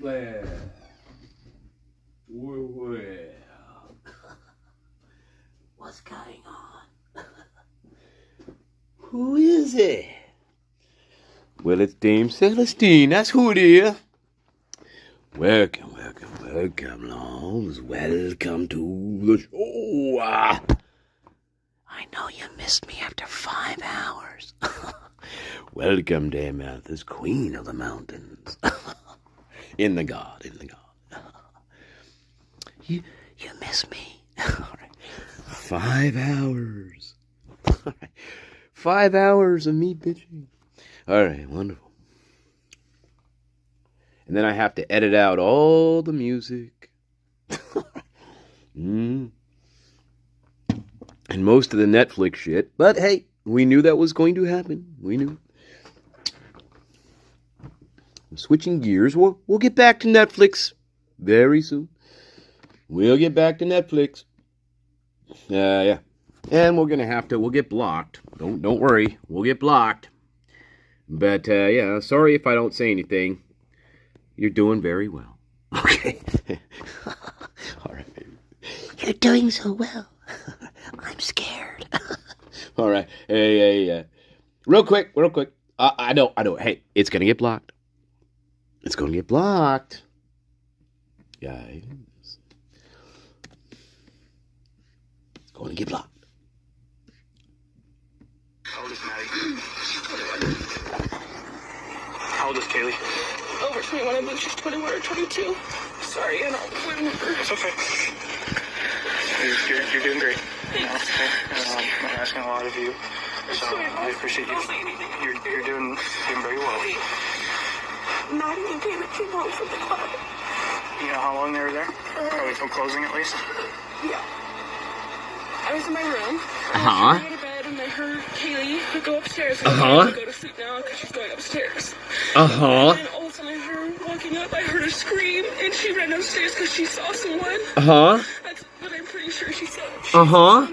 Well. What's going on? Who is it? Well, it's Dame Celestine. That's who it is. Welcome, Lons. Welcome to the show. I know you missed me after 5 hours. Welcome, Dame Athos, Queen of the Mountains. in the God. You miss me. All right. 5 hours. All right. 5 hours of me bitching. All right, wonderful. And then I have to edit out all the music. And most of the Netflix shit. But hey, we knew that was going to happen. We knew. Switching gears. We'll get back to Netflix very soon. We'll get back to Netflix. Yeah. And we'll get blocked. Don't worry. We'll get blocked. But, yeah, sorry if I don't say anything. You're doing very well. Okay. All right, baby. You're doing so well. I'm scared. All right. Hey. Real quick. I know. Hey, it's going to get blocked. It's going to get blocked. Guys. It's going to get blocked. How old is Maddie? How old is Kaylee? Over 21, I believe she's 21 or 22. Sorry, I don't remember. It's okay. You're doing great. Thanks. I'm asking a lot of you, so I appreciate you. You're doing very well. Maddie and David came home from the club. You know how long they were there? Probably till closing at least? Yeah. I was in my room. Uh-huh. I was going to bed and I heard Kaylee go upstairs. And I'm going to go to sleep now because she's going upstairs. Uh-huh. And all of a sudden I heard her walking up. I heard her scream and she ran upstairs because she saw someone. Uh-huh. That's what I'm pretty sure she said. Uh-huh.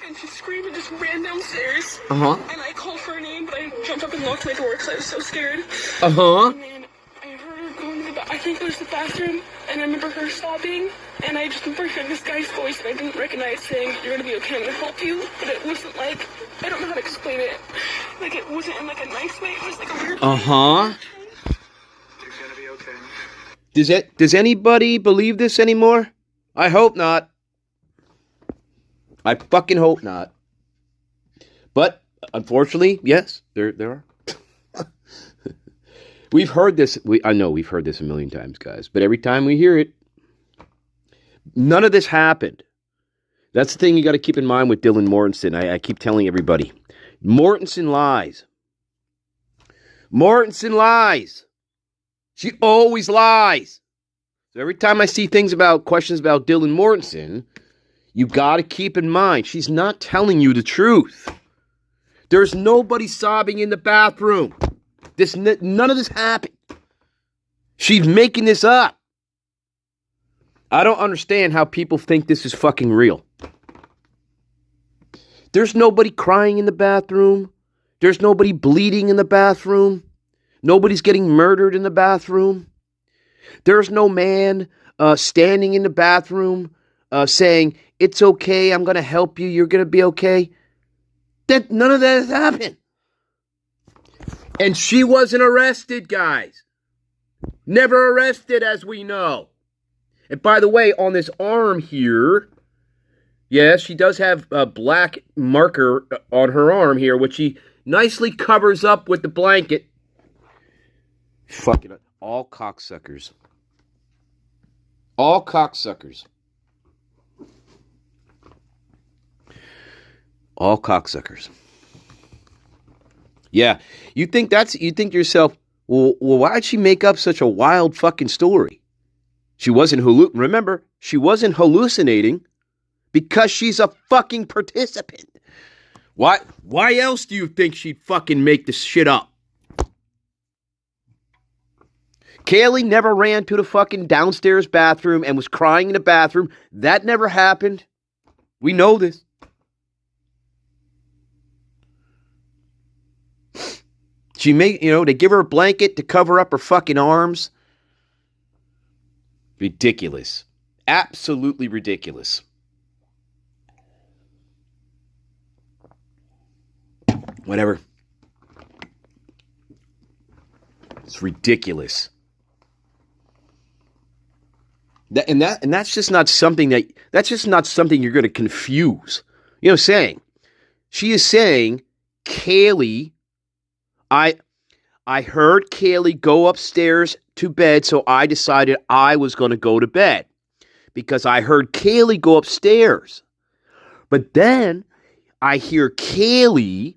And she screamed and just ran downstairs. Uh-huh. And I called for her name, but I jumped up and locked my door because I was so scared. Uh-huh. And then I heard her going to I think it was the bathroom, and I remember her sobbing, and I just remember hearing this guy's voice, and I didn't recognize saying, "You're gonna be okay, I'm gonna help you," but it wasn't like, I don't know how to explain it. Like, it wasn't in like a nice way, it was like a weird way. Uh-huh. You're gonna be okay. Does anybody believe this anymore? I hope not. I fucking hope not. But unfortunately, yes, there are. We've heard this. I know we've heard this a million times, guys. But every time we hear it, none of this happened. That's the thing you got to keep in mind with Dylan Mortensen. I keep telling everybody, Mortensen lies. Mortensen lies. She always lies. So every time I see questions about Dylan Mortensen, you got to keep in mind she's not telling you the truth. There's nobody sobbing in the bathroom. None of this happened. She's making this up. I don't understand how people think this is fucking real. There's nobody crying in the bathroom. There's nobody bleeding in the bathroom. Nobody's getting murdered in the bathroom. There's no man standing in the bathroom saying, "It's okay, I'm going to help you, you're going to be okay." None of that has happened. And she wasn't arrested, guys. Never arrested, as we know. And by the way, on this arm here, yes, she does have a black marker on her arm here, which she nicely covers up with the blanket. Fucking all cocksuckers. All cocksuckers. All cocksuckers. Yeah, you think to yourself, well, why'd she make up such a wild fucking story? She wasn't hallucinating because she's a fucking participant. Why else do you think she'd fucking make this shit up? Kaylee never ran to the fucking downstairs bathroom and was crying in the bathroom. That never happened. We know this. They give her a blanket to cover up her fucking arms. Ridiculous. Absolutely ridiculous. Whatever. It's ridiculous. That's just not something you're going to confuse. You know what I'm saying? She is saying, Kaylee, I heard Kaylee go upstairs to bed, so I decided I was going to go to bed because I heard Kaylee go upstairs. But then I hear Kaylee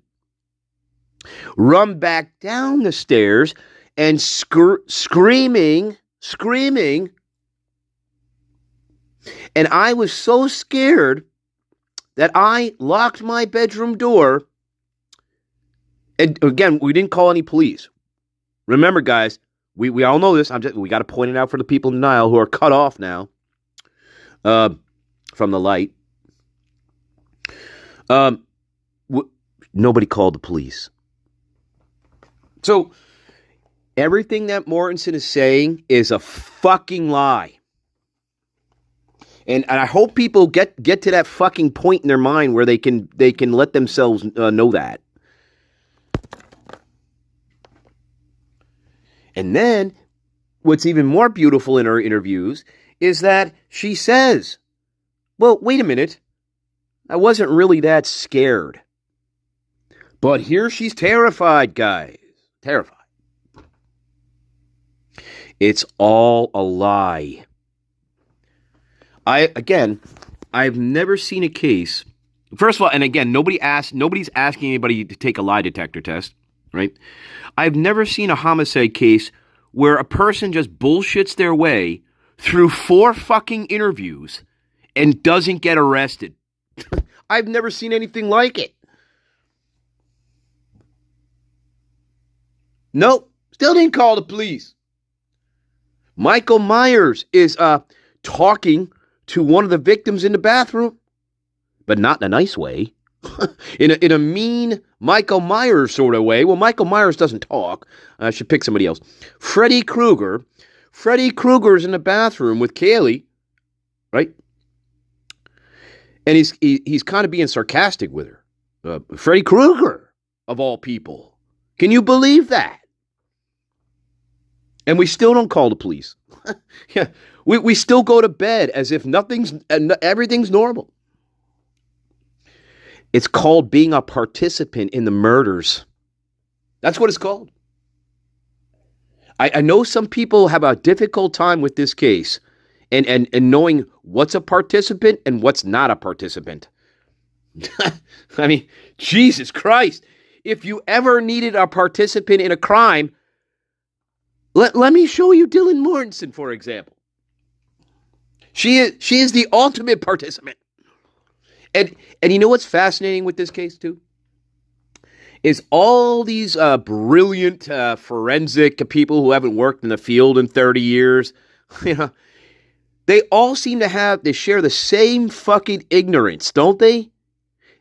run back down the stairs and screaming. And I was so scared that I locked my bedroom door. And again, we didn't call any police. Remember, guys, we all know this. We got to point it out for the people in denial who are cut off now from the light. Nobody called the police. So everything that Mortensen is saying is a fucking lie. And I hope people get to that fucking point in their mind where they can let themselves know that. And then what's even more beautiful in her interviews is that she says, well, wait a minute. I wasn't really that scared. But here she's terrified, guys. Terrified. It's all a lie. I've never seen a case. First of all, and again, nobody's asking anybody to take a lie detector test, right? I've never seen a homicide case where a person just bullshits their way through 4 fucking interviews and doesn't get arrested. I've never seen anything like it. Nope, still didn't call the police. Michael Myers is talking to one of the victims in the bathroom, but not in a nice way. in a mean Michael Myers sort of way. Well, Michael Myers doesn't talk. I should pick somebody else. Freddy Krueger. Freddy Krueger's in the bathroom with Kaylee, right? And he's kind of being sarcastic with her. Freddy Krueger, of all people. Can you believe that? And we still don't call the police. Yeah, we still go to bed as if everything's normal. It's called being a participant in the murders. That's what it's called. I know some people have a difficult time with this case and knowing what's a participant and what's not a participant. I mean, Jesus Christ. If you ever needed a participant in a crime, let me show you Dylan Mortensen, for example. She is the ultimate participant. And you know what's fascinating with this case, too? Is all these brilliant forensic people who haven't worked in the field in 30 years, you know, they all seem to share the same fucking ignorance, don't they?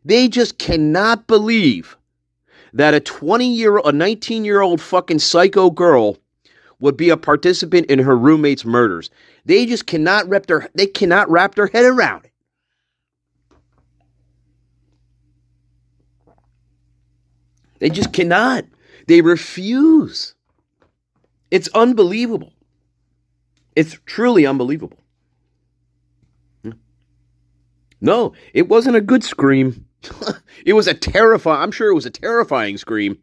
They just cannot believe that a 19-year-old fucking psycho girl would be a participant in her roommate's murders. They just cannot wrap their head around it. They just cannot. They refuse. It's unbelievable. It's truly unbelievable. No, it wasn't a good scream. It was I'm sure it was a terrifying scream.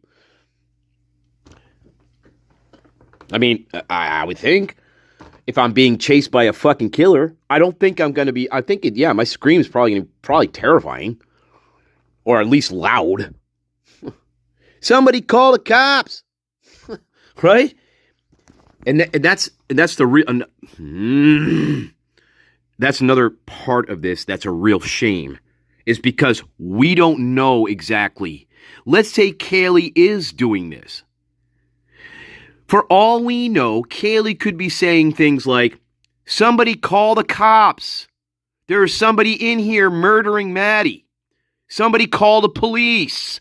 I mean, I would think if I'm being chased by a fucking killer, I don't think I'm going to be, my scream is probably terrifying. Or at least loud. Somebody call the cops. Right? And that's the real, that's another part of this that's a real shame, is because we don't know exactly. Let's say Kaylee is doing this. For all we know, Kaylee could be saying things like, somebody call the cops. There's somebody in here murdering Maddie. Somebody call the police.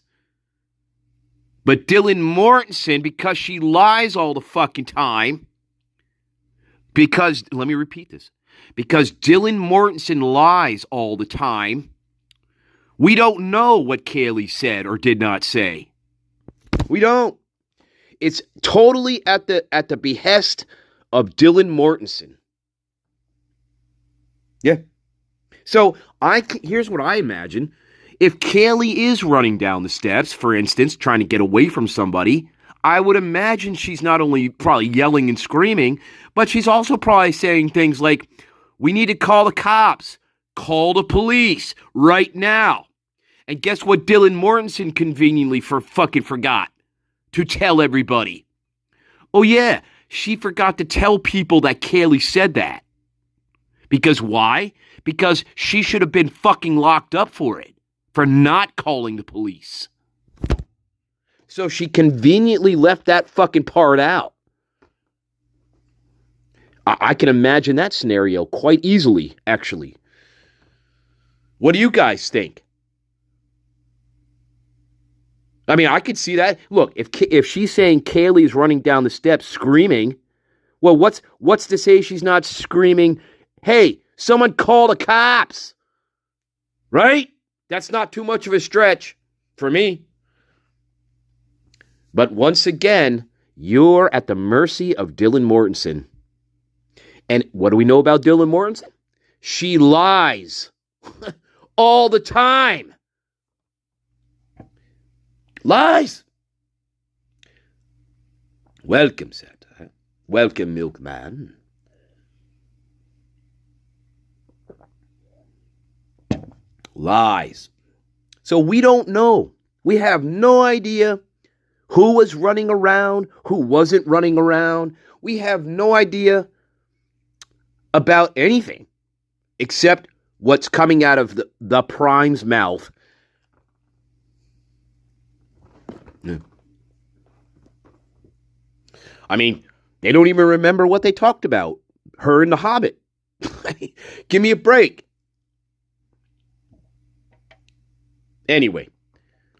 But Dylan Mortensen, because she lies all the fucking time, Because, let me repeat this, because Dylan Mortensen lies all the time, we don't know what Kaylee said or did not say. We don't. It's totally at the behest of Dylan Mortensen. Yeah. So here's what I imagine. If Kaylee is running down the steps, for instance, trying to get away from somebody, I would imagine she's not only probably yelling and screaming, but she's also probably saying things like, we need to call the cops, call the police right now. And guess what Dylan Mortensen conveniently fucking forgot to tell everybody? Oh yeah, she forgot to tell people that Kaylee said that. Because why? Because she should have been fucking locked up for it, for not calling the police. So she conveniently left that fucking part out. I can imagine that scenario quite easily, actually. What do you guys think? I mean, I could see that. Look, if she's saying Kaylee's running down the steps screaming, well, what's to say she's not screaming, hey, someone call the cops? Right? That's not too much of a stretch for me. But once again, you're at the mercy of Dylan Mortensen. And what do we know about Dylan Mortensen? She lies all the time. Lies. Welcome, Santa. Welcome, milkman. Lies. So we don't know. We have no idea who was running around, who wasn't running around. We have no idea about anything except what's coming out of the Prime's mouth. Yeah. I mean, they don't even remember what they talked about. Her and the Hobbit. Give me a break. Anyway,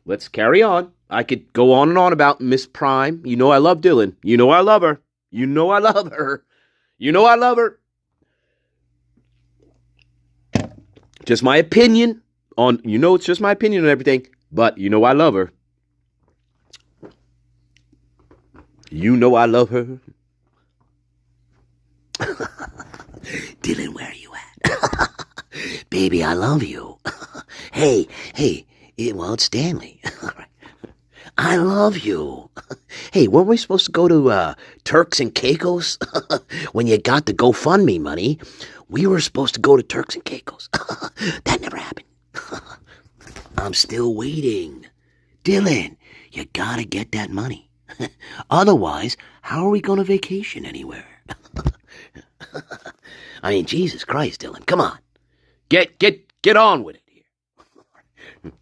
let's carry on. I could go on and on about Miss Prime. You know I love Dylan. You know I love her. You know I love her. You know I love her. Just my opinion on, it's just my opinion on everything, but you know I love her. You know I love her. Dylan, where are you at? Baby, I love you. Hey, well, it's Stanley. I love you. Hey, weren't we supposed to go to Turks and Caicos? When you got the GoFundMe money, we were supposed to go to Turks and Caicos. That never happened. I'm still waiting. Dylan, you gotta get that money. Otherwise, how are we going to vacation anywhere? I mean, Jesus Christ, Dylan, come on. Get on with it here.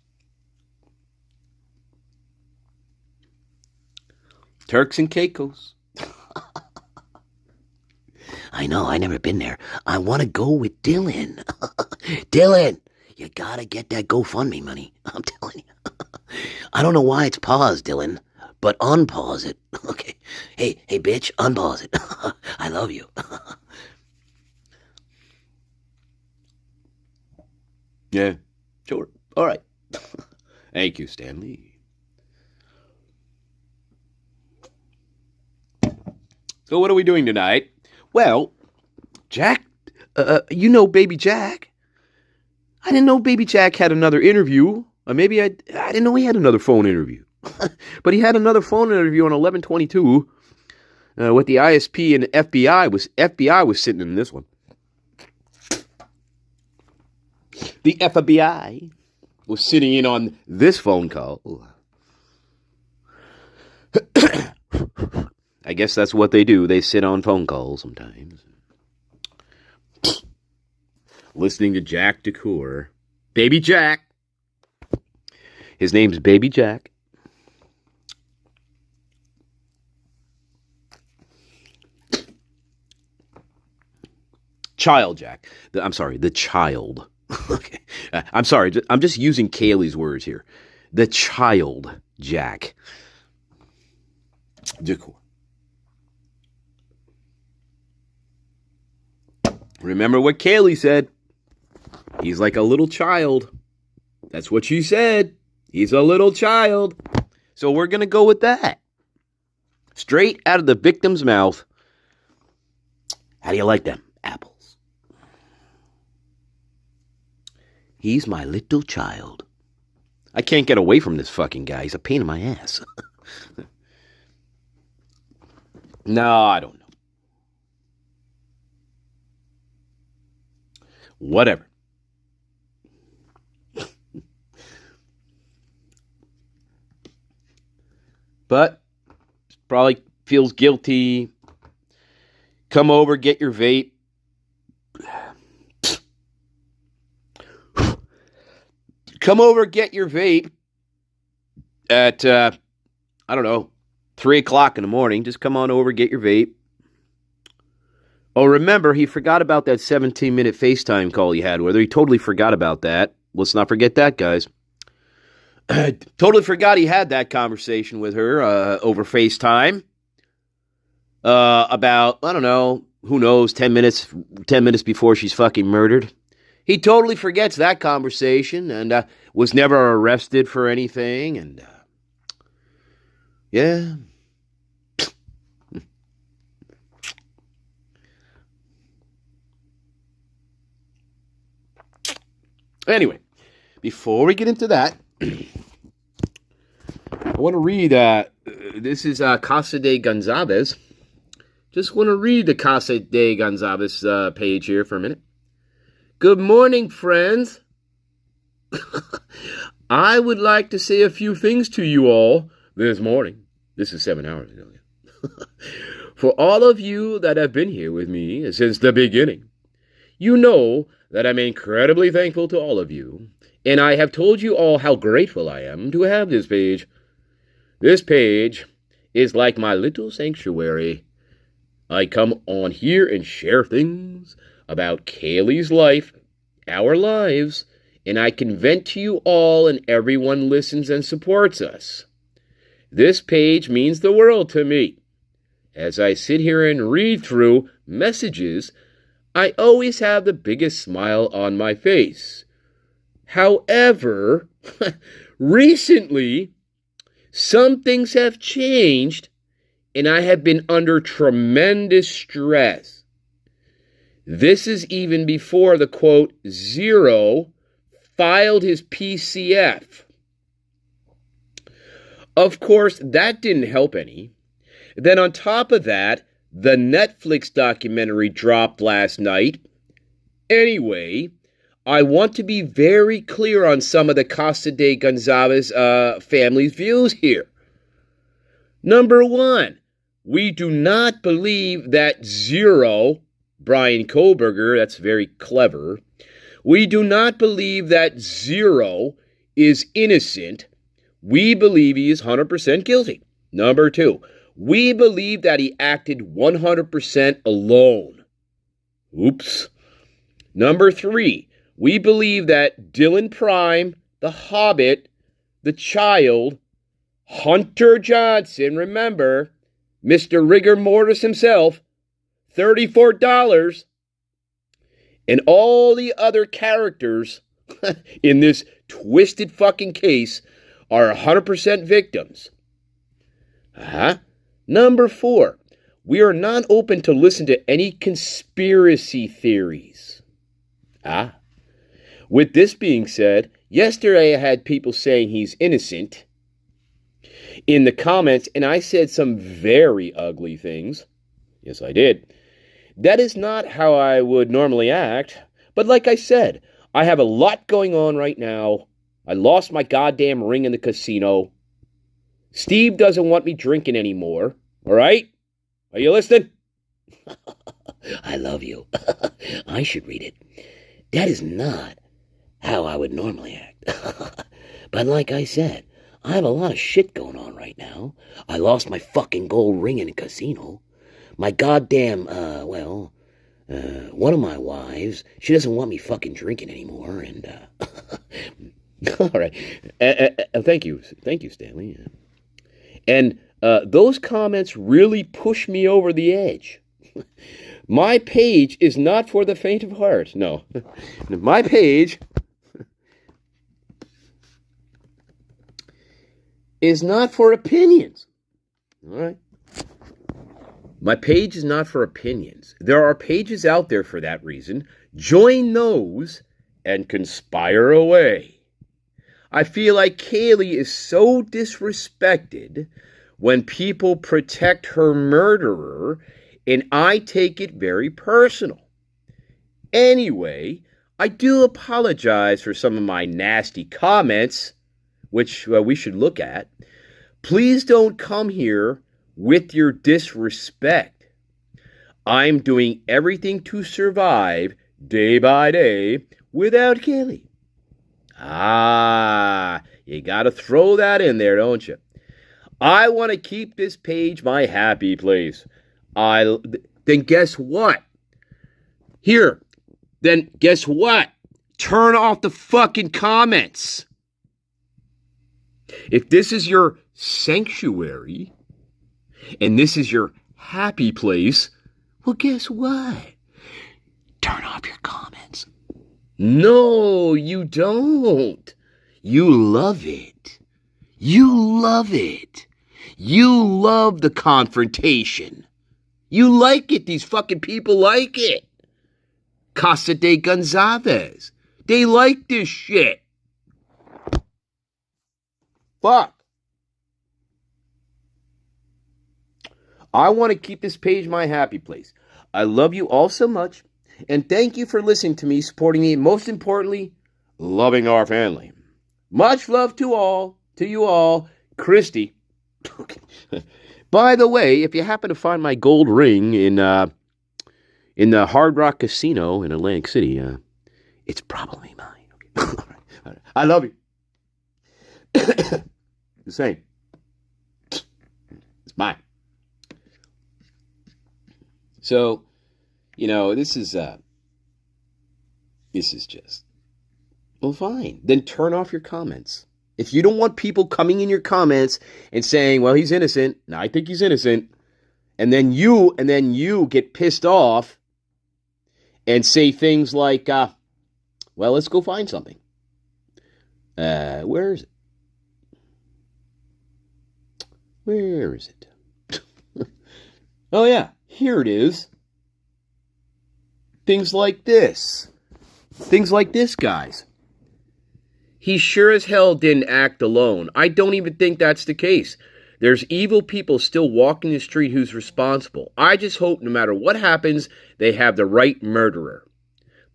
Turks and Caicos. I know, I never been there. I want to go with Dylan. Dylan, you gotta get that GoFundMe money. I'm telling you. I don't know why it's paused, Dylan, but unpause it. Okay. Hey, bitch, unpause it. I love you. Yeah, sure. All right. Thank you, Stanley. So what are we doing tonight? Well, Jack, Baby Jack. I didn't know Baby Jack had another interview. Or maybe I didn't know he had another phone interview. But he had another phone interview on 11/22 with the ISP and FBI was sitting in this one. The FBI was sitting in on this phone call. I guess that's what they do. They sit on phone calls sometimes. Listening to Jack DeCour. Baby Jack. His name's Baby Jack. Child Jack. I'm sorry, the child. Okay. I'm sorry, I'm just using Kaylee's words here. The child Jack. DeCour. Remember what Kaylee said. He's like a little child. That's what she said. He's a little child. So we're going to go with that. Straight out of the victim's mouth. How do you like them apples? He's my little child. I can't get away from this fucking guy. He's a pain in my ass. No, I don't know. Whatever. But probably feels guilty. Come over, get your vape. Come over, get your vape at, I don't know, 3 o'clock in the morning. Just come on over, get your vape. Oh, remember, he forgot about that 17-minute FaceTime call he had with her. He totally forgot about that. Let's not forget that, guys. Totally forgot he had that conversation with her over FaceTime. About, I don't know, who knows, 10 minutes before she's fucking murdered. He totally forgets that conversation and was never arrested for anything. And, yeah. Anyway, before we get into that, I want to read, this is Casa de Gonzalez. Just want to read the Casa de Gonzalez page here for a minute. Good morning, friends. I would like to say a few things to you all this morning. This is 7 hours ago. For all of you that have been here with me since the beginning, you know that I'm incredibly thankful to all of you, and I have told you all how grateful I am to have this page. This page is like my little sanctuary. I come on here and share things about Kaylee's life, our lives, and I can vent to you all and everyone listens and supports us. This page means the world to me. As I sit here and read through messages, I always have the biggest smile on my face. However, recently, some things have changed, and I have been under tremendous stress. This is even before the, quote, Zero filed his PCF. Of course, that didn't help any. Then on top of that, the Netflix documentary dropped last night. Anyway, I want to be very clear on some of the Casa de Gonzalez family's views here. Number one, we do not believe that Zero, Brian Koberger, that's very clever, we do not believe that Zero is innocent. We believe he is 100% guilty. Number two, we believe that he acted 100% alone. Oops. Number three, we believe that Dylan Prime, the Hobbit, the Child, Hunter Johnson, remember, Mr. Rigor Mortis himself, $34, and all the other characters in this twisted fucking case are 100% victims. Number four, we are not open to listen to any conspiracy theories. With this being said, yesterday I had people saying he's innocent in the comments, and I said some very ugly things. Yes, I did. That is not how I would normally act, but like I said, I have a lot going on right now. I lost my goddamn ring in the casino. Steve doesn't want me drinking anymore. All right? Are you listening? I love you. I should read it. That is not how I would normally act. But like I said, I have a lot of shit going on right now. I lost my fucking gold ring in a casino. My goddamn, one of my wives, she doesn't want me fucking drinking anymore, and, all right. Thank you, Stanley. And those comments really push me over the edge. My page is not for the faint of heart. No. My page is not for opinions. All right? My page is not for opinions. There are pages out there for that reason. Join those and conspire away. I feel like Kaylee is so disrespected when people protect her murderer, and I take it very personal. Anyway, I do apologize for some of my nasty comments, which we should look at. Please don't come here with your disrespect. I'm doing everything to survive day by day without Kaylee. You gotta throw that in there, don't you? I want to keep this page my happy place. Then guess what? Then guess what? Turn off the fucking comments. If this is your sanctuary and this is your happy place, well, guess what? Turn off your comments. No, you don't. You love it. You love it. You love the confrontation. You like it. These fucking people like it. Casa de Gonzalez. They like this shit. Fuck. I want to keep this page my happy place. I love you all so much. And thank you for listening to me, supporting me, and most importantly, loving our family. Much love to you all, Christy. By the way, if you happen to find my gold ring in the Hard Rock Casino in Atlantic City, it's probably mine. Okay. I love you. The same. It's mine. So, this is just, well, fine. Then turn off your comments. If you don't want people coming in your comments and saying, well, he's innocent, and I think he's innocent, and then you get pissed off and say things like, well, let's go find something. Where is it? Where is it? Oh, yeah, here it is. Things like this. Things like this, guys. He sure as hell didn't act alone. I don't even think that's the case. There's evil people still walking the street who's responsible. I just hope no matter what happens, they have the right murderer.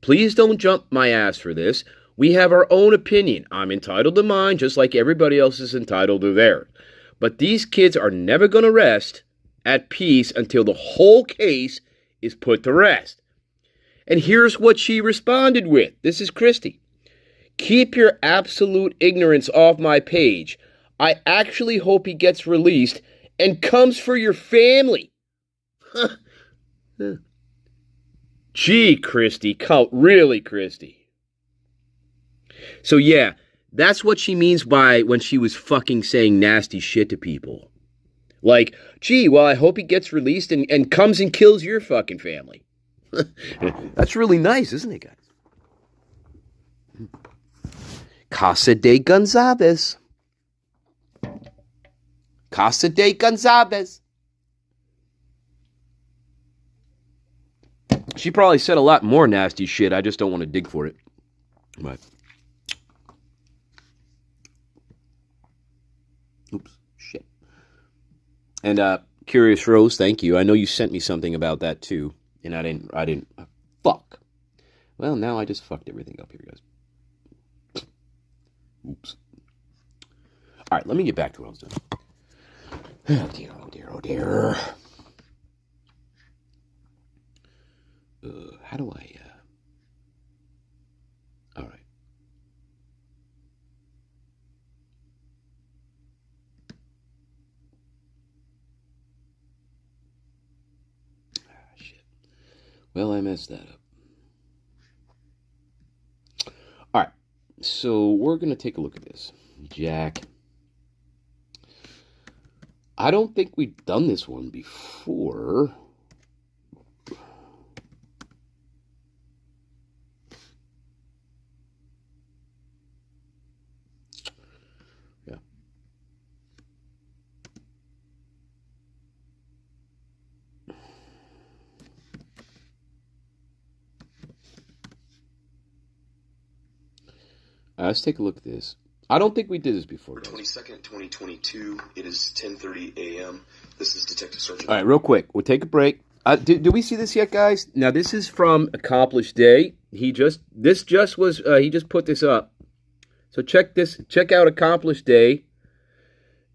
Please don't jump my ass for this. We have our own opinion. I'm entitled to mine just like everybody else is entitled to theirs. But these kids are never going to rest at peace until the whole case is put to rest. And here's what she responded with. This is Christy. Keep your absolute ignorance off my page. I actually hope he gets released and comes for your family. Gee, Christy, really, Christy. So yeah, that's what she means by when she was fucking saying nasty shit to people. Like, gee, well, I hope he gets released and comes and kills your fucking family. That's really nice, isn't it, guys? Casa de Gonzalez. Casa de Gonzalez. She probably said a lot more nasty shit. I just don't want to dig for it. But. Oops. Shit. And, Curious Rose, thank you. I know you sent me something about that, too. And I didn't. Fuck. Well, now I just fucked everything up here, guys. Oops. All right, let me get back to what I was doing. Oh, dear, oh, dear, oh, dear. How do I, all right. Shit. Well, I messed that up. All right. So we're going to take a look at this. Jack. I don't think we've done this one before. Let's take a look at this. I don't think we did this before. 22nd, 2022. It is 10:30 a.m. This is Detective Sergeant. All right, real quick. We'll take a break. Do we see this yet, guys? Now, this is from Accomplished Day. He just put this up. So check this. Check out Accomplished Day.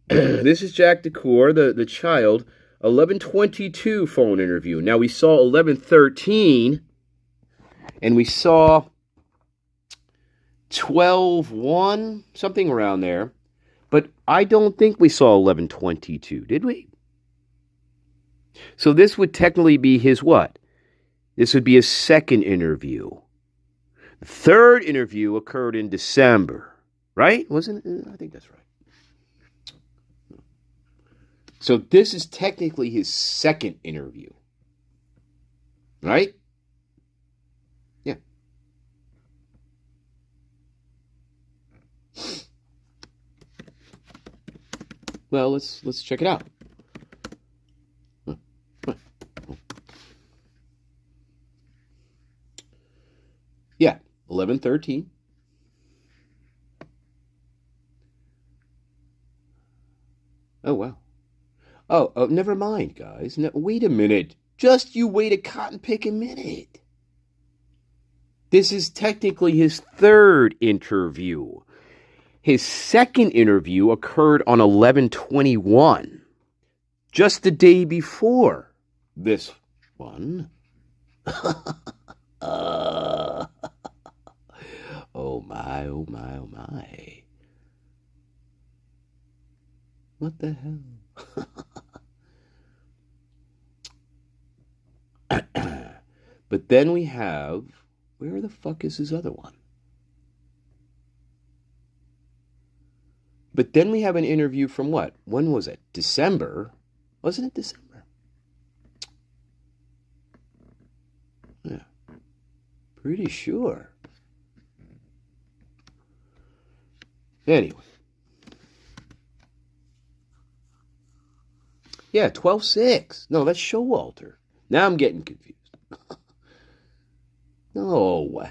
This is Jack Decor, the child. 11:22 phone interview. Now, we saw 11:13, and we saw 12:1, something around there. But I don't think we saw 11:22, did we? So this would technically be his what? This would be his second interview. The third interview occurred in December, right? Wasn't it? I think that's right. So this is technically his second interview, right? Yeah. Well, let's check it out. Yeah, 11:13. Oh, wow. Oh, never mind, guys. No, wait a minute. Just you wait a cotton picking minute. This is technically his third interview. His second interview occurred on 11/21, just the day before this one. Oh my, oh my, oh my. What the hell? But then we have, where the fuck is his other one? But then we have an interview from what? When was it? December? Wasn't it December? Yeah. Pretty sure. Anyway. Yeah, 12/6. No, that's Showalter. Now I'm getting confused. No.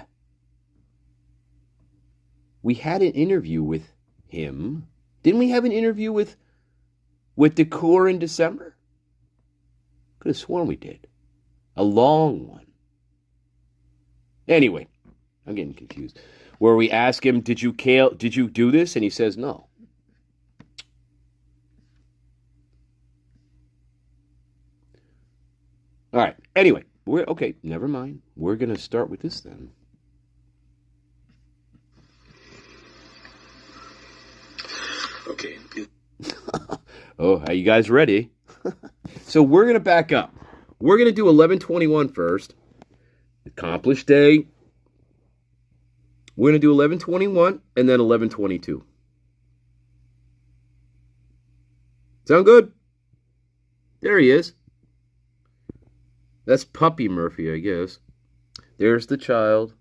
We had an interview with him. Didn't we have an interview with Decor in December? Could have sworn we did. A long one. Anyway, I'm getting confused. Where we ask him, did you do this? And he says no. All right. Anyway, okay, never mind. We're going to start with this then. Okay. Oh, are you guys ready? So we're going to back up. We're going to do 11:21 first. Accomplished Day. We're going to do 11:21 and then 11:22. Sound good? There he is. That's Puppy Murphy, I guess. There's the child.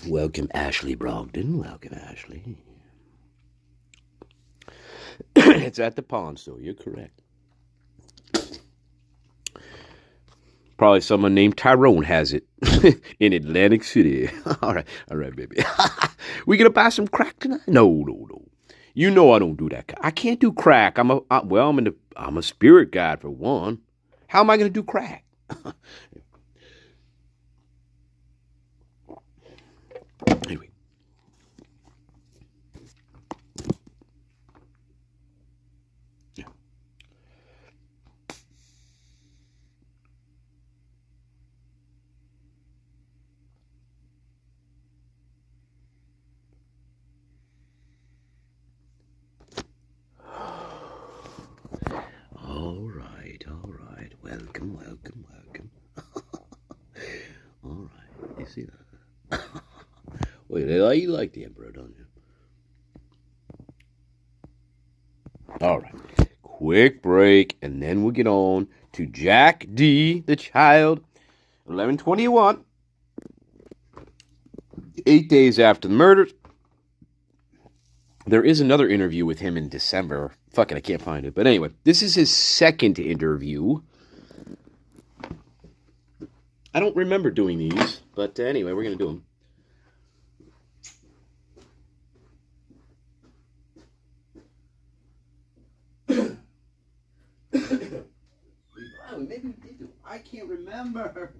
Welcome, Ashley Brogdon. Welcome, Ashley. It's at the pawn store. You're correct. Probably someone named Tyrone has it in Atlantic City. All right, baby. We gonna buy some crack tonight? No. You know I don't do that. I can't do crack. I'm a spirit guide for one. How am I gonna do crack? Anyway. Yeah. All right. Welcome. All right. You see that? Well, you like the Emperor, don't you? All right. Quick break, and then we'll get on to Jack D, the child. 11:21. 8 days after the murders. There is another interview with him in December. Fuck it, I can't find it. But anyway, this is his second interview. I don't remember doing these, but anyway, we're going to do them. Maybe we did do. I can't remember.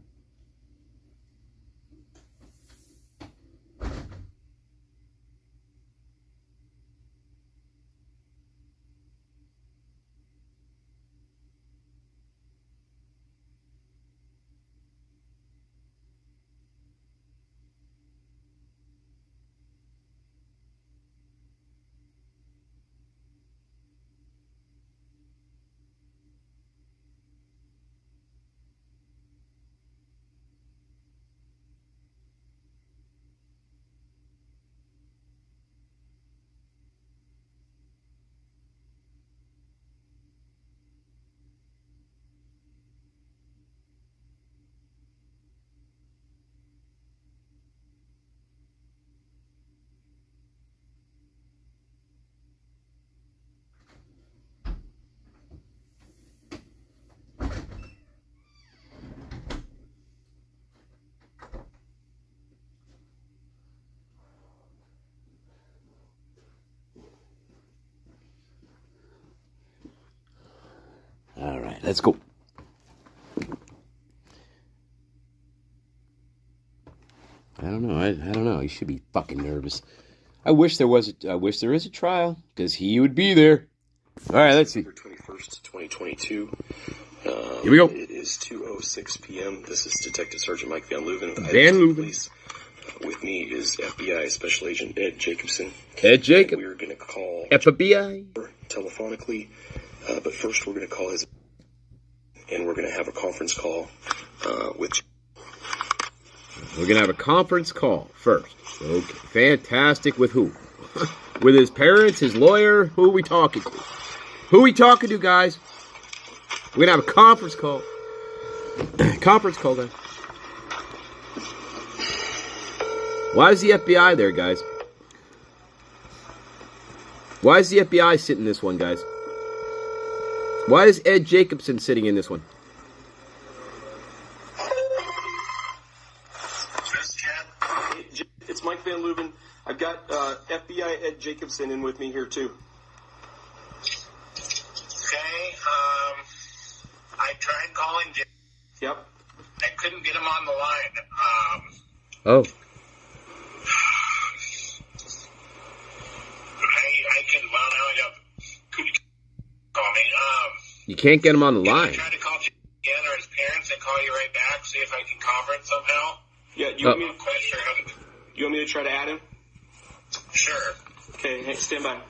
All right, let's go. I don't know. I don't know. He should be fucking nervous. I wish there is a trial, because he would be there. All right, let's see. December 21st, 2022. Here we go. It is 2:06 p.m. This is Detective Sergeant Mike Van Leuven with Van Leuven. Police. With me is FBI Special Agent Ed Jacobson. Ed Jacob. We're going to call FBI. telephonically, but first we're going to call his, and we're going to have a conference call with. We're going to have a conference call first. Okay, fantastic. With who? With his parents, his lawyer? Who are we talking to? Who are we talking to, guys? We're going to have a conference call. Conference call, guys. Why is the FBI there, guys? Why is the FBI sitting in this one, guys? Why is Ed Jacobson sitting in this one? It's Mike Van Leuven. I've got FBI Ed Jacobson in with me here too. Okay, I tried calling Jim. Yep. I couldn't get him on the line. Oh. I can, well, now I got, could you call me? You can't get him on the Can I line. try to call Jim again or his parents and call you right back, see if I can conference somehow? Yeah, I'm not quite sure how to. you want me to try to add him? Sure. Okay, hey, stand by.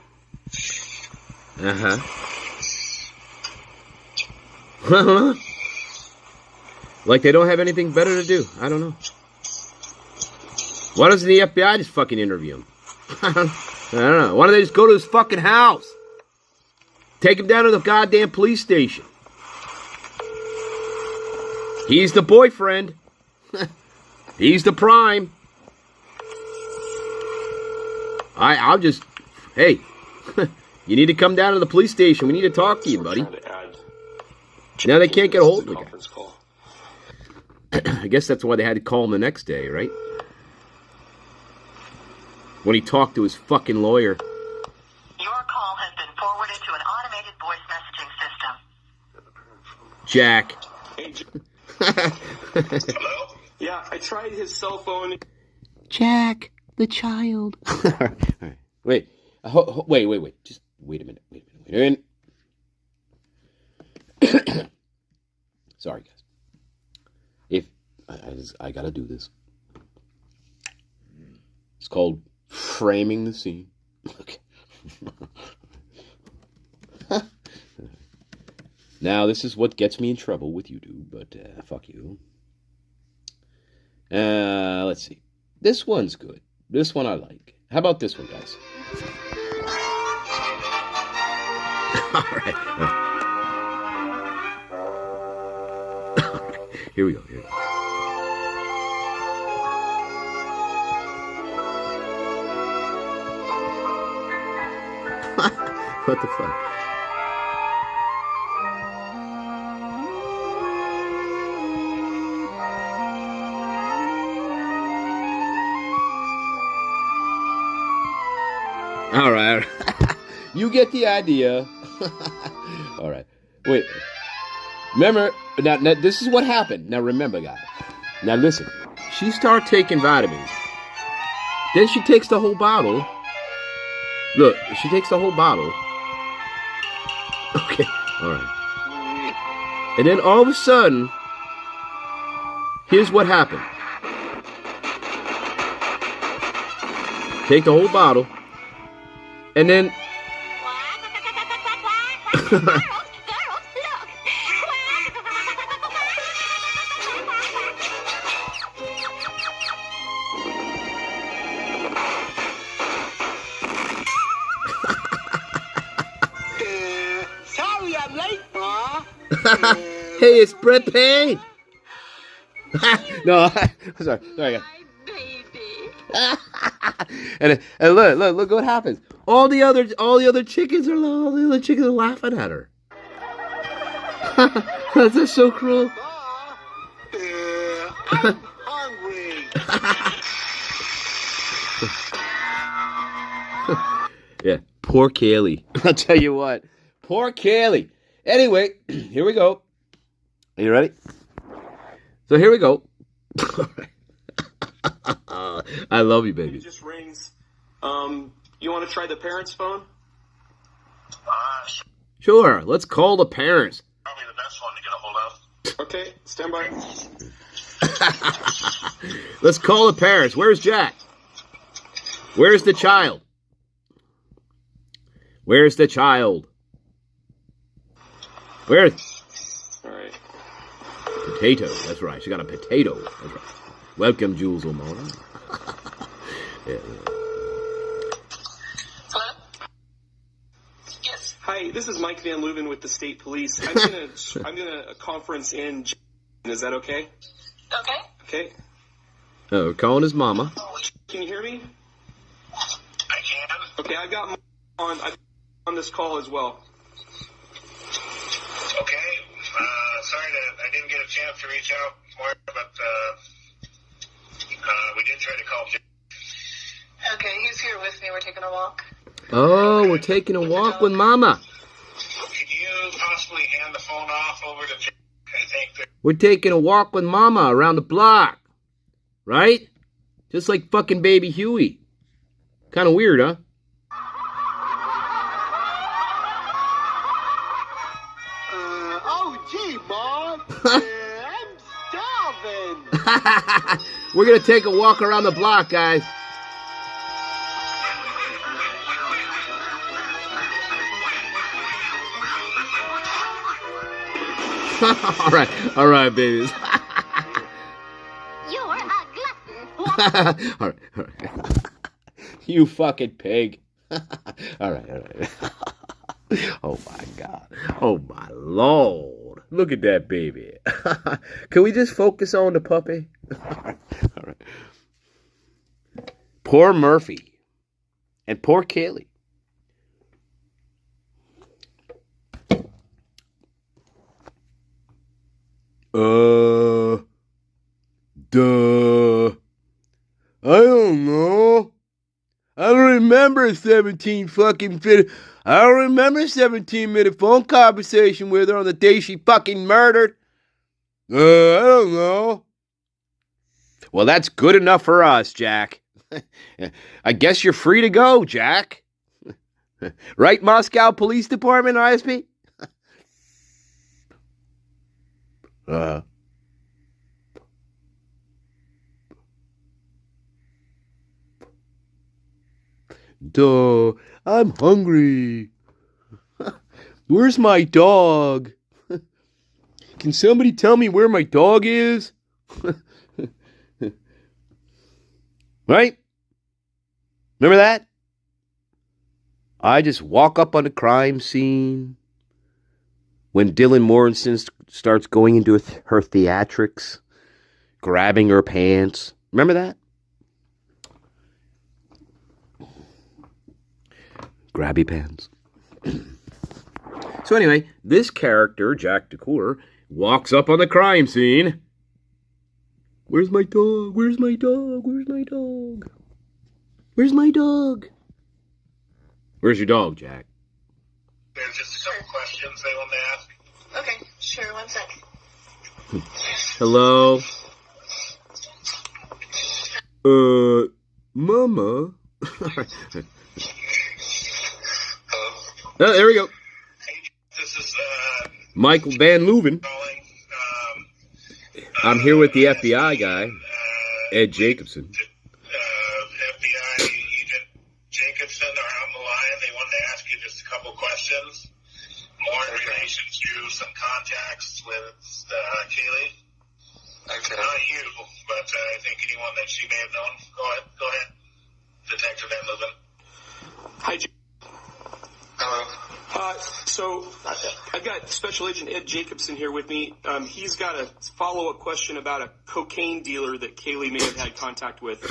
Like they don't have anything better to do. I don't know. Why doesn't the FBI just fucking interview him? I don't know. Why don't they just go to his fucking house? Take him down to the goddamn police station. He's the boyfriend. He's the prime. I'll just... Hey, you need to come down to the police station. We need to talk to you, buddy. Now they can't get a hold of the guy. I guess that's why they had to call him the next day, right? When he talked to his fucking lawyer. Your call has been forwarded to an automated voice messaging system. Jack. Hello? Yeah, I tried his cell phone. Jack, the child. All right. Wait. Wait. Just wait a minute. Wait a minute. Sorry, guys. If I gotta do this. It's called framing the scene. Okay. Now, this is what gets me in trouble with YouTube, but fuck you. Let's see. This one's good. This one I like. How about this one, guys? All right. Here we go. What the fuck? All right. You get the idea. All right. Wait. Remember, now this is what happened. Now remember, guys. Now listen. She started taking vitamins. Then she takes the whole bottle. Look, she takes the whole bottle. Okay. All right. And then all of a sudden, here's what happened. Take the whole bottle. And then sorry I'm late, Ma. hey, it's Brett Payne. No, sorry, guys. and look what happens. All the other chickens are laughing at her. That's so cruel. I'm hungry. Yeah, poor Kaylee. I'll tell you what, poor Kaylee. Anyway, here we go. Are you ready? So here we go. I love you, baby. It just rings. You want to try the parents' phone? Sure, let's call the parents. Probably the best one to get a hold of. Okay, stand by. Let's call the parents. Where's Jack? Where's the child? Where's the child? Where's... All right. Potato. That's right. She got a potato. That's right. Welcome, Jules O'Mara. Yeah. Hello? Yes. Hi, this is Mike Van Leuven with the state police. I'm gonna conference in. Is that okay? Okay. Okay. Oh, we're calling his mama. Can you hear me? I can. Okay, I've got on this call as well. Okay. Sorry that I didn't get a chance to reach out more, but we did try to call Jim. Okay, he's here with me. We're taking a walk. Oh, we're taking a walk with mama. Could you possibly hand the phone off over to Jim? I think that. We're taking a walk with mama around the block. Right? Just like fucking baby Huey. Kind of weird, huh? Oh, gee, Mom. I'm starving. We're going to take a walk around the block, guys. All right, babies. You're a glutton. all right. You fucking pig. All right. Oh my God. Oh my Lord. Look at that baby. Can we just focus on the puppy? All right. Poor Murphy. And poor Kaylee. I don't know. I don't remember 17 fucking minute. I don't remember 17-minute phone conversation with her on the day she fucking murdered. I don't know. Well, that's good enough for us, Jack. I guess you're free to go, Jack. Right, Moscow Police Department, ISP? Duh, I'm hungry. Where's my dog? Can somebody tell me where my dog is? Right? Remember that? I just walk up on the crime scene when Dylan Morrison starts going into her theatrics, grabbing her pants. Remember that? Grabby pants. So anyway, this character, Jack.11, walks up on the crime scene. Where's my dog? Where's my dog? Where's my dog? Where's my dog? Where's your dog, Jack? There's just a couple questions they want to ask. Okay, sure, 1 sec. Hello? Mama? Hello? Oh, there we go. Hey, this is Michael Van Leuven. calling. I'm here with the FBI guy, Ed Jacobson. FBI agent Jacobson are on the line. They wanted to ask you just a couple questions. More in relation to some contacts with Kaylee. Okay. Not you, but I think anyone that she may have known. Go ahead. Detective Van Leuven. Hi, Jim. Hello. So I've got Special Agent Ed Jacobson here with me. He's got a follow-up question about a cocaine dealer that Kaylee may have had contact with.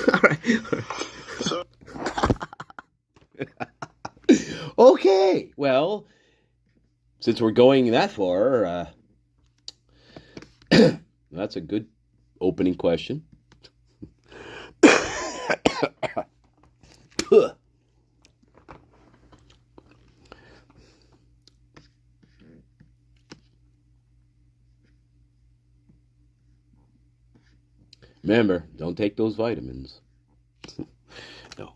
Okay, well, since we're going that far, that's a good opening question. Remember, don't take those vitamins. No.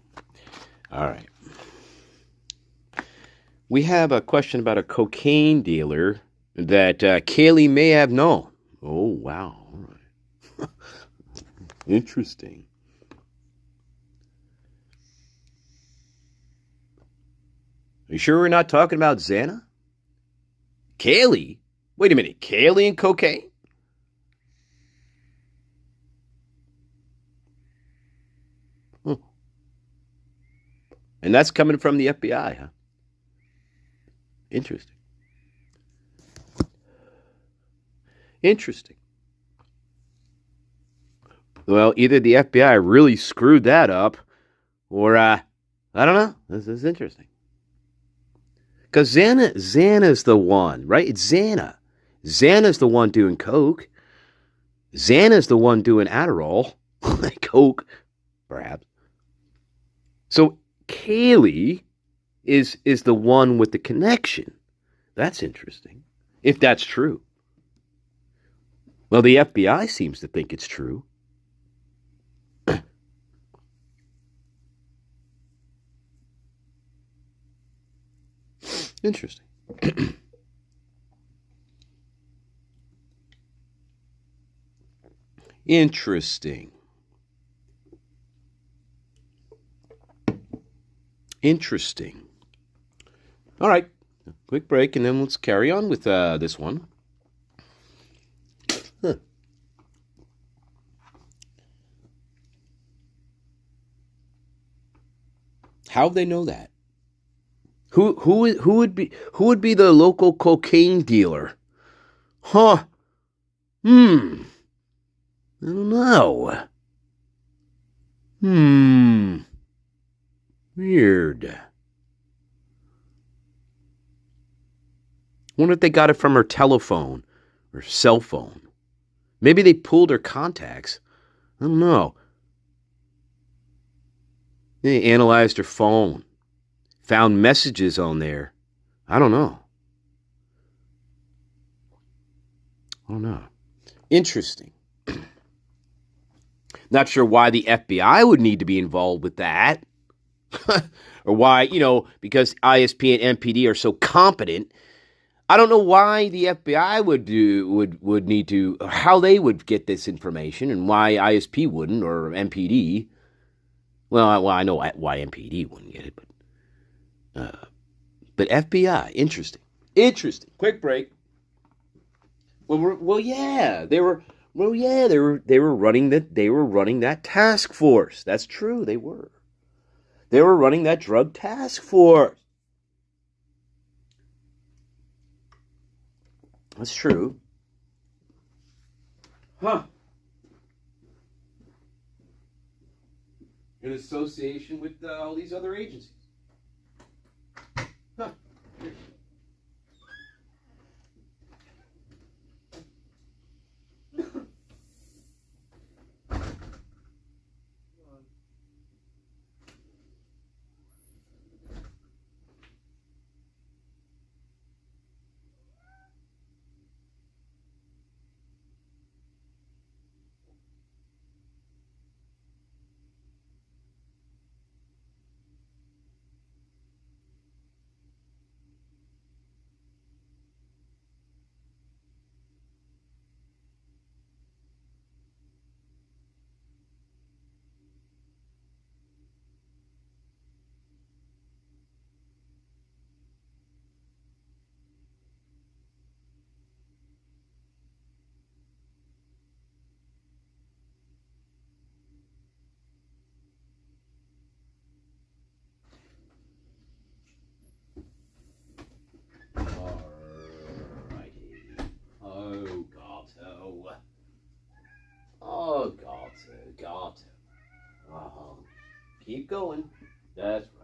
All right. We have a question about a cocaine dealer that Kaylee may have known. Oh, wow. All right. Interesting. Are you sure we're not talking about Xana? Kaylee? Wait a minute. Kaylee and cocaine? And that's coming from the FBI, huh? Interesting. Interesting. Well, either the FBI really screwed that up, or, I don't know. This is interesting. Because Xana's the one, right? It's Xana. Xana's the one doing coke. Xana's the one doing Adderall. Coke, perhaps. So Kaylee is the one with the connection. That's interesting. If that's true. Well, the FBI seems to think it's true. Interesting. Interesting. Interesting. All right. Quick break, and then let's carry on with this one. Huh. How'd they know that? Who would be the local cocaine dealer? Huh? I don't know. Weird. Wonder if they got it from her telephone or cell phone. Maybe they pulled her contacts. I don't know. They analyzed her phone. Found messages on there. I don't know. Interesting. Not sure why the FBI would need to be involved with that. Or why, because ISP and MPD are so competent. I don't know why the FBI would need to, or how they would get this information, and why ISP wouldn't, or MPD. Well, I know why MPD wouldn't get it, but FBI, interesting. Quick break. They were running that task force. That's true. They were running that drug task force. That's true. Huh. In association with all these other agencies. Huh. got to. Keep going. That's right.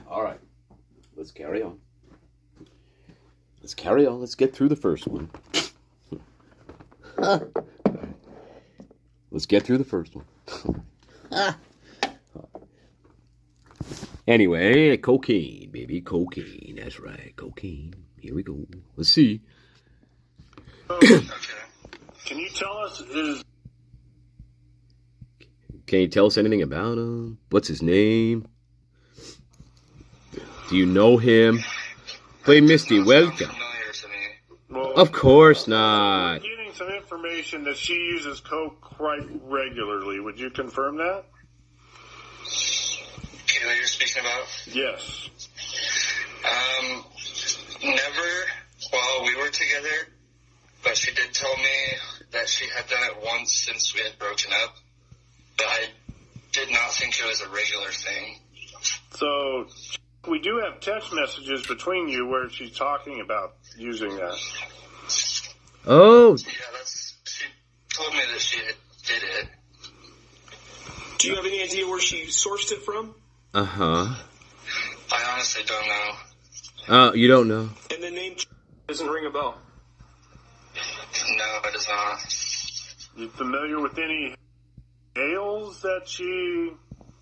All right, let's carry on. Let's get through the first one. Let's get through the first one. Anyway, cocaine, baby, cocaine. That's right, cocaine. Here we go. Let's see. Okay. Can you tell us Can you tell us anything about him? What's his name? Do you know him? Play Misty, welcome. Of course not. We're getting some information that she uses coke quite regularly. Would you confirm that? Kayla, you're speaking about? Yes. Never while we were together, but she did tell me that she had done it once since we had broken up, but I did not think it was a regular thing. So, we do have text messages between you where she's talking about using that. Oh. Yeah, she told me that she did it. Do you have any idea where she sourced it from? Uh-huh. I honestly don't know. You don't know? And the name doesn't ring a bell. No, it does not. You familiar with any Hales that she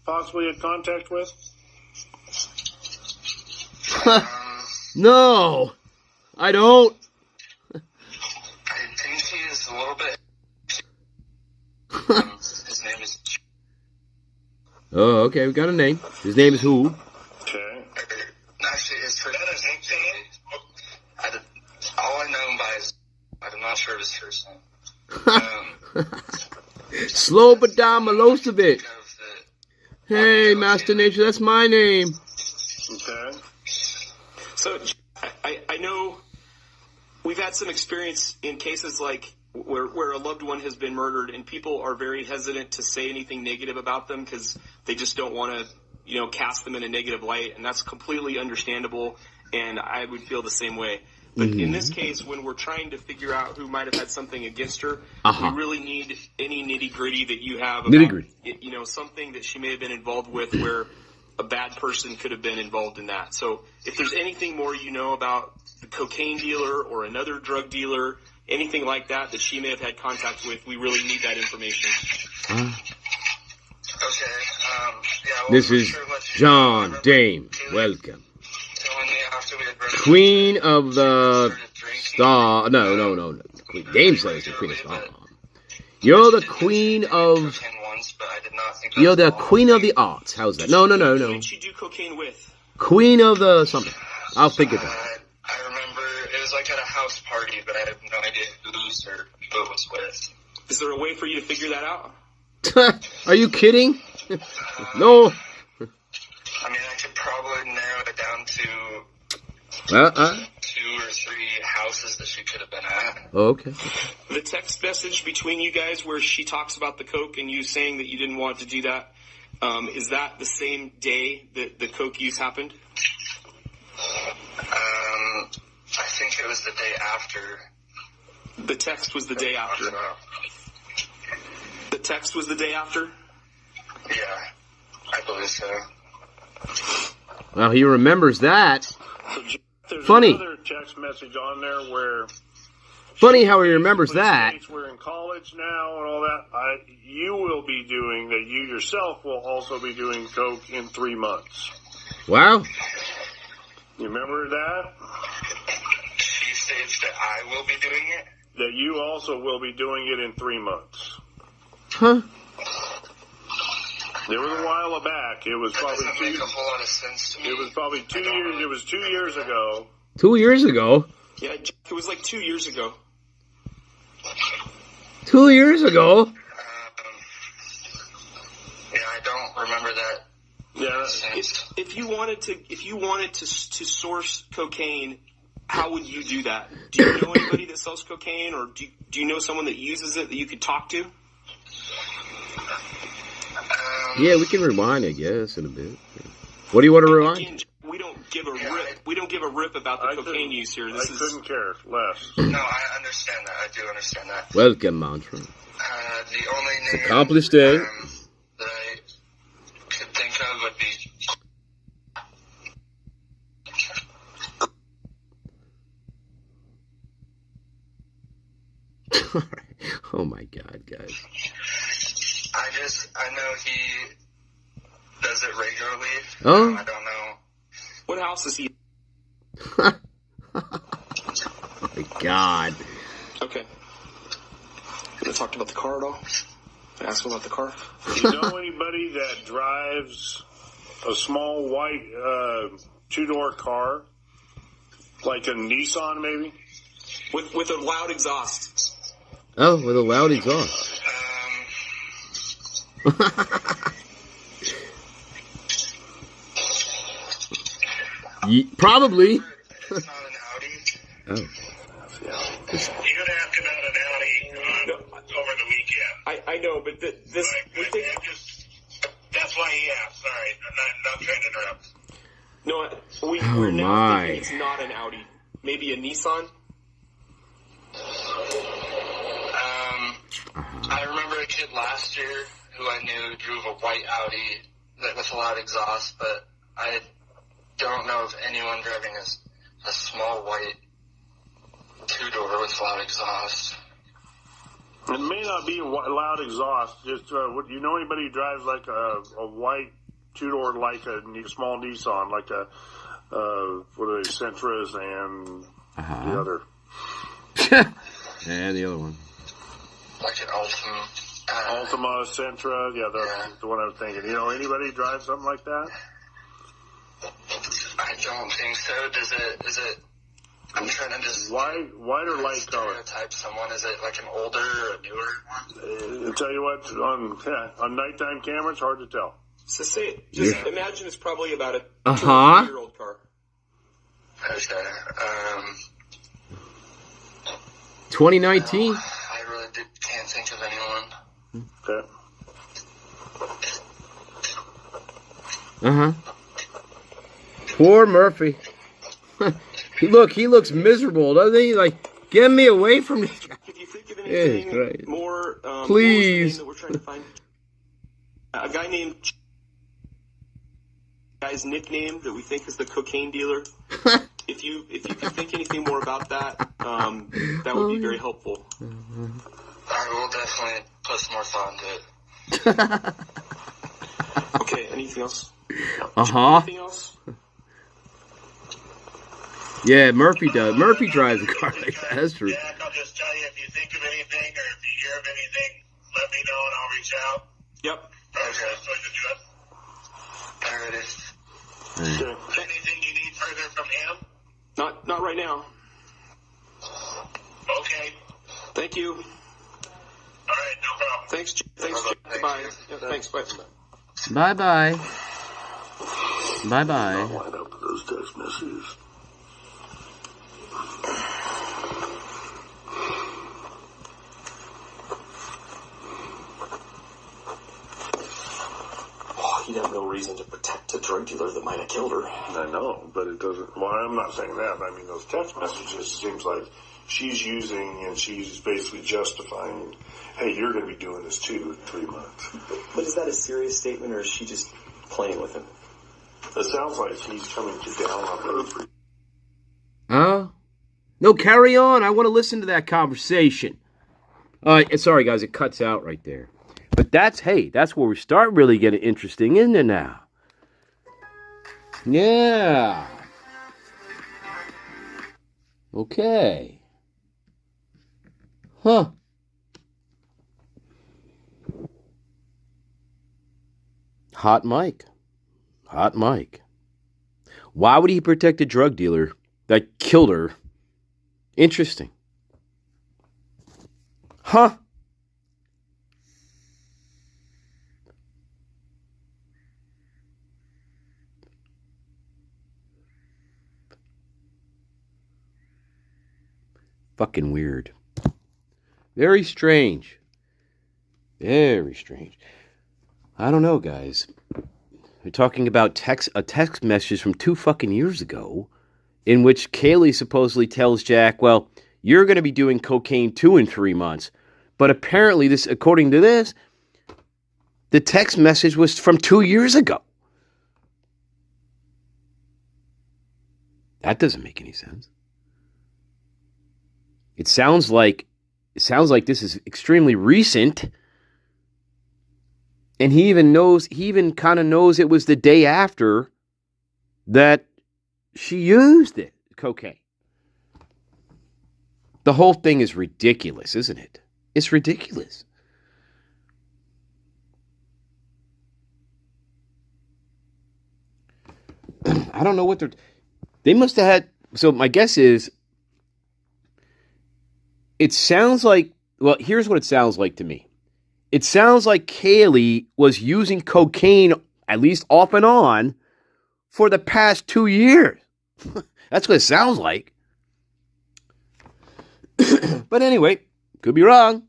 possibly had contact with? No, I don't. I think she is a little bit. His name is. Oh, okay, we got a name. His name is who? Okay. Actually, his first name is all I know him by is. I'm not sure of his first name. Slobodan Milosevic. Hey, Master Nature, that's my name. Okay. So, I know we've had some experience in cases like where a loved one has been murdered and people are very hesitant to say anything negative about them because they just don't want to, cast them in a negative light, and that's completely understandable, and I would feel the same way. But in this case, when we're trying to figure out who might have had something against her, we really need any nitty-gritty that you have about, something that she may have been involved with where a bad person could have been involved in that. So if there's anything more you know about the cocaine dealer or another drug dealer, anything like that she may have had contact with, we really need that information. Okay. This is John Dame. Welcome. Queen of the Star. No. Queen Dame says the Queen of Star. You're the Queen of. You're the Queen of the Arts. How's that? No. Who did she do cocaine with? Queen of the something. I'll think of that. I remember it was like at a house party, but I have no idea who it was with. Is there a way for you to figure that out? Are you kidding? No. I mean, I could probably narrow it down to 2 or 3 houses that she could have been at. Okay. The text message between you guys where she talks about the coke and you saying that you didn't want to do that, is that the same day that the coke use happened? I think it was the day after. The text was the day after. The text was the day after? Yeah, I believe so. Well, he remembers that. There's Funny. another text message on there where. Funny how he remembers that. We're in college now and all that. You will be doing that. You yourself will also be doing coke in 3 months. Wow. You remember that? which that I will be doing it. That you also will be doing it in 3 months. Huh? There was a while back. It was That probably doesn't make a whole lot of sense to me. It was probably 2 years. It was 2 years ago. 2 years ago? Yeah, it was like 2 years ago. 2 years ago? Yeah, I don't remember that. Yeah. If you wanted to source cocaine, how would you do that? Do you know anybody that sells cocaine, or do you know someone that uses it that you could talk to? Yeah, we can rewind, I guess, in a bit. What do you want to rewind? Again, we don't give a rip. We don't give a rip about the cocaine use here. I couldn't care less. No, I understand that. I do understand that. Welcome, Mantra. The only name accomplished day. that I could think of would be. Oh my God, guys. I know he does it regularly. Oh? I don't know. What house is he? Oh my God. Okay. I talked about the car at all? I asked him about the car. Do you know anybody that drives a small white 2-door car, like a Nissan, maybe? With a loud exhaust. Oh, with a loud exhaust. Probably. It's not an Audi. Oh. You'd ask about an Audi over the weekend. I know, but this. That's why he asked. Sorry, I'm not trying to interrupt. No, we're now thinking it's not an Audi. Maybe a Nissan. I remember a kid last year who I knew drove a white Audi with a loud exhaust, but I don't know of anyone driving a small white 2-door with loud exhaust. It may not be loud exhaust. Just you know anybody who drives like a white 2-door, like a small Nissan, like a what are they, Sentras and the other. And the other one. Like an Altima. Altima, Sentra, the one I was thinking. You know anybody who drives something like that? I don't think so. Is it? I'm trying to just white or light color. Stereotype someone. Is it like an older or a newer one? I'll tell you what, on nighttime camera, it's hard to tell. So imagine it's probably about a 2-year-old car. Okay. 2019. I really can't think of anyone. Okay. Poor Murphy. He looks miserable, doesn't he? Like, get me away from this guy. If you think of anything more, please. That we're trying to find a guy named guy's nickname that we think is the cocaine dealer. If you can think anything more about that, that would be very helpful. I will definitely put some more thought into it. Okay. Anything else? Anything else? Yeah, Murphy does. Murphy drives a car like that. That's true. Jack, I'll just tell you if you think of anything or if you hear of anything, let me know and I'll reach out. Yep. Okay. Alrighty. Anything you need further from him? Not right now. Okay. Thank you. Alright, no problem. Thanks. Goodbye. Yeah, thanks. Bye. Bye-bye. Bye-bye. I'll line up with those text messages. He'd have no reason to protect a drug dealer that might have killed her. I know, but it doesn't. Well, I'm not saying that. I mean, those text messages seems like she's using and she's basically justifying, hey, you're going to be doing this too in 3 months. But is that a serious statement, or is she just playing with him? It sounds like he's coming down on her. No, carry on. I want to listen to that conversation. Sorry, guys, it cuts out right there. But that's where we start really getting interesting, isn't it now? Yeah. Okay. Huh. Hot Mike. Hot Mike. Why would he protect a drug dealer that killed her? Interesting. Huh. Fucking weird. Very strange. Very strange. I don't know, guys. We're talking about a text message from 2 fucking years ago in which Kaylee supposedly tells Jack, well, you're going to be doing cocaine too in 3 months. But apparently, this, according to this, the text message was from 2 years ago. That doesn't make any sense. It sounds like this is extremely recent. And he even kind of knows it was the day after that she used it, cocaine. The whole thing is ridiculous, isn't it? It's ridiculous. I don't know what they must have had. So my guess is, it sounds like, well, here's what it sounds like to me. It sounds like Kaylee was using cocaine, at least off and on, for the past 2 years. That's what it sounds like. But anyway, could be wrong.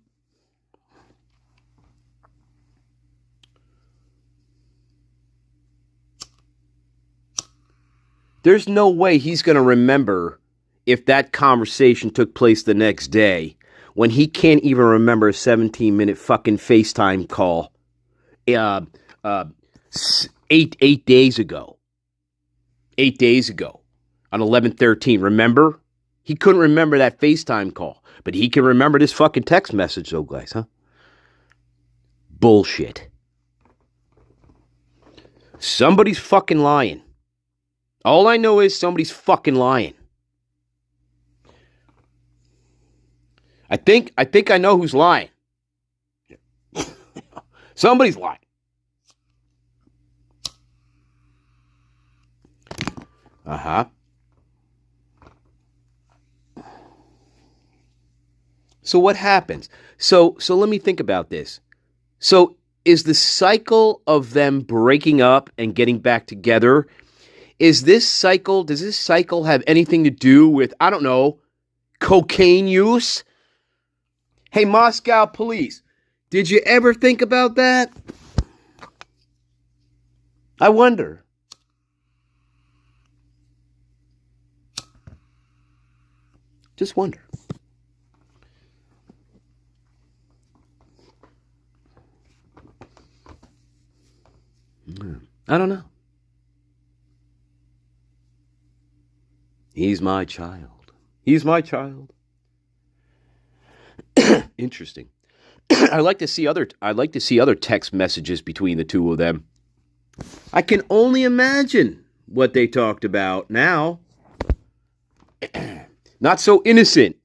There's no way he's going to remember if that conversation took place the next day, when he can't even remember a 17-minute fucking FaceTime call 8 days ago. 8 days ago on 11/13. Remember? He couldn't remember that FaceTime call, but he can remember this fucking text message, though, guys, huh? Bullshit. Somebody's fucking lying. All I know is somebody's fucking lying. I think I know who's lying. Somebody's lying. Uh-huh. So what happens? So let me think about this. So is the cycle of them breaking up and getting back together, does this cycle have anything to do with, I don't know, cocaine use? Hey, Moscow police, did you ever think about that? I wonder. Just wonder. I don't know. He's my child. He's my child. Interesting. I'd like to see other text messages between the two of them. I can only imagine what they talked about now. Not so innocent.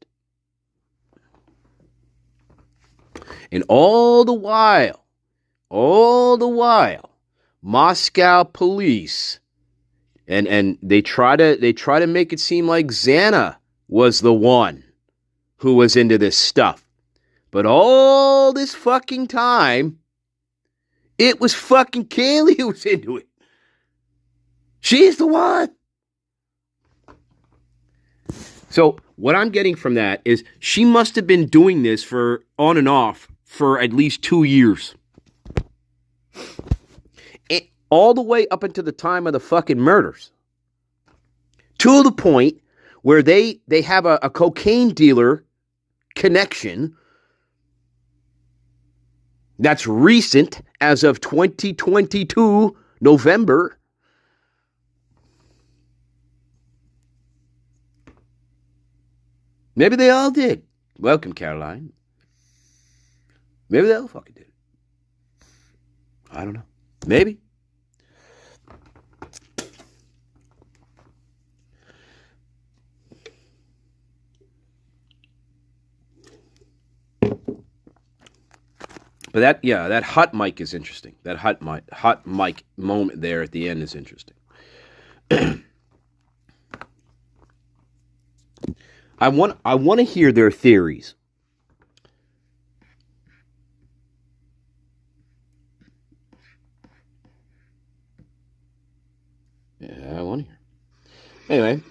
And all the while, Moscow police, and they try to make it seem like Xana was the one who was into this stuff. But all this fucking time, it was fucking Kaylee who was into it. She's the one. So what I'm getting from that is she must have been doing this for on and off for at least 2 years. All the way up until the time of the fucking murders. To the point where they have a cocaine dealer connection that's recent, as of 2022, November. Maybe they all did. Welcome, Caroline. Maybe they all fucking did. I don't know. Maybe. But that hot mic is interesting. That hot mic moment there at the end is interesting. I want to hear their theories. Yeah, I want to hear. Anyway,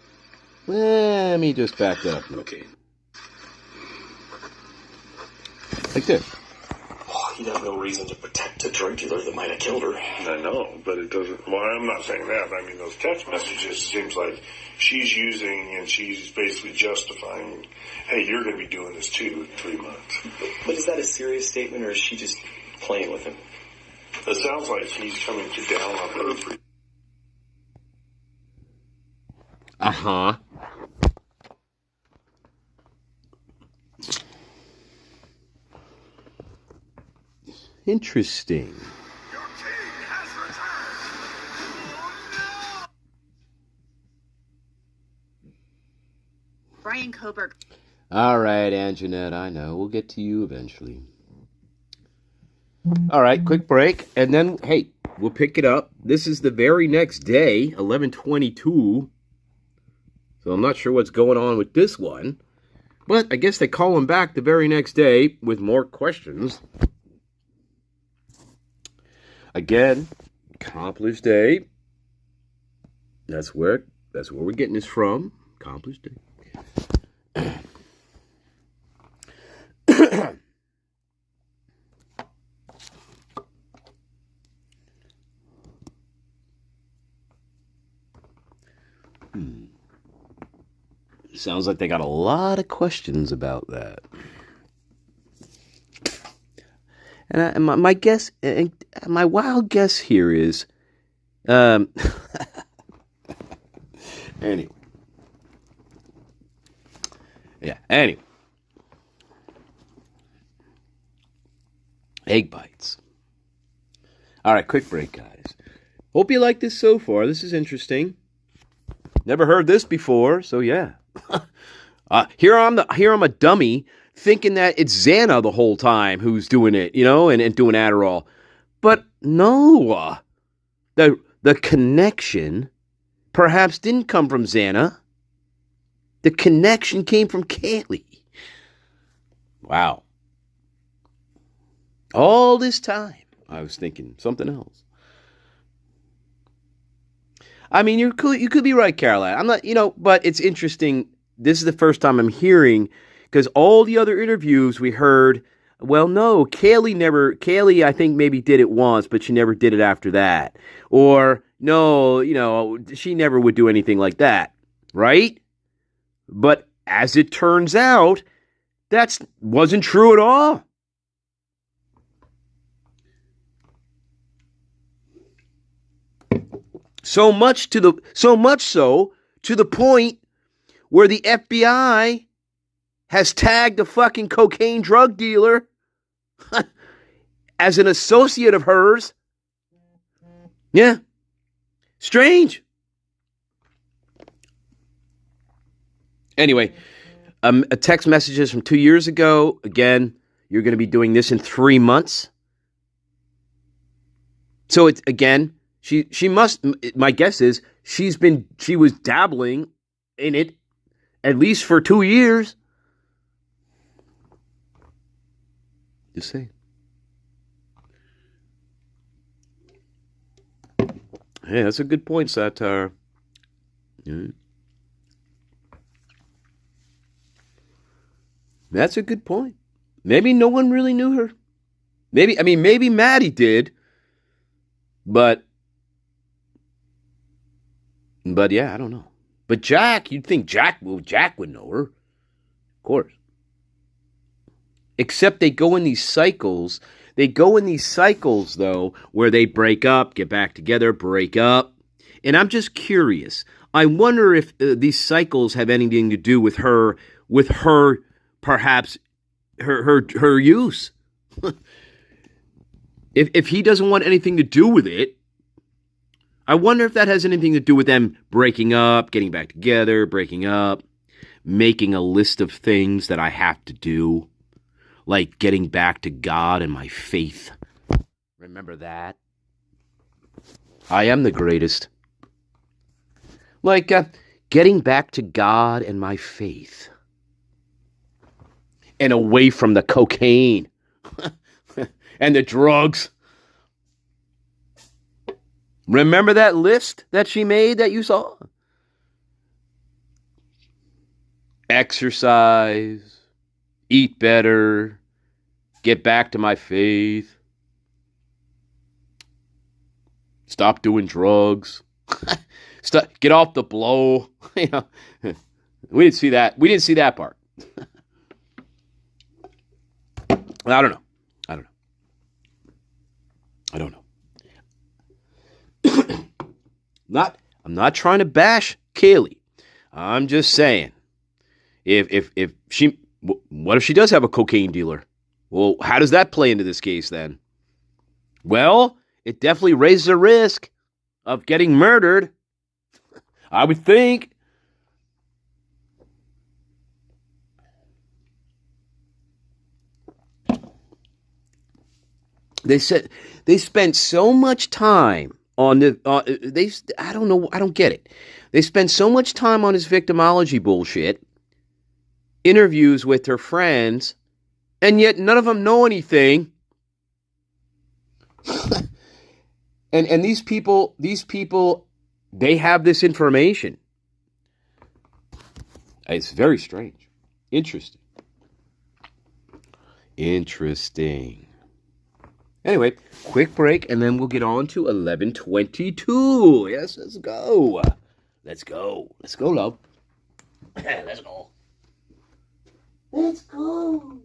let me just back that up. Okay. Like this. Oh, he'd have no reason to protect a drug dealer that might have killed her. I know, but it doesn't. Well, I'm not saying that. I mean, those text messages seems like she's using and she's basically justifying, hey, you're going to be doing this too in 3 months. But is that a serious statement, or is she just playing with him? It sounds like he's coming down on her. Uh-huh. Interesting. Brian Koberg. All right, Anjanette, I know. We'll get to you eventually. All right, quick break. And then, hey, we'll pick it up. This is the very next day, 11/22. So I'm not sure what's going on with this one. But I guess they call him back the very next day with more questions. Again, accomplished day. That's where we're getting this from. Accomplished day. Sounds like they got a lot of questions about that. And my guess, my wild guess here is, anyway. Yeah, anyway. Egg bites. All right, quick break, guys. Hope you like this so far. This is interesting. Never heard this before, so yeah. Here I'm a dummy thinking that it's Xana the whole time who's doing it, and doing Adderall. But no, the connection perhaps didn't come from Xana. The connection came from Kaylee. Wow. All this time, I was thinking something else. I mean, you could be right, Caroline. I'm not, but it's interesting. This is the first time I'm hearing, because all the other interviews we heard, well, no, Kaylee, I think maybe did it once, but she never did it after that. Or, no, she never would do anything like that, right? But as it turns out, that wasn't true at all. So much so to the point where the FBI has tagged a fucking cocaine drug dealer as an associate of hers. Yeah. Strange. Anyway, a text messages from 2 years ago. Again, you're going to be doing this in 3 months. So it's, again, she must, my guess is she was dabbling in it at least for 2 years. Just saying. Hey, that's a good point, Satire. Yeah. That's a good point. Maybe no one really knew her. Maybe Maddie did. But yeah, I don't know. But Jack, you'd think Jack would know her. Of course. Except they go in these cycles. They go in these cycles, though, where they break up, get back together, break up. And I'm just curious. I wonder if these cycles have anything to do with her perhaps her use. If he doesn't want anything to do with it, I wonder if that has anything to do with them breaking up, getting back together, breaking up, making a list of things that I have to do. Like getting back to God and my faith. Remember that? I am the greatest. Like getting back to God and my faith. And away from the cocaine. And the drugs. Remember that list that she made that you saw? Exercise, eat better, get back to my faith, stop doing drugs, get off the blow. We didn't see that. We didn't see that part. I don't know. I'm not trying to bash Kaylee. I'm just saying, if she, what if she does have a cocaine dealer? Well, how does that play into this case then? Well, it definitely raises the risk of getting murdered. I would think. They said they spent so much time on the. I don't know. I don't get it. They spend so much time on this victimology bullshit. Interviews with her friends, and yet none of them know anything. and these people, they have this information. It's very strange. Interesting. Anyway, quick break, and then we'll get on to 11:22. Yes, let's go. Let's go, love. Let's go. Let's go.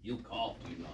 You cough too much.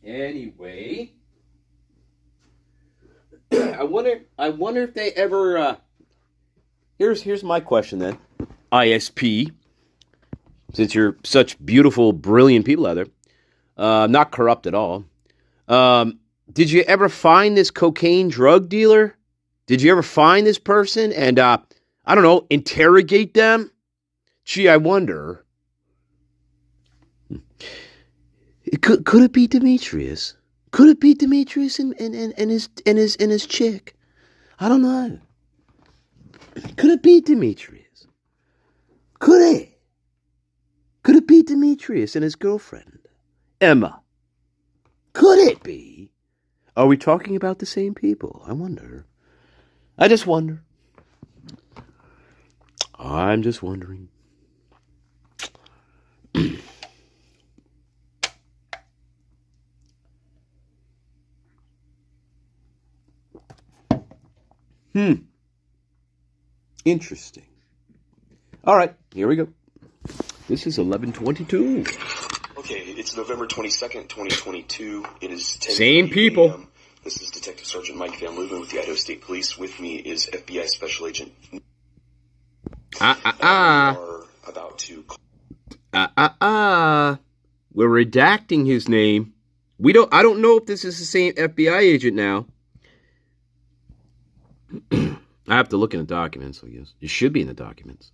Anyway, I wonder if they ever. Here's my question then, ISP. Since you're such beautiful, brilliant people out there, not corrupt at all. Did you ever find this cocaine drug dealer? Did you ever find this person and I don't know, interrogate them? Gee, I wonder. Could it be Demetrius? Could it be Demetrius and his chick? I don't know. Could it be Demetrius? Could it? Could it be Demetrius and his girlfriend, Emma? Could it be? Are we talking about the same people? I wonder. I just wonder. I'm just wondering. Interesting. All right, here we go. This is 11:22. Okay, it's November 22nd, 2022. It is 10 Same people. a.m. This is Detective Sergeant Mike Van Leuven with the Idaho State Police. With me is FBI Special Agent. We are about to. We're redacting his name. I don't know if this is the same FBI agent now. I have to look in the documents, I guess. It should be in the documents.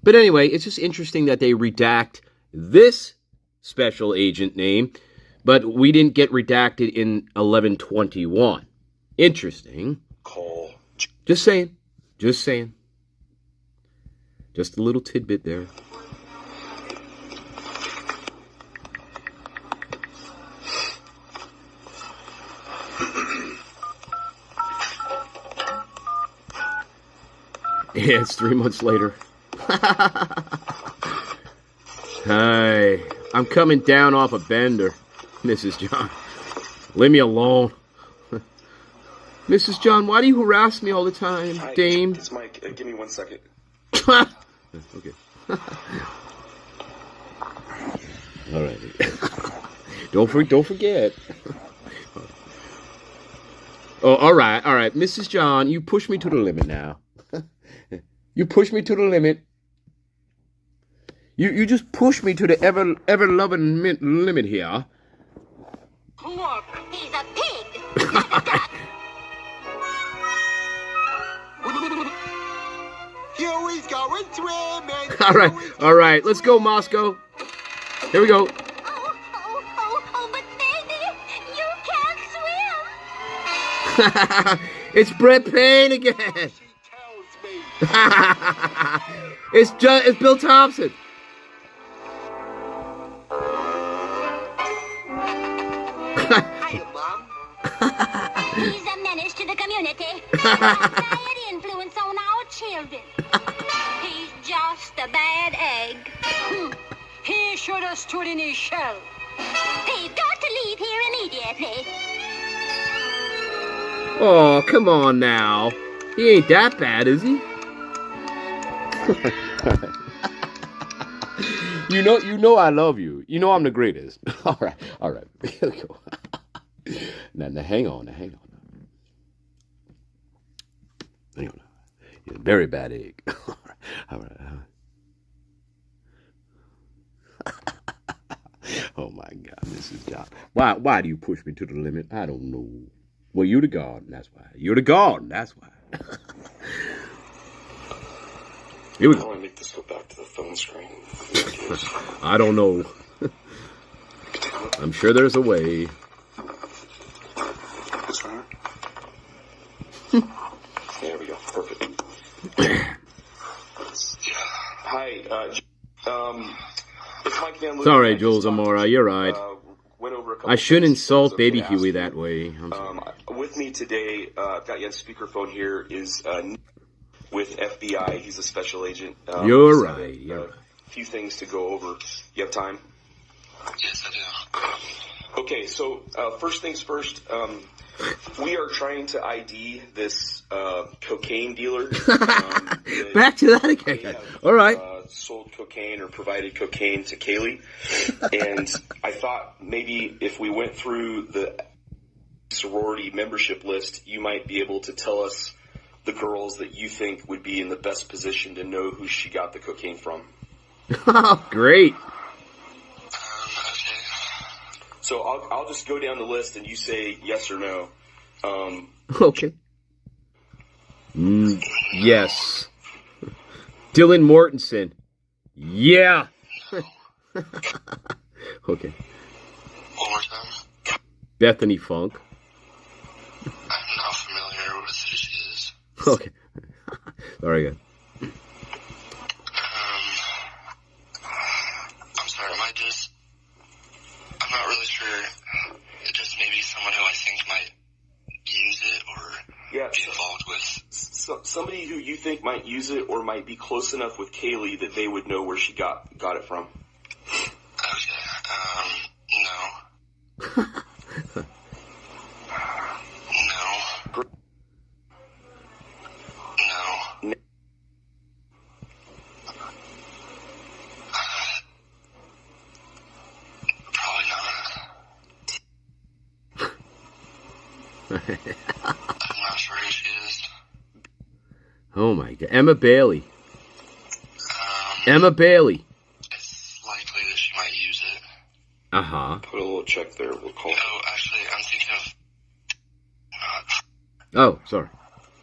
But anyway, it's just interesting that they redact this special agent name, but we didn't get redacted in 1121. Interesting. Call. Just saying. Just saying. Just a little tidbit there. Yeah, it's 3 months later. Hi, I'm coming down off a bender, Mrs. John. Leave me alone. Mrs. John, why do you harass me all the time, Hi, Dame? It's Mike. Give me 1 second. Okay. All right. Don't forget. Oh, all right. Mrs. John, you push me to the limit now. You push me to the limit. You just push me to the ever loving limit here. Look, he's a pig. Huey's going swimming. All right. Let's go, Moscow. Here we go. Oh, but baby, you can't swim. It's Brett Payne again. She tells me. It's Bill Thompson. Hiya, Mom. He's a menace to the community. Bad influence on our children. He's just a bad egg. He should have stood in his shell. They've got to leave here immediately. Oh, come on now. He ain't that bad, is he? You know I love you. You know I'm the greatest. All right. Here we go. Now hang on. Hang on. You're a very bad egg. All right. Oh my God, Mrs. John. Why do you push me to the limit? I don't know. Well, you're the garden, that's why. You're the garden, that's why. Here we How do go. I make this go back to the phone screen? I don't know. I'm sure there's a way. This one? There we go. Perfect. Hi, it's Mike Van Leeuwen. Sorry, Jules Amora, you're right. Went over a couple I shouldn't things insult I was Baby gonna Huey ask that you. way. I'm sorry. With me today, I've got you on speakerphone here, is with FBI. He's a special agent. You're just right. have You're right. A few things to go over. You have time? Yes, I do. Okay, so first things first. We are trying to ID this cocaine dealer. Back to that again. All right. Sold cocaine or provided cocaine to Kaylee. And I thought maybe if we went through the sorority membership list, you might be able to tell us the girls that you think would be in the best position to know who she got the cocaine from. Oh, great. Okay. So I'll just go down the list and you say yes or no. Okay. Yes. Dylan Mortensen. Yeah. Okay. One more time. Bethany Funk. I'm not familiar with who she is. Okay. Very good. I'm sorry, I'm not really sure. It's just maybe someone who I think might use it or be involved with. Somebody who you think might use it or might be close enough with Kaylee that they would know where she got it from. Okay, no. No. Probably not. I'm not sure who she is. Oh my God. Emma Bailey. Emma Bailey. It's likely that she might use it. Uh-huh. Put a little check there. We'll call. No, actually, I'm thinking of... Oh, sorry.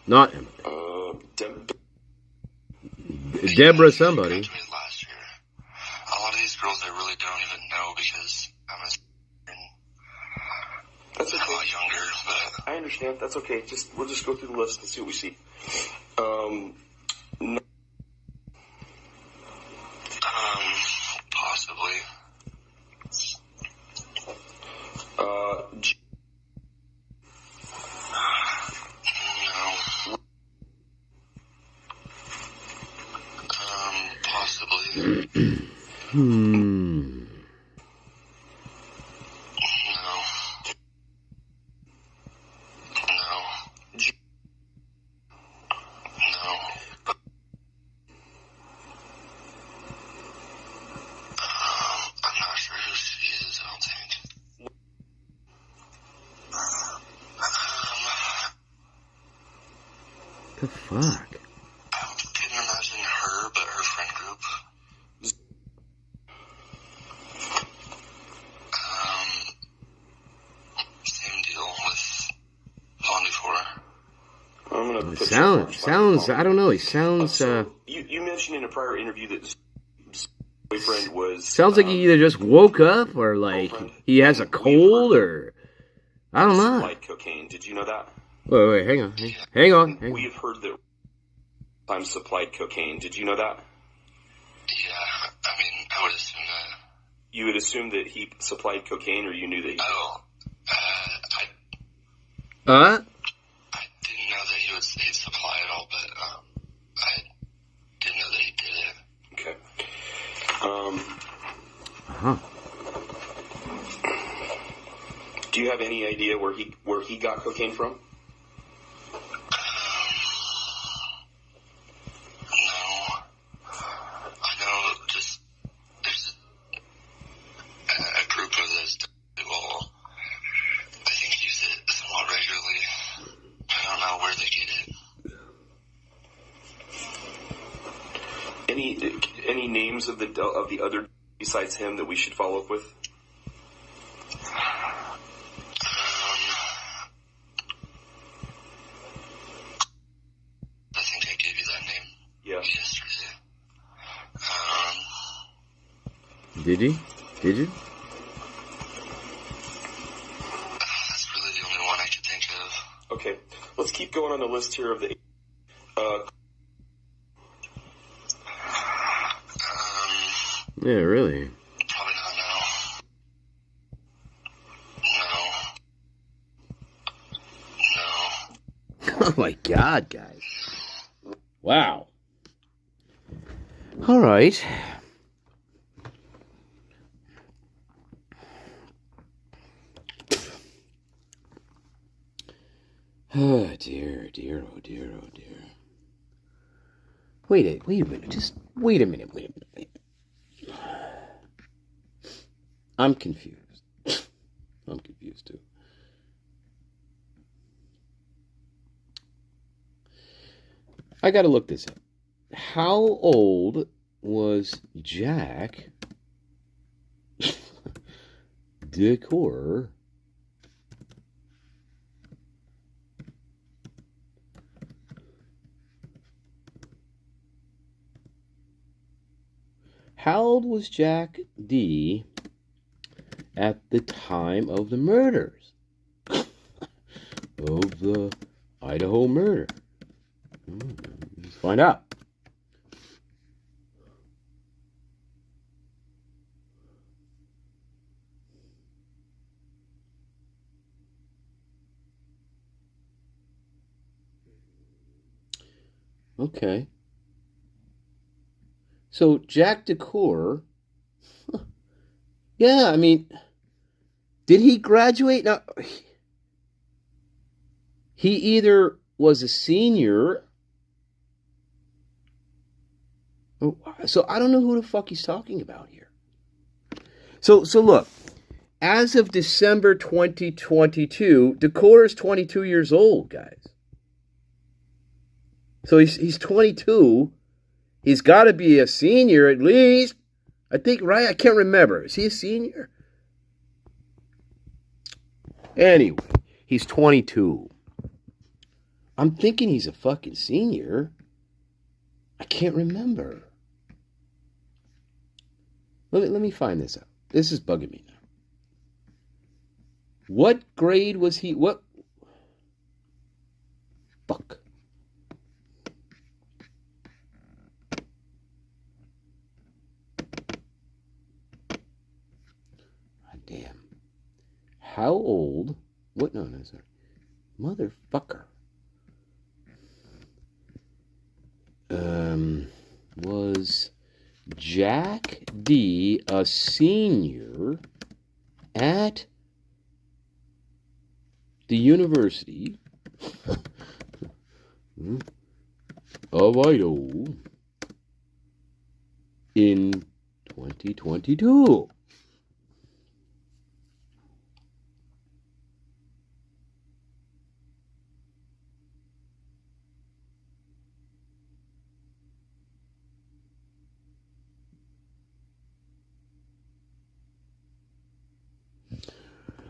Not Emma. Deborah somebody. Graduated last year. A lot of these girls I really don't even know because I'm That's a okay. lot younger, but I understand. That's okay. We'll just go through the list and see what we see. possibly. No. Possibly. Hmm. No. I'm not sure who she is, I don't think. The fuck? I couldn't imagine her, but her friend group. Same deal with Pondifora. I'm gonna put Sounds. I don't know. He sounds. You mentioned in a prior interview that boyfriend was. Sounds like he either just woke up or like he has a cold or I don't know. Supplied cocaine. Did you know that? Wait, hang on. We have heard that times supplied cocaine. Did you know that? Yeah, I mean, I would assume that. You would assume that he supplied cocaine, or you knew that he. Oh, Huh? I didn't know that he'd supply it all, but I didn't know that he did it. Okay. Do you have any idea where he got cocaine from? No. I know just there's a group of those who will, I think, use it somewhat regularly. I don't know where they get it. Any names of the other besides him that we should follow up with? I think I gave you that name. Yeah. Yesterday. Did you? That's really the only one I could think of. Okay, let's keep going on the list here of the. Yeah, really. Probably not now. No. Oh my God, guys! Wow. All right. Oh dear, oh dear. Wait a minute. Just wait a minute. I'm confused. I'm confused too. I gotta look this up. How old was Jack Decor How old was Jack D at the time of the murders? Of the Idaho murder? Let's find out. Okay. So Jack Decor, yeah, I mean, did he graduate? Now, he either was a senior, so I don't know who the fuck he's talking about here. So look, as of December 2022, Decor is 22 years old, guys. So he's 22. He's got to be a senior at least. I think, right? I can't remember. Is he a senior? Anyway, he's 22. I'm thinking he's a fucking senior. I can't remember. Let me find this out. This is bugging me now. What grade was he? What? Fuck. God damn. How old? What? No, sorry. Motherfucker. Was Jack D a senior at the University of Idaho in 2022?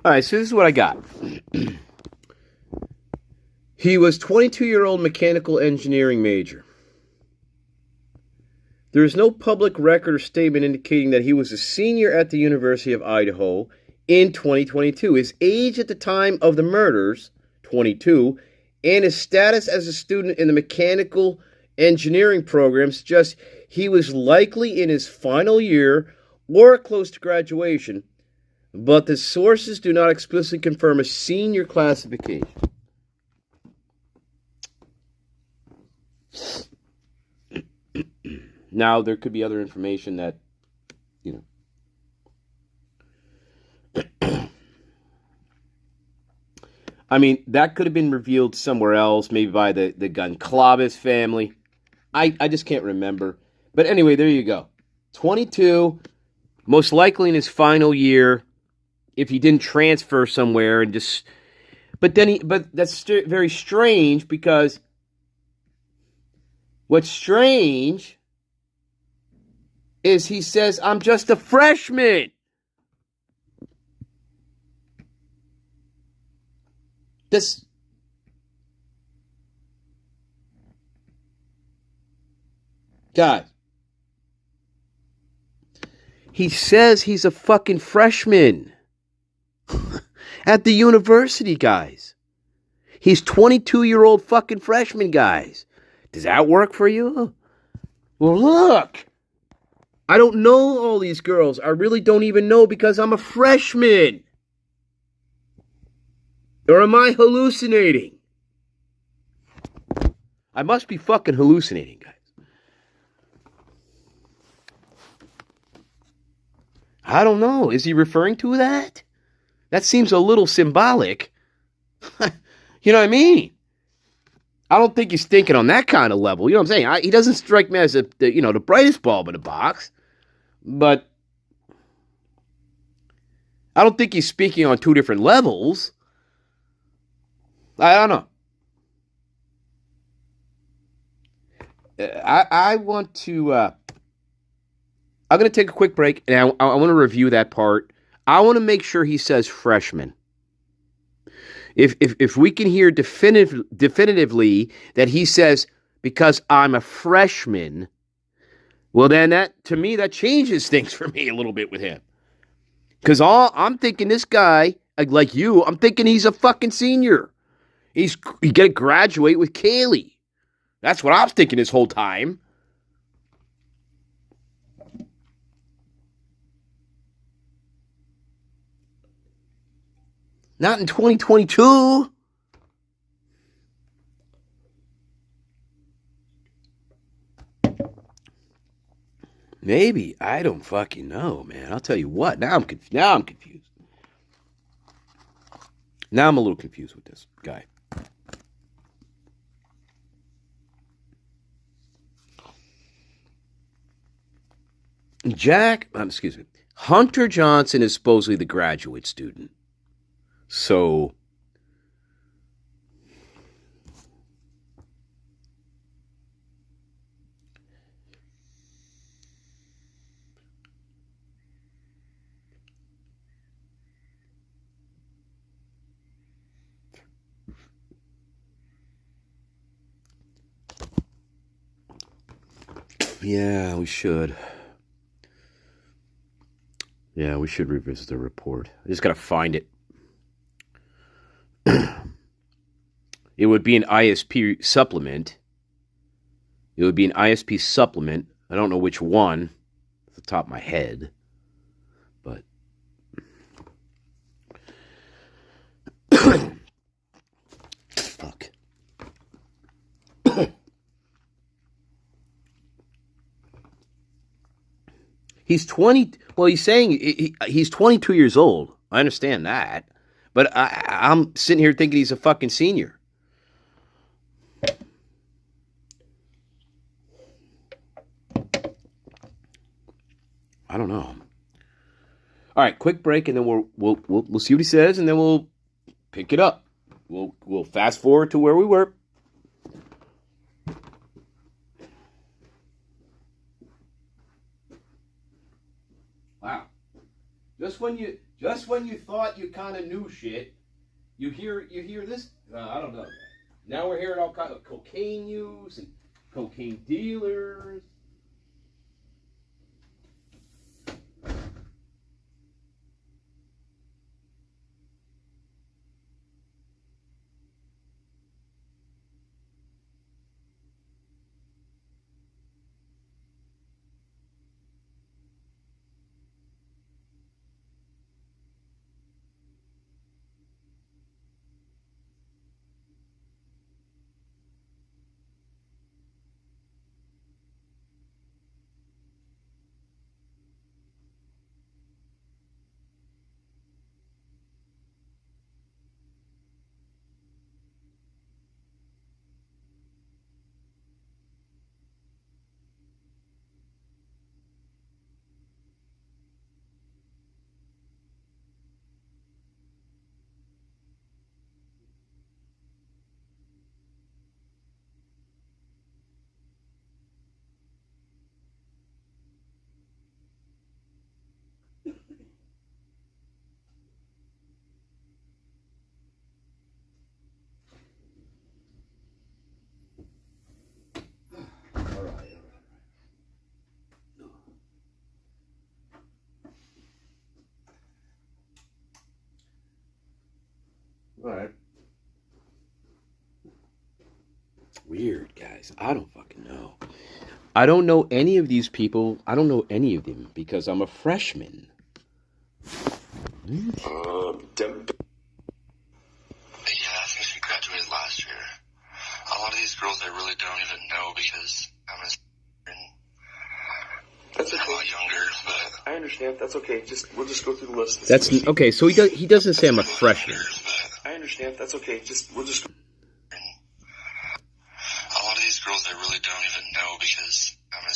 All right, so this is what I got. He was 22-year-old mechanical engineering major. There is no public record or statement indicating that he was a senior at the University of Idaho in 2022. His age at the time of the murders, 22, and his status as a student in the mechanical engineering program suggests he was likely in his final year or close to graduation, but the sources do not explicitly confirm a senior classification. Now, there could be other information that, I mean, that could have been revealed somewhere else, maybe by the Goncalves family. I just can't remember. But anyway, there you go. 22, most likely in his final year, if he didn't transfer somewhere and just... But that's very strange, because what's strange is he says, I'm just a freshman. This... Guys. He says he's a fucking freshman. At the university, guys. He's 22-year-old fucking freshman, guys. Does that work for you? Well, look. I don't know all these girls. I really don't even know, because I'm a freshman. Or am I hallucinating? I must be fucking hallucinating, guys. I don't know. Is he referring to that? That seems a little symbolic. You know what I mean? I don't think he's thinking on that kind of level. You know what I'm saying? He doesn't strike me as the brightest bulb in the box. But I don't think he's speaking on two different levels. I don't know. I want to... I'm going to take a quick break, and I want to review that part. I want to make sure he says freshman. If we can hear definitively that he says, because I'm a freshman, well, then to me, that changes things for me a little bit with him. Because I'm thinking this guy, like you, I'm thinking he's a fucking senior. He's going to graduate with Kaylee. That's what I was thinking this whole time. Not in 2022. Maybe. I don't fucking know, man. I'll tell you what. Now I'm confused. Now I'm a little confused with this guy. Hunter Johnson is supposedly the graduate student. So, Yeah, we should. Yeah, we should revisit the report. I just got to find it. It would be an ISP supplement. It would be an ISP supplement. I don't know which one off the top of my head. But fuck. He's 20. Well, he's saying he's 22 years old. I understand that. But I'm sitting here thinking he's a fucking senior. I don't know. All right, quick break, and then we'll see what he says, and then we'll pick it up. We'll fast forward to where we were. Wow. Just when you thought you kind of knew shit, you hear this. I don't know. Now we're hearing all kinds of cocaine use and cocaine dealers. All right. Weird, guys. I don't fucking know. I don't know any of these people. I don't know any of them because I'm a freshman. Yeah, I think she graduated last year. A lot of these girls I really don't even know because I'm a That's okay. a lot younger, but I understand. That's okay. We'll just go through the list. That's okay. So he doesn't say I'm a freshman. I understand. That's okay. We'll just go. A lot of these girls I really don't even know because I'm a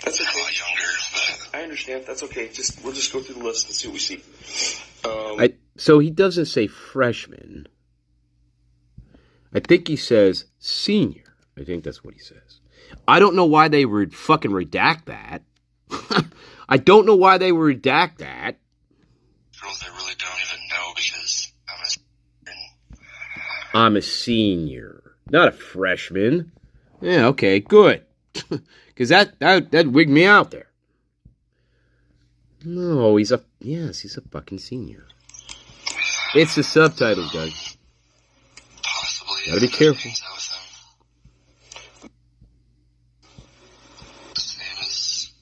That's okay. a lot younger, but I understand. That's okay. We'll just go through the list and see what we see. So he doesn't say freshman. I think he says senior. I think that's what he says. I don't know why they would fucking redact that. I don't know why they would redact that. girls I really don't even know because I'm a senior, not a freshman. Yeah, okay, good. Because that wigged me out there. No, he's a fucking senior. It's the subtitles, guys. possibly Gotta be careful. hangs out with them. His name is,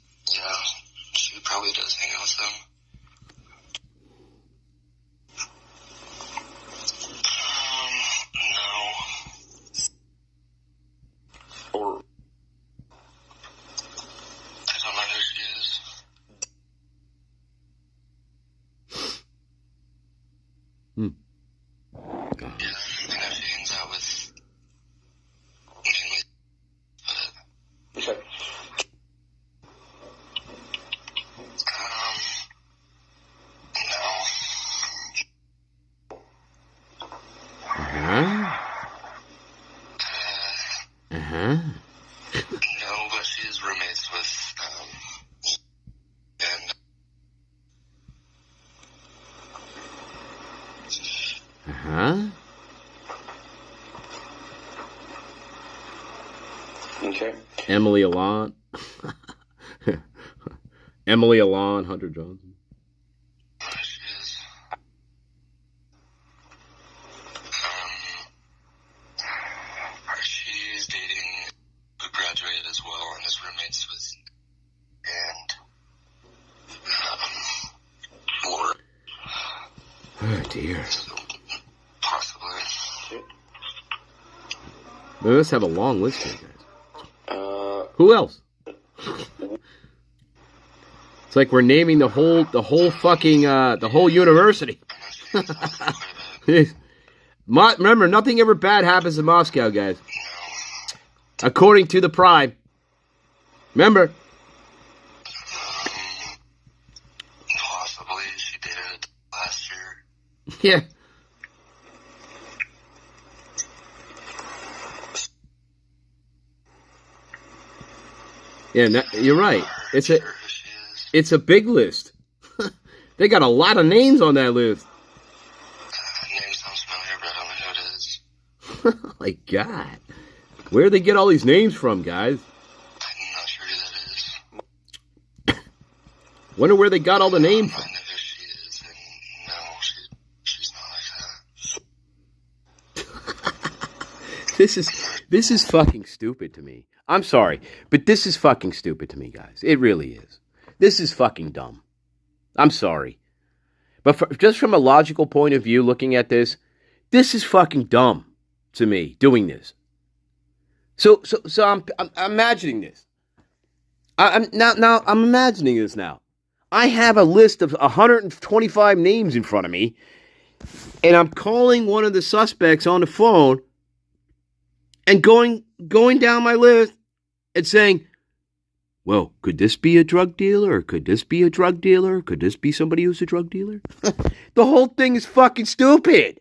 she probably does hang out with them. No. Or I don't know who she is. Yeah, I know she hangs out with mainly, but okay. no. No, but she is roommates with, and, Okay. right? Emily Alon. Emily Alon, Hunter Johnson. She is. She's dating who graduated as well, and his roommates was Laura. Oh dear. Possibly. We must have a long list here, guys. Who else? It's like we're naming the whole fucking the whole university. Remember, nothing ever bad happens in Moscow, guys. According to the Prime. Remember. Possibly. She did it last year. Yeah. Yeah, you're right. It's a big list. They got a lot of names on that list. Name sounds familiar, but I don't know who it is. My God. Where do they get all these names from, guys? I'm not sure who that is. Wonder where they got all the names from. I know who she is, and no, she's not like that. This is fucking stupid to me. I'm sorry, but this is fucking stupid to me, guys. It really is. This is fucking dumb. I'm sorry. But just from a logical point of view, looking at this is fucking dumb to me, doing this. So I'm imagining this. I'm imagining this now. I have a list of 125 names in front of me, and I'm calling one of the suspects on the phone and going down my list and saying, well, could this be a drug dealer? Or could this be a drug dealer? Could this be somebody who's a drug dealer? The whole thing is fucking stupid.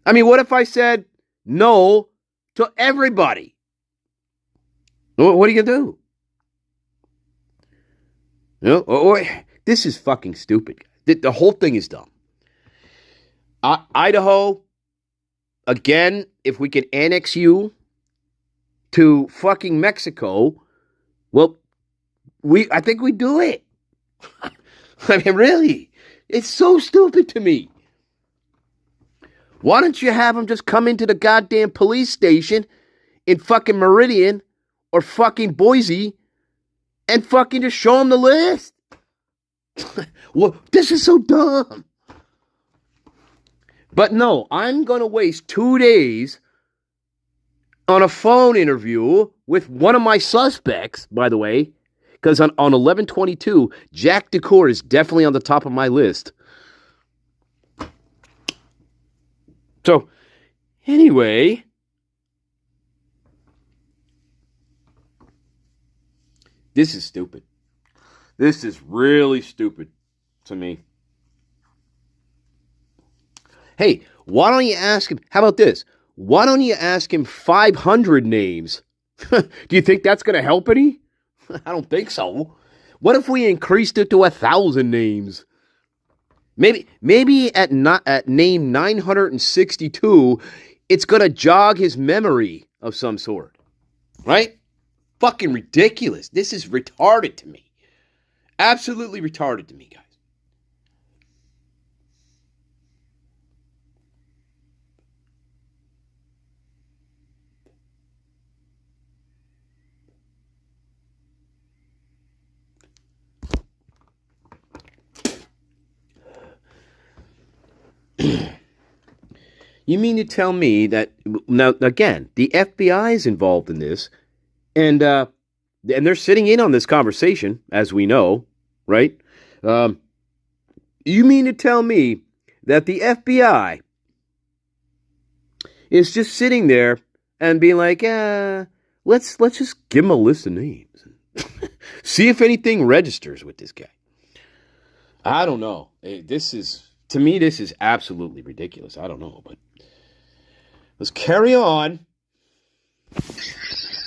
I mean, what if I said no to everybody? What are you going to do? No, this is fucking stupid. The whole thing is dumb. Idaho, again, if we could annex you to fucking Mexico, well, I think we do it. I mean, really, it's so stupid to me. Why don't you have them just come into the goddamn police station in fucking Meridian or fucking Boise and fucking just show them the list? Well, this is so dumb. But no, I'm going to waste 2 days on a phone interview with one of my suspects, by the way, because on 11/22, Jack.11 is definitely on the top of my list. So, anyway, this is stupid. This is really stupid to me. Hey, why don't you ask him? How about this? Why don't you ask him 500 names? Do you think that's going to help any? I don't think so. What if we increased it to 1,000 names? Maybe at name 962, it's going to jog his memory of some sort. Right? Fucking ridiculous. This is retarded to me. Absolutely retarded to me, guys. You mean to tell me that, now, again, the FBI is involved in this, and they're sitting in on this conversation, as we know, right? You mean to tell me that the FBI is just sitting there and being like, let's just give them a list of names. See if anything registers with this guy. I don't know. To me, this is absolutely ridiculous. I don't know, but let's carry on.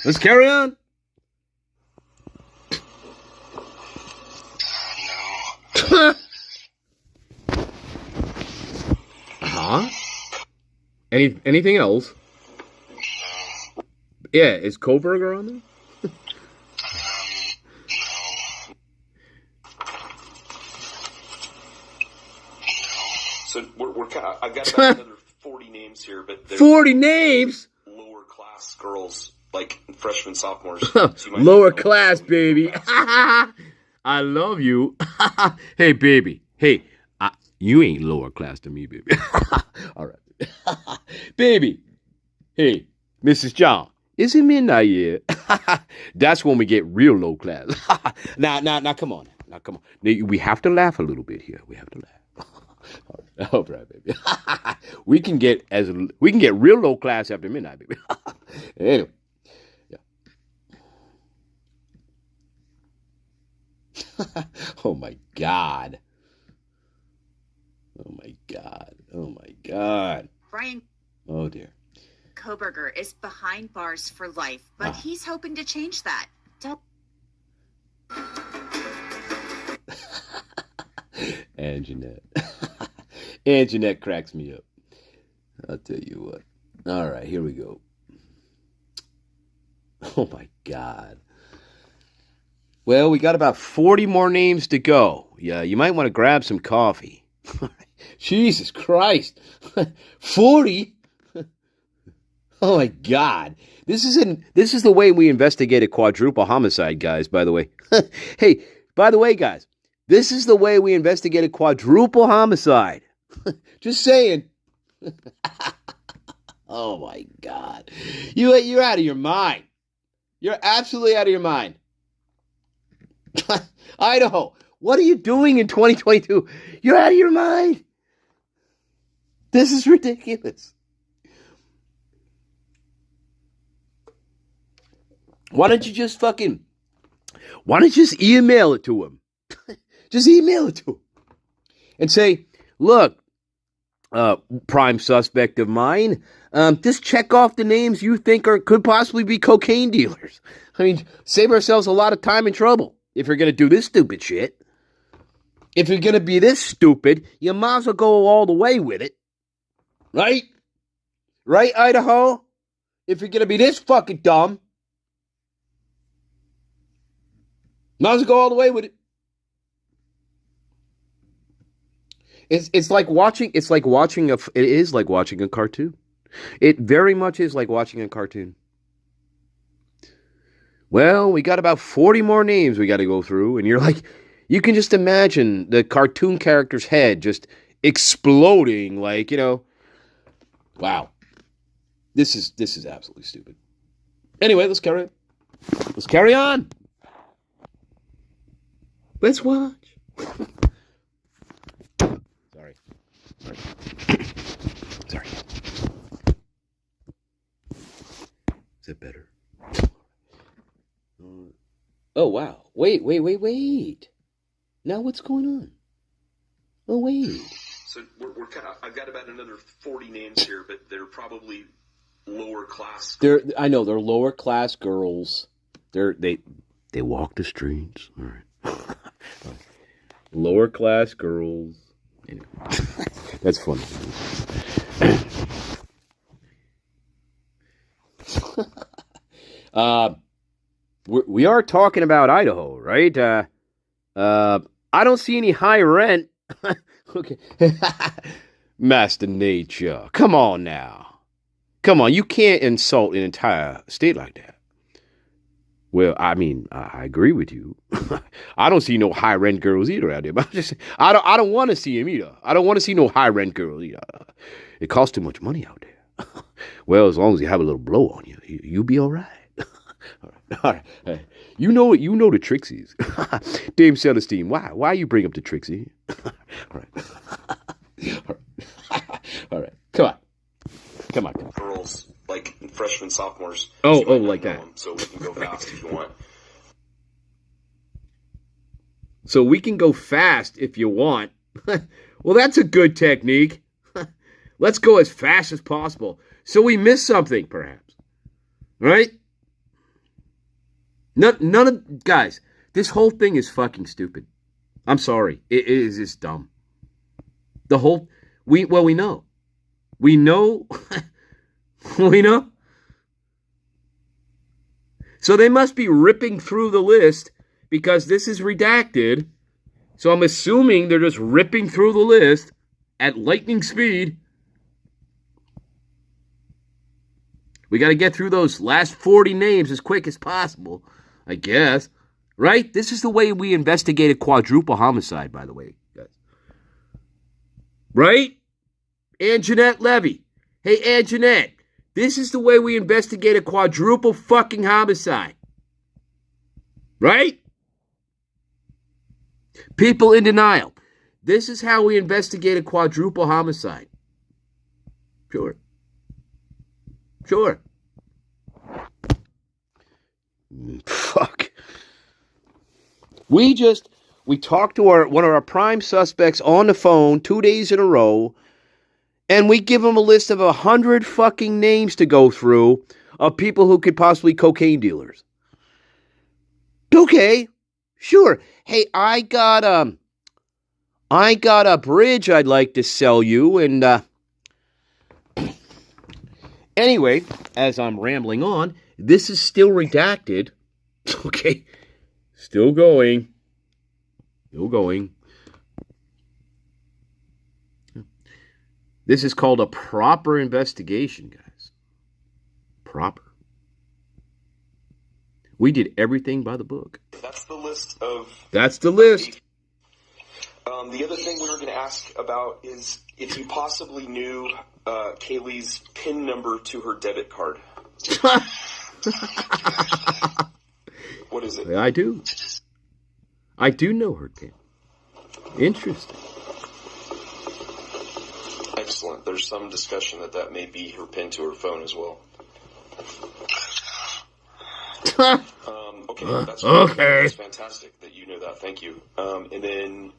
Let's carry on. Uh-huh. Anything else? Yeah, is Koberger on there? No. So we're kind of, I've got about another 40 names here, but 40 names? Lower class girls, like freshmen, sophomores. So Lower class, baby. I love you. Hey, baby. Hey, you ain't lower class to me, baby. All right. Baby. Hey, Mrs. John. Is it midnight yet? That's when we get real low class. Now, come on. Now, come on. We have to laugh a little bit here. We have to laugh. All right, baby. we can get real low class after midnight, baby. Anyway. Yeah. Oh my God. Oh my God. Oh my God. Brian Oh dear. Koberger is behind bars for life, but he's hoping to change that. And Jeanette. And Jeanette cracks me up. I'll tell you what. All right, here we go. Oh my God. Well, we got about 40 more names to go. Yeah, you might want to grab some coffee. Jesus Christ. 40? Oh my God. This is the way we investigate a quadruple homicide, guys, by the way. Hey, by the way, guys, this is the way we investigate a quadruple homicide. Just saying. Oh my God. You're out of your mind. You're absolutely out of your mind. Idaho, what are you doing in 2022? You're out of your mind. This is ridiculous. Why don't you just email it to him? Just email it to him. And say, look, prime suspect of mine, just check off the names you think could possibly be cocaine dealers. I mean, save ourselves a lot of time and trouble if you're going to do this stupid shit. If you're going to be this stupid, you might as well go all the way with it. Right? Right, Idaho? If you're going to be this fucking dumb, might as well go all the way with it. It is like watching a cartoon. It very much is like watching a cartoon. Well, we got about 40 more names we got to go through, and you're like, you can just imagine the cartoon character's head just exploding, like, wow. This is absolutely stupid. Anyway, let's carry on. Let's carry on. Let's watch. Sorry. Is that better? Oh, wow. Wait. Now what's going on? Oh, wait. So we're kind of, I've got about another 40 names here, but they're probably lower class. I know, they're lower class girls. They walk the streets. All right. Lower class girls. Anyway. That's funny. We are talking about Idaho, right? I don't see any high rent. Okay. Master Nature. Come on now. Come on, you can't insult an entire state like that. Well, I mean, I agree with you. I don't see no high rent girls either out there. But I don't want to see them either. I don't want to see no high rent girls either. It costs too much money out there. Well, as long as you have a little blow on you, you'll be all right. All right. Hey, you know the Trixies. Dame Celestine, why you bring up the Trixie? All right. All right. Come on. Girls, like freshmen, sophomores. Oh, like that. So we can go fast if you want. So we can go fast if you want. Well, that's a good technique. Let's go as fast as possible. So we miss something, perhaps. Right? None of... Guys, this whole thing is fucking stupid. I'm sorry. It is just dumb. The whole... We know. We know... we know. So they must be ripping through the list because this is redacted. So I'm assuming they're just ripping through the list at lightning speed. We got to get through those last 40 names as quick as possible, I guess. Right? This is the way we investigate a quadruple homicide, by the way, guys. Right? Ann Jeanette Levy. Hey, Ann Jeanette. This is the way we investigate a quadruple fucking homicide. Right? People in denial. This is how we investigate a quadruple homicide. Sure. Sure. Fuck. We talked to one of our prime suspects on the phone 2 days in a row, and we give him a list of 100 fucking names to go through of people who could possibly cocaine dealers. Okay, sure. Hey, I got a bridge I'd like to sell you, and anyway, as I'm rambling on, this is still redacted. Okay, still going. Still going. This is called a proper investigation, guys. Proper. We did everything by the book. That's the list of... That's the list. The other thing we were going to ask about is if you possibly knew Kaylee's PIN number to her debit card. What is it? I do. I do know her PIN. Interesting. Excellent. There's some discussion that may be her PIN to her phone as well. Okay, that's fantastic that you know that. Thank you. And then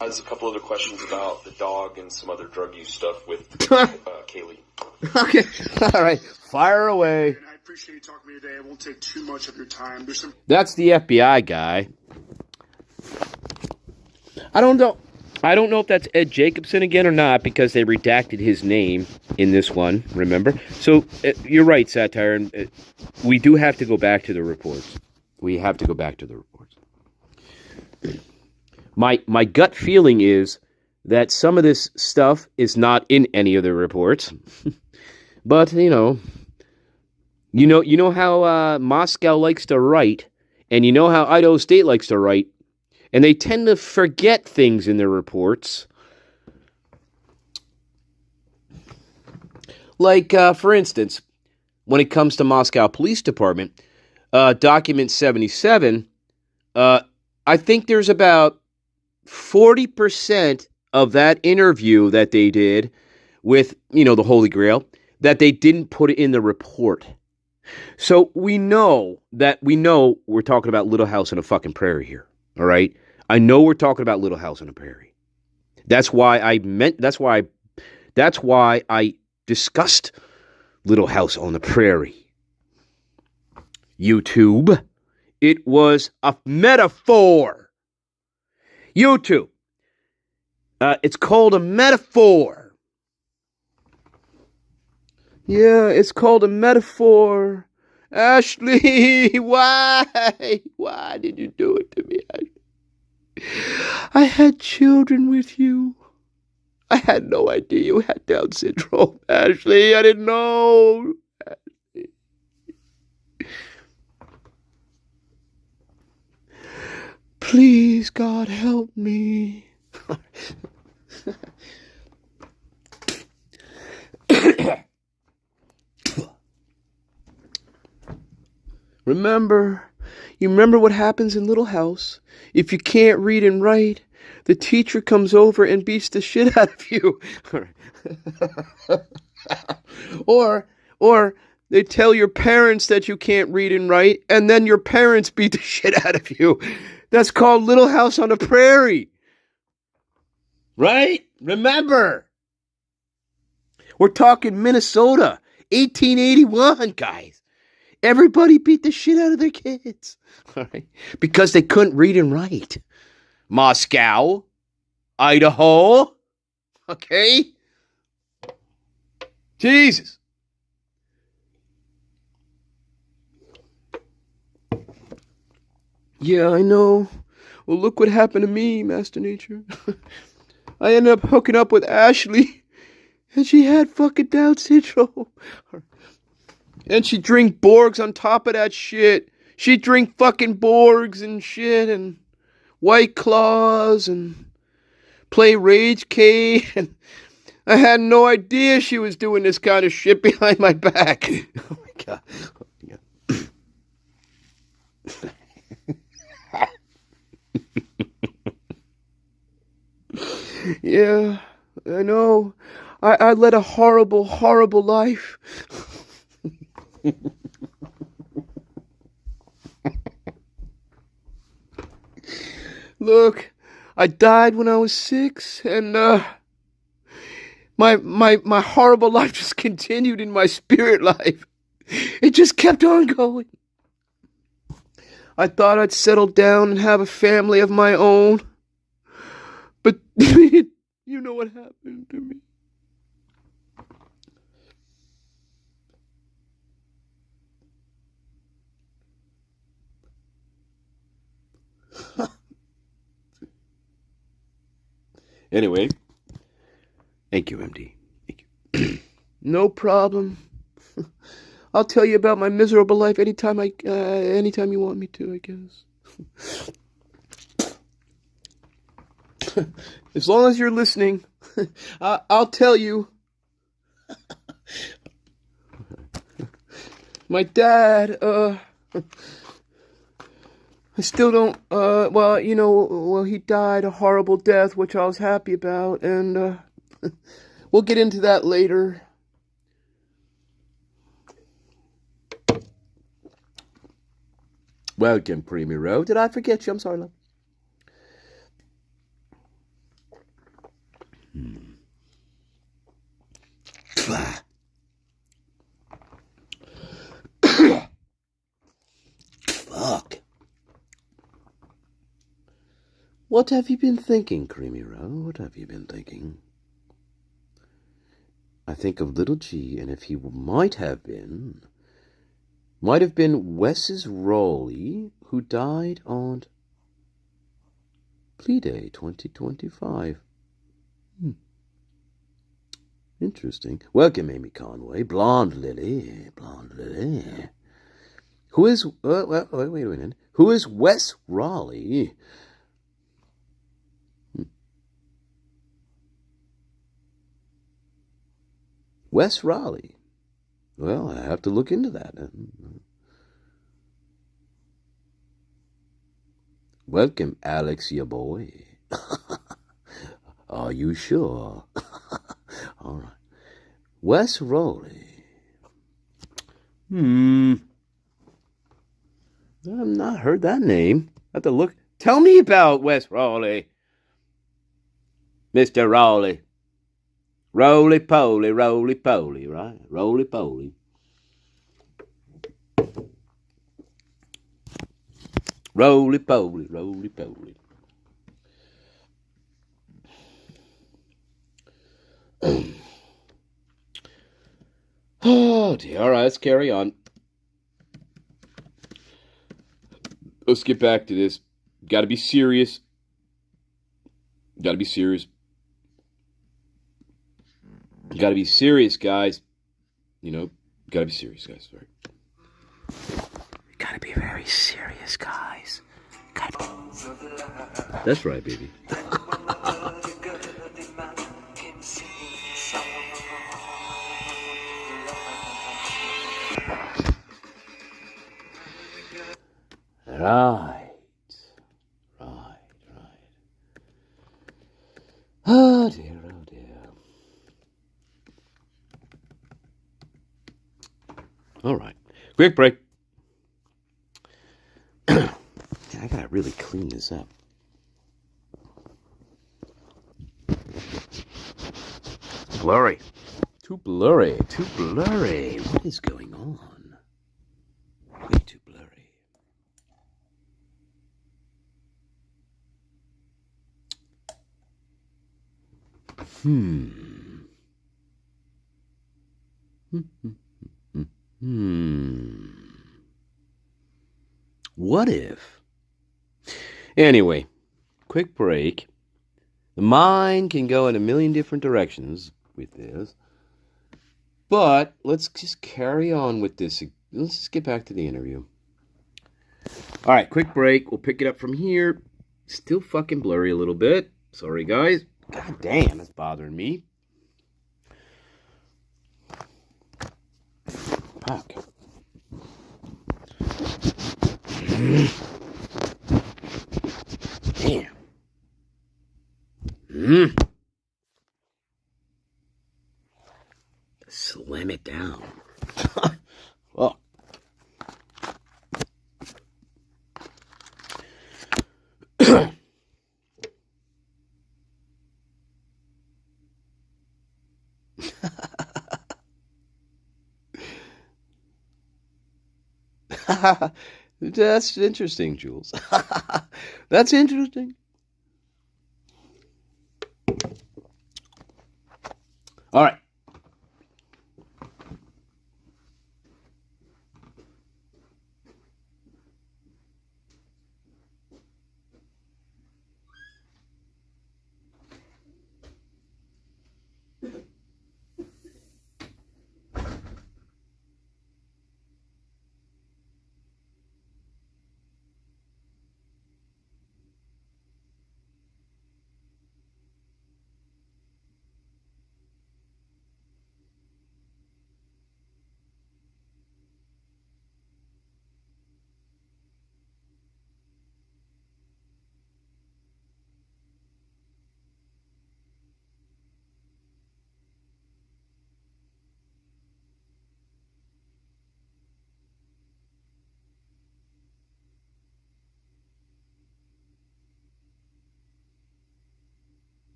has a couple other questions about the dog and some other drug use stuff with Kaylee. Okay, all right, fire away. And I appreciate you talking to me today. I won't take too much of your time. That's the FBI guy. I don't know if that's Ed Jacobson again or not because they redacted his name in this one, remember? So you're right, Satire, and we do have to go back to the reports. We have to go back to the reports. My gut feeling is that some of this stuff is not in any of the reports. But, you know how Moscow likes to write, and you know how Idaho State likes to write, and they tend to forget things in their reports. Like, for instance, when it comes to Moscow Police Department, document 77, I think there's about 40% of that interview that they did with, the Holy Grail, that they didn't put it in the report. So we know we're talking about Little House on a fucking Prairie here. All right? I know we're talking about Little House on a Prairie. That's why I discussed Little House on the Prairie. YouTube. It was a metaphor. YouTube. It's called a metaphor. Yeah, it's called a metaphor. Ashley, why? Why did you do it to me, Ashley? I had children with you. I had no idea you had Down syndrome, Ashley. I didn't know. Ashley. Please, God, help me. You remember what happens in Little House? If you can't read and write, the teacher comes over and beats the shit out of you. or they tell your parents that you can't read and write, and then your parents beat the shit out of you. That's called Little House on the Prairie. Right? Remember. We're talking Minnesota, 1881, guys. Everybody beat the shit out of their kids. All right? Because they couldn't read and write. Moscow, Idaho, okay? Yeah, I know. Well, look what happened to me, Master Nature. I ended up hooking up with Ashley, and she had fucking Down syndrome. And she drink Borgs on top of that shit. She drink fucking Borgs and shit, and White Claws, and play Rage Cade, and I had no idea she was doing this kind of shit behind my back. Oh my god. Yeah, I know. I led a horrible, horrible life. Look, I died when I was 6, and my horrible life just continued in my spirit life. It just kept on going. I thought I'd settle down and have a family of my own. But you know what happened to me. Anyway, thank you, MD. Thank you. No problem. I'll tell you about my miserable life anytime you want me to, I guess. As long as you're listening, I'll tell you. My dad, I still don't, he died a horrible death, which I was happy about, and, we'll get into that later. Welcome, Creamy Row. Did I forget you? I'm sorry, love. Fuck. What have you been thinking, Creamy Row? What have you been thinking? I think of little G, and if he might have been Wes's Rowley, who died on Plea Day 2025. Interesting. Welcome, Amy Conway. Blonde Lily. Who is, wait a minute. Who is Wes Raleigh? Wes Raleigh. Well, I have to look into that. Welcome, Alex, your boy. Are you sure? All right. Wes Rowley. I've not heard that name. I have to look. Tell me about Wes Rowley. Mr. Rowley. Roly-poly, right? Roly-poly. Roly-poly. Oh, dear. All right, let's carry on. Let's get back to this. Got to be serious. Got to be serious, guys. You know, got to be serious, guys. Sorry. Got to be very serious, guys. That's right, baby. Right. Oh dear. All right. Quick break. I gotta really clean this up. Blurry. Too blurry. What is going on? Way too blurry. What if Anyway, quick break. The mind can go in a million different directions with this. But let's just carry on with this. Let's just get back to the interview. All right, quick break. We'll pick it up from here. Still fucking blurry a little bit. Sorry, guys. God damn, it's bothering me. Fuck. Damn. Slam it down. Well. That's interesting, Jules. That's interesting. All right.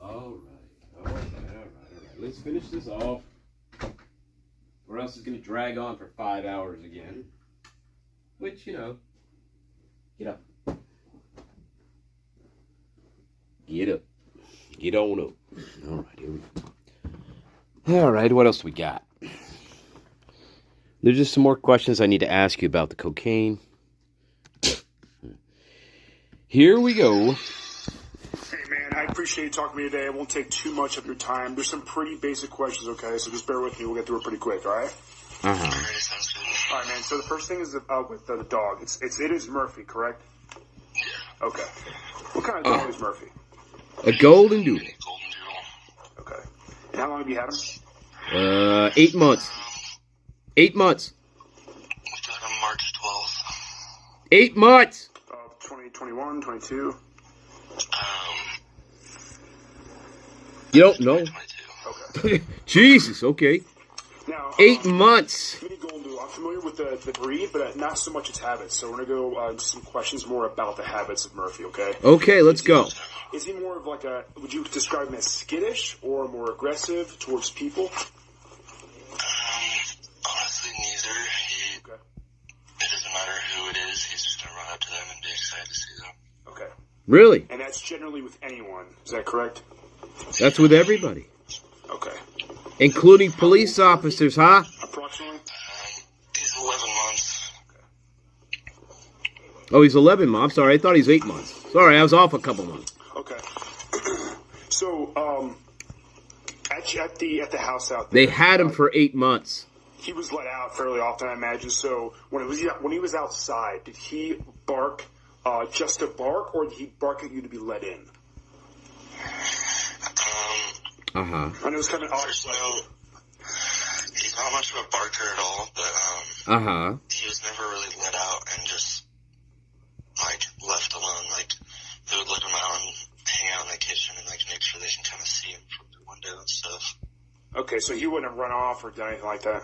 All right. Let's finish this off, or else it's going to drag on for 5 hours again. Which, get up. Get up. Get on up. All right, here we go. All right, what else we got? There's just some more questions I need to ask you about the cocaine. Here we go. I appreciate you talking to me today. I won't take too much of your time. There's some pretty basic questions, okay? So just bear with me. We'll get through it pretty quick, all right? Uh-huh. All right, man. So the first thing is with the dog. It is Murphy, correct? Yeah. Okay. What kind of dog is Murphy? A golden doodle. Okay. And how long have you had him? 8 months. 8 months. We got him March 12th. 8 months. 2021, 22. You don't know? Okay. Jesus, okay. Now, 8 months. Mini Golden Doodle. I'm familiar with the breed, but not so much its habits. So we're going to go into some questions more about the habits of Murphy, okay? Okay, let's go. Is he more of like would you describe him as skittish or more aggressive towards people? Honestly, neither. It doesn't matter who it is. He's just going to run up to them and be excited to see them. Okay. Really? And that's generally with anyone. Is that correct? That's with everybody. Okay. Including police officers, huh? Approximately? He's 11 months. Oh, he's 11 months. Sorry, I thought he's 8 months. Sorry, I was off a couple months. Okay. So, at the house out there, They had him for 8 months. he was let out fairly often, I imagine. So when he was outside, did he bark just to bark, or did he bark at you to be let in? Uh-huh. I know it's kind of odd. He's not much of a barker at all, but Uh-huh. he was never really let out and just left alone. They would let him out and hang out in the kitchen and make sure they can kind of see him from the window and stuff. Okay, so he wouldn't have run off or done anything like that?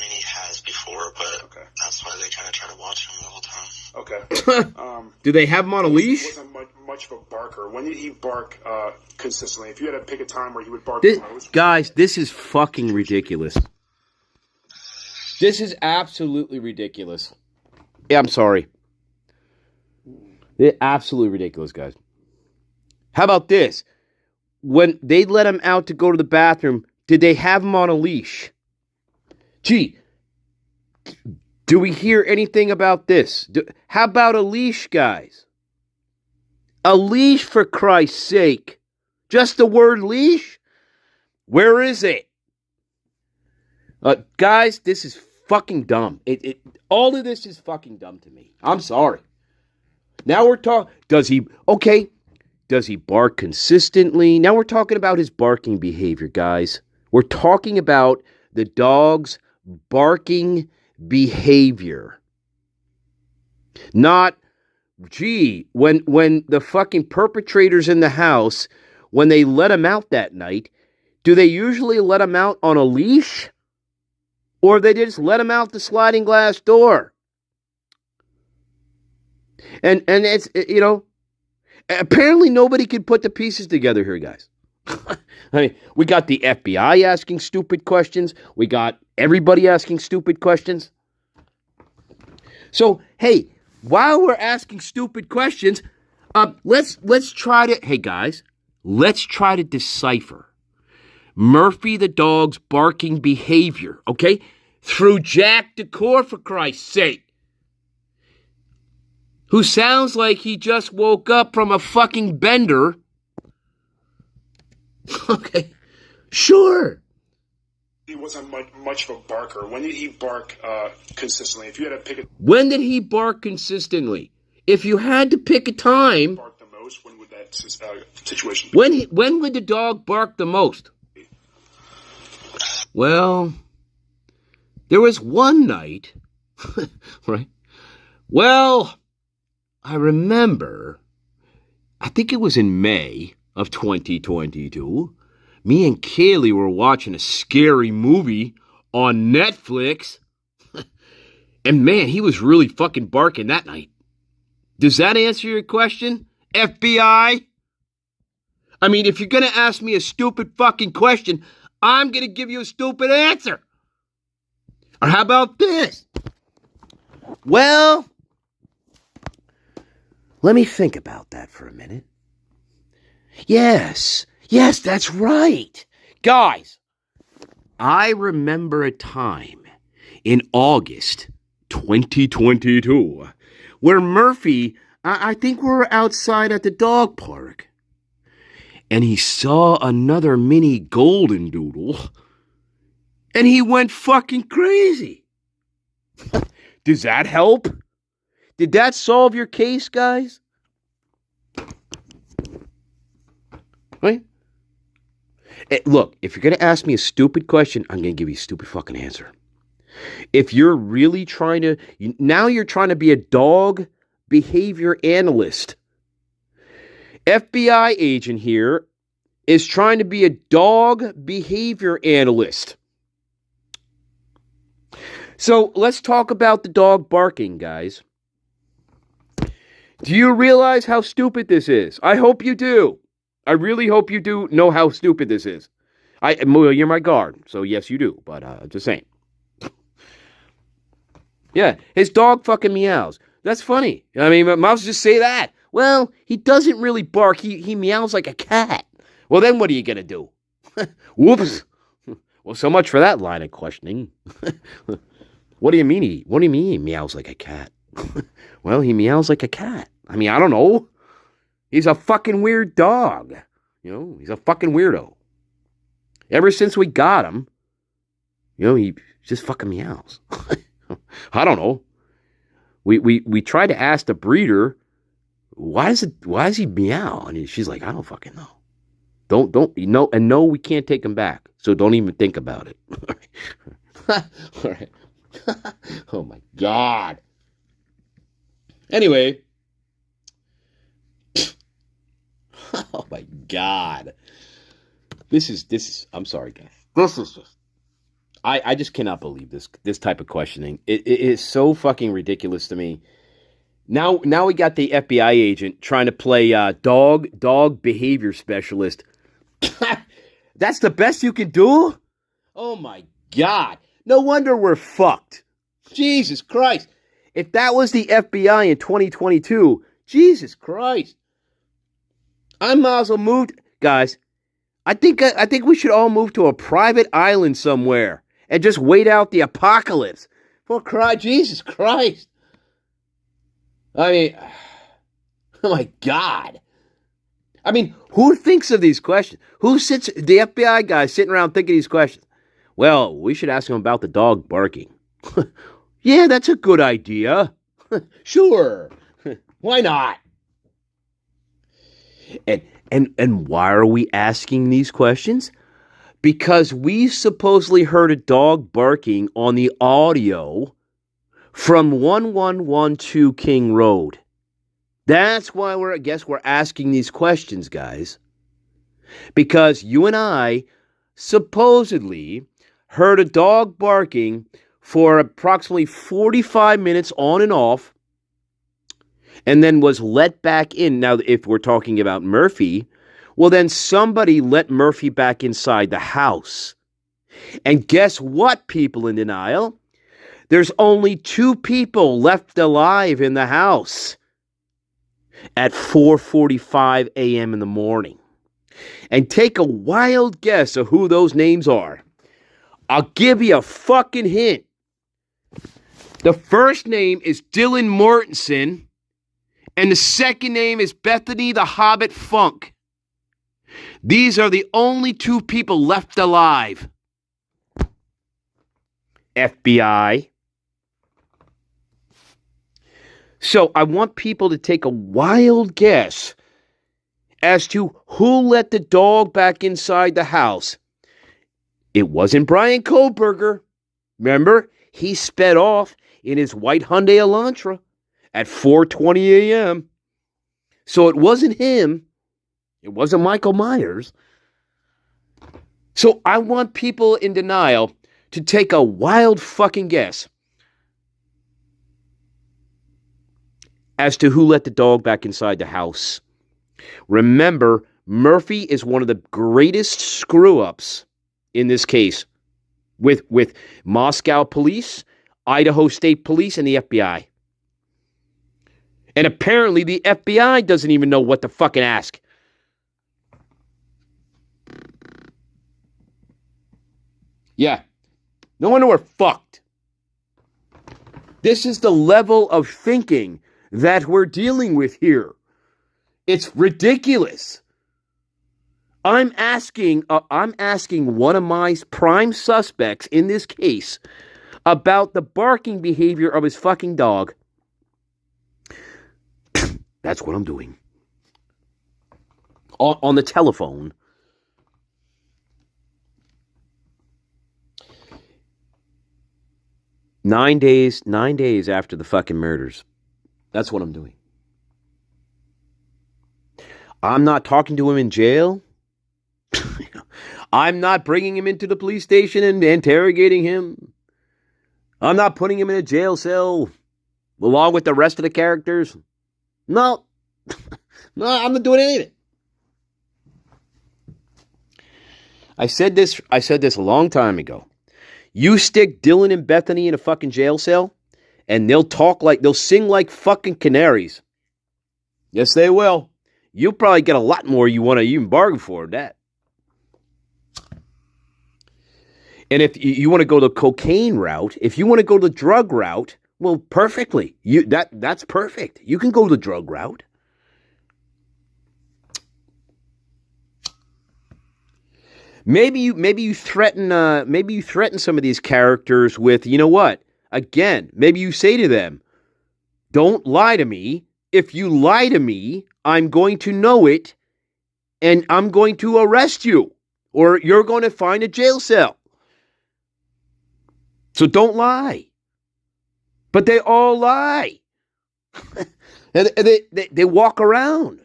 He has before. before, but that's why they kind of try to watch him the whole time. Okay. Do they have him on a leash? He wasn't much of a barker. When did he bark consistently? If you had to pick a time where he would bark This, the most. guys, this is fucking ridiculous. This is absolutely ridiculous. Yeah, I'm sorry. They're absolutely ridiculous, guys. How about this? When they let him out to go to the bathroom, did they have him on a leash? Gee, do we hear anything about this? How about a leash, guys? A leash, for Christ's sake. Just the word leash? Where is it? Guys, this is fucking dumb. All of this is fucking dumb to me. I'm sorry. Now we're talking, does he bark consistently? Now we're talking about his barking behavior, guys. We're talking about the dog's barking behavior. Not, gee, when the fucking perpetrator's in the house, when they let him out that night, do they usually let him out on a leash? Or they just let him out the sliding glass door? And it's, you know, apparently nobody can put the pieces together here, guys. I mean, we got the FBI asking stupid questions. We got everybody asking stupid questions. So, hey, while we're asking stupid questions, let's try to, hey guys, let's try to decipher Murphy the dog's barking behavior, okay? Through Jack.11, for Christ's sake. Who sounds like he just woke up from a fucking bender. Okay, sure. He wasn't much of a barker. When did he bark consistently? If you had to pick a... When did he bark consistently? If you had to pick a time... Bark the most, when would that situation be? When would the dog bark the most? Well, there was one night, right? Well, I remember, I think it was in May of 2022, me and Kaylee were watching a scary movie on Netflix, and man, he was really fucking barking that night. Does that answer your question, FBI? I mean, if you're going to ask me a stupid fucking question, I'm going to give you a stupid answer. Or how about this? Well, let me think about that for a minute. Yes, that's right. Guys, I remember a time in August 2022 where Murphy, I think we were outside at the dog park, and he saw another mini golden doodle, and he went fucking crazy. Does that help? Did that solve your case, guys? Right? Look, if you're going to ask me a stupid question, I'm going to give you a stupid fucking answer. If you're really trying to... Now you're trying to be a dog behavior analyst. FBI agent here is trying to be a dog behavior analyst. So let's talk about the dog barking, guys. Do you realize how stupid this is? I hope you do. I really hope you do know how stupid this is. You're my guard, so yes, you do. But I'm just saying. Yeah, his dog fucking meows. That's funny. I mean, mouse just say that. Well, he doesn't really bark. He meows like a cat. Well, then what are you gonna do? Whoops. Well, so much for that line of questioning. What do you mean he meows like a cat? Well, he meows like a cat. I mean, I don't know. He's a fucking weird dog. You know, he's a fucking weirdo. Ever since we got him, you know, he just fucking meows. I don't know. We tried to ask the breeder, why does he meow? And she's like, I don't fucking know. No, we can't take him back. So don't even think about it. All right. Oh my God. Anyway. Oh my God. This is, I'm sorry, guys. This is just, I just cannot believe this type of questioning. It is so fucking ridiculous to me. Now we got the FBI agent trying to play dog behavior specialist. That's the best you can do? Oh my God. No wonder we're fucked. Jesus Christ. If that was the FBI in 2022, Jesus Christ. I might as well move. Guys, I think we should all move to a private island somewhere and just wait out the apocalypse. For Jesus Christ. I mean, oh my God. I mean, who thinks of these questions? Who sits, the FBI guy sitting around thinking these questions? Well, we should ask him about the dog barking. Yeah, that's a good idea. Sure. Why not? And why are we asking these questions? Because we supposedly heard a dog barking on the audio from 1112 King Road. That's why we're asking these questions, guys. Because you and I supposedly heard a dog barking for approximately 45 minutes on and off, and then was let back in. Now, if we're talking about Murphy, well, then somebody let Murphy back inside the house. And guess what, people in denial? There's only 2 people left alive in the house at 4:45 a.m. in the morning. And take a wild guess of who those names are. I'll give you a fucking hint. The first name is Dylan Mortensen, and the second name is Bethany the Hobbit Funk. These are the only 2 people left alive. FBI. So I want people to take a wild guess as to who let the dog back inside the house. It wasn't Brian Kohlberger. Remember, he sped off in his white Hyundai Elantra at 4:20 a.m. So it wasn't him. It wasn't Michael Myers. So I want people in denial to take a wild fucking guess as to who let the dog back inside the house. Remember, Murphy is one of the greatest screw-ups in this case with Moscow police, Idaho State Police, and the FBI. And apparently the FBI doesn't even know what to fucking ask. Yeah. No wonder we're fucked. This is the level of thinking that we're dealing with here. It's ridiculous. I'm asking one of my prime suspects in this case about the barking behavior of his fucking dog. That's what I'm doing. On the telephone. Nine days after the fucking murders. That's what I'm doing. I'm not talking to him in jail. I'm not bringing him into the police station and interrogating him. I'm not putting him in a jail cell along with the rest of the characters. No. No, I'm not doing any of it. I said this a long time ago. You stick Dylan and Bethany in a fucking jail cell, and they'll sing like fucking canaries. Yes, they will. You'll probably get a lot more you want to even bargain for that. And if you want to go the cocaine route, if you want to go the drug route, well, perfectly. That's perfect. You can go the drug route. Maybe you threaten some of these characters with, you know what? Again, maybe you say to them, "Don't lie to me. If you lie to me, I'm going to know it, and I'm going to arrest you, or you're going to find a jail cell. So don't lie." But they all lie. and they walk around.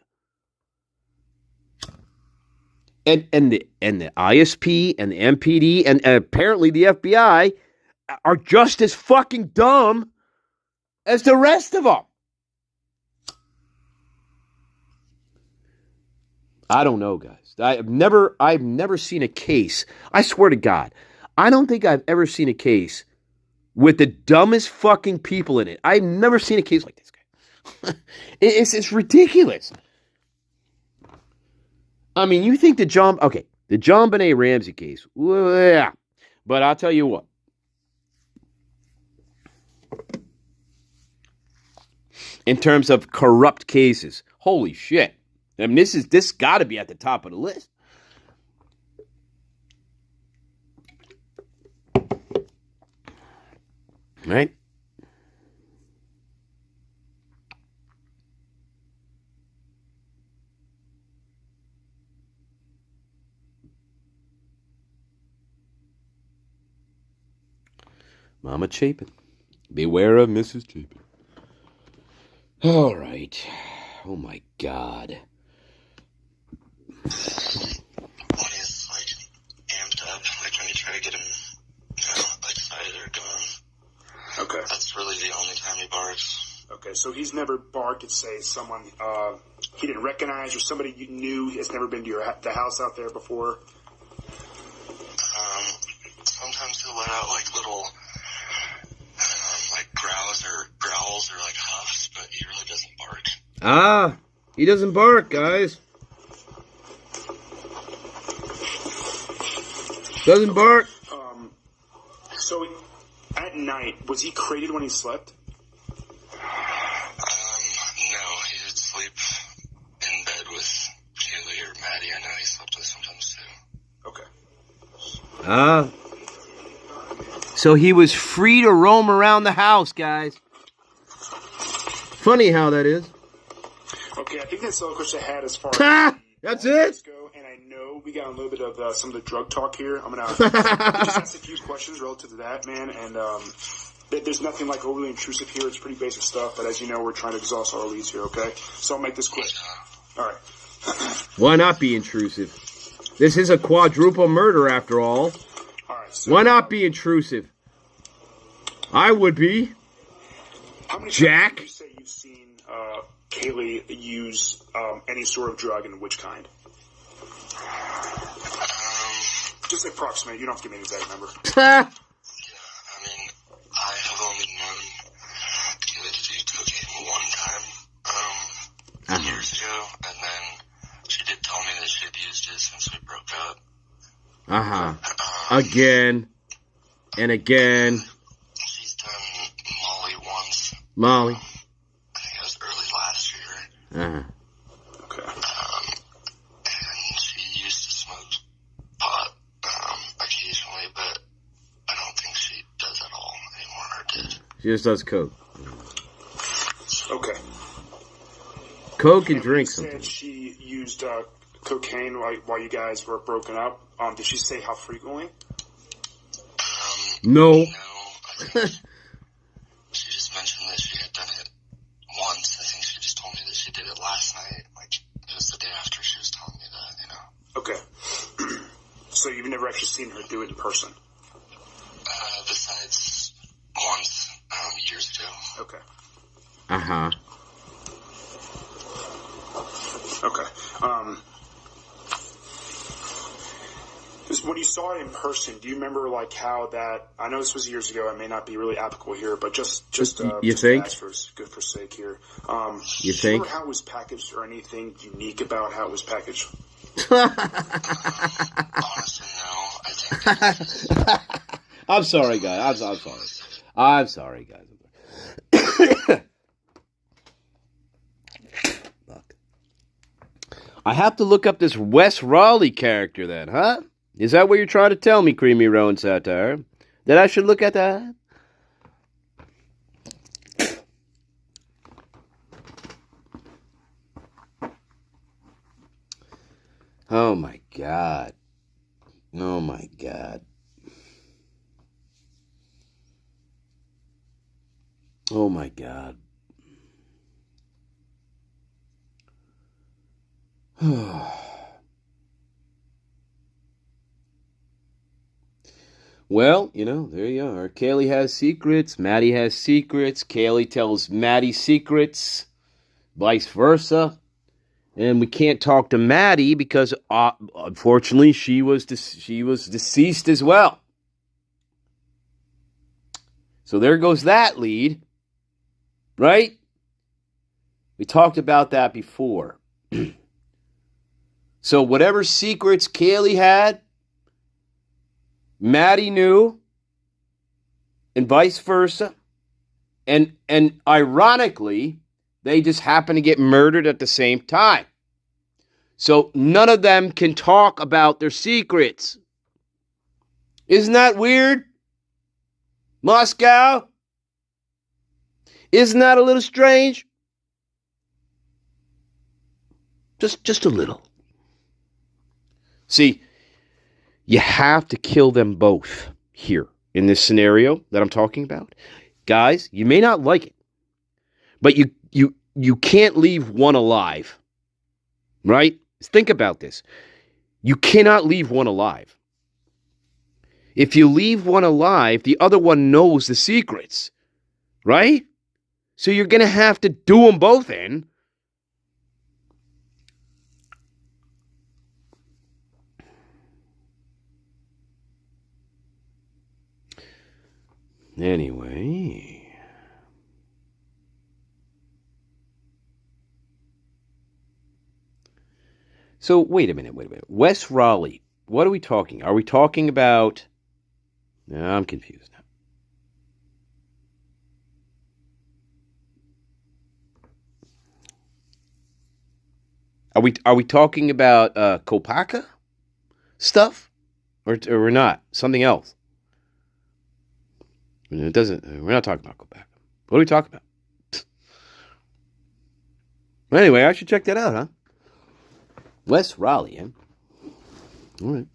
And the ISP and the MPD and apparently the FBI are just as fucking dumb as the rest of them. I don't know, guys. I've never seen a case. I swear to God, I don't think I've ever seen a case with the dumbest fucking people in it. I've never seen a case like this guy. It's ridiculous. I mean, you think the John Benet Ramsey case, yeah. But I'll tell you what. In terms of corrupt cases, holy shit. I mean, this got to be at the top of the list. Right? Mama Chapin. Beware of Mrs. Chapin. All right. Oh, my God. When he's, like, amped up, like when you try to get him, excited or going. Okay. That's really the only time he barks. Okay, so he's never barked at, say, someone he didn't recognize or somebody you knew has never been to the house out there before? Sometimes he'll let out, like, little, like, growls or like, huffs, but he really doesn't bark. Ah, he doesn't bark, guys. Doesn't bark. So at night, was he crated when he slept? No, he would sleep in bed with Kaylee or Maddie. I know he slept with sometimes too. Okay. So he was free to roam around the house, guys. Funny how that is. Okay, I think that's all the question I had as far as that's it. Go, and I know we got a little bit of some of the drug talk here. I'm gonna just ask a few questions relative to that, man. And there's nothing like overly intrusive here. It's pretty basic stuff. But as you know, we're trying to exhaust our leads here. Okay, so I'll make this quick. All right. Why not be intrusive? This is a quadruple murder, after all. All right. So, why not be intrusive? I would be. How many Jack? times would you say you've seen Kaylee use any sort of drug, and which kind? Just approximate. You don't have to give me an exact number. Yeah, I mean, I have only known Kaylee to do cocaine one time, years ago, and then she did tell me that she had used it since we broke up. Again. And again. She's done Molly once. Molly. I think it was early last year. Okay. And she used to smoke pot occasionally, but I don't think she does at all anymore, or did. She just does coke. Okay. Coke and drink something. something. She used cocaine while you guys were broken up. Did she say how frequently? No. No, I think she just mentioned that she had done it once. I think she just told me that she did it last night. Like, it was the day after she was telling me that, you know. Okay. So you've never actually seen her do it in person? Besides once, years ago. Okay. Okay. When you saw it in person, do you remember like how that? I know this was years ago. It may not be really applicable here, but just you think? for good for sake here. You think? Remember how it was packaged, or anything unique about how it was packaged? Honestly, no. I think. I'm sorry, guys. I'm sorry. I'm sorry, guys. Look. I have to look up this Wes Raleigh character then, huh? Is that what you're trying to tell me, Creamy Rowan Satire? That I should look at that? Oh my God. Oh my God. Oh my God. Well, there you are. Kaylee has secrets. Maddie has secrets. Kaylee tells Maddie secrets. Vice versa. And we can't talk to Maddie because, unfortunately, she was deceased as well. So there goes that lead. Right? We talked about that before. So whatever secrets Kaylee had, Maddie knew, and vice versa. And ironically, they just happen to get murdered at the same time. So none of them can talk about their secrets. Isn't that weird? Moscow? Isn't that a little strange? Just a little. See, you have to kill them both here in this scenario that I'm talking about. Guys, you may not like it, but you can't leave one alive. Right? Think about this. You cannot leave one alive. If you leave one alive, the other one knows the secrets. Right? So you're going to have to do them both in. Anyway. So, wait a minute. West Raleigh, what are we talking? Are we talking about... No, I'm confused now. Are we talking about Kopaka stuff? Or we're not? Something else? It doesn't. We're not talking about Kopaka. What are we talking about? Anyway, I should check that out, huh? West Raleigh, eh? All right.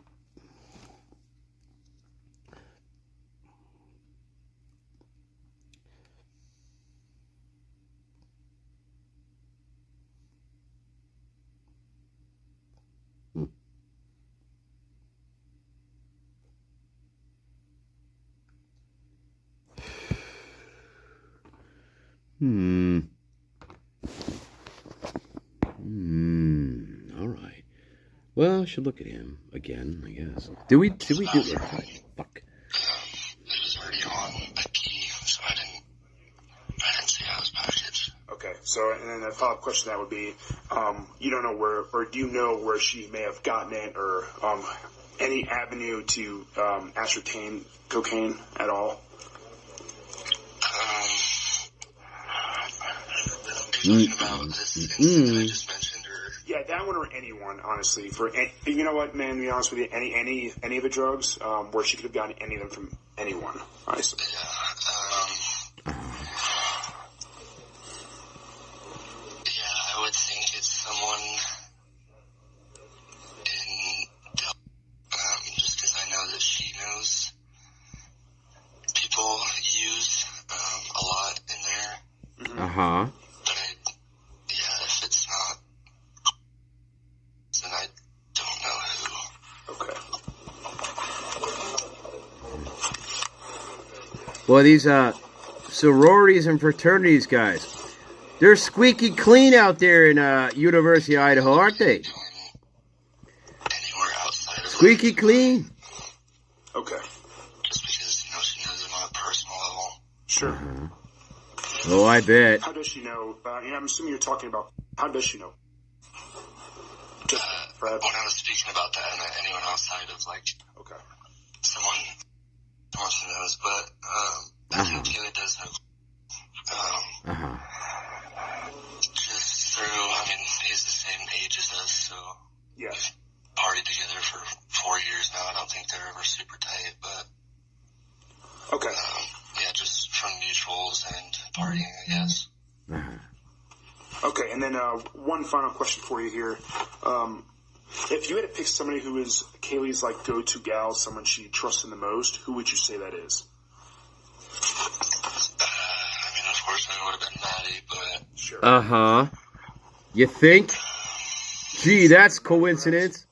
All right. Well, I should look at him again, I guess. Did we do it? Fuck. It was already on a key, so I didn't see how it was packaged. Okay, so and then a follow-up question that would be, you don't know where, or do you know where she may have gotten it, or any avenue to ascertain cocaine at all? Are you talking about this incident that I just mentioned, or? Yeah, that one or anyone, honestly. You know what, man? To be honest with you, any of the drugs, where she could have gotten any of them from anyone, honestly. Yeah, I would think it's someone in just because I know that she knows people use a lot in there. Uh-huh. If it's not, then I don't know who. Well, these sororities and fraternities, guys, they're squeaky clean out there in University of Idaho, aren't they? Anywhere outside of squeaky clean. Okay. Just because she knows them on a personal level. Sure. Uh-huh. Oh, I bet. How does she know? I'm assuming you're talking about. How does she know? When I was speaking about that, and anyone outside of okay, someone who knows, but I think Kaylee does have. Just through, he's the same age as us, so yeah, we've partied together for 4 years now. I don't think they're ever super tight, but okay, just from mutuals and partying, I guess. Okay, and then one final question for you here. If you had to pick somebody who is Kaylee's go-to gal, someone she trusts in the most, who would you say that is? Unfortunately, it would have been Maddie, but sure. Uh-huh. You think? Gee, that's coincidence.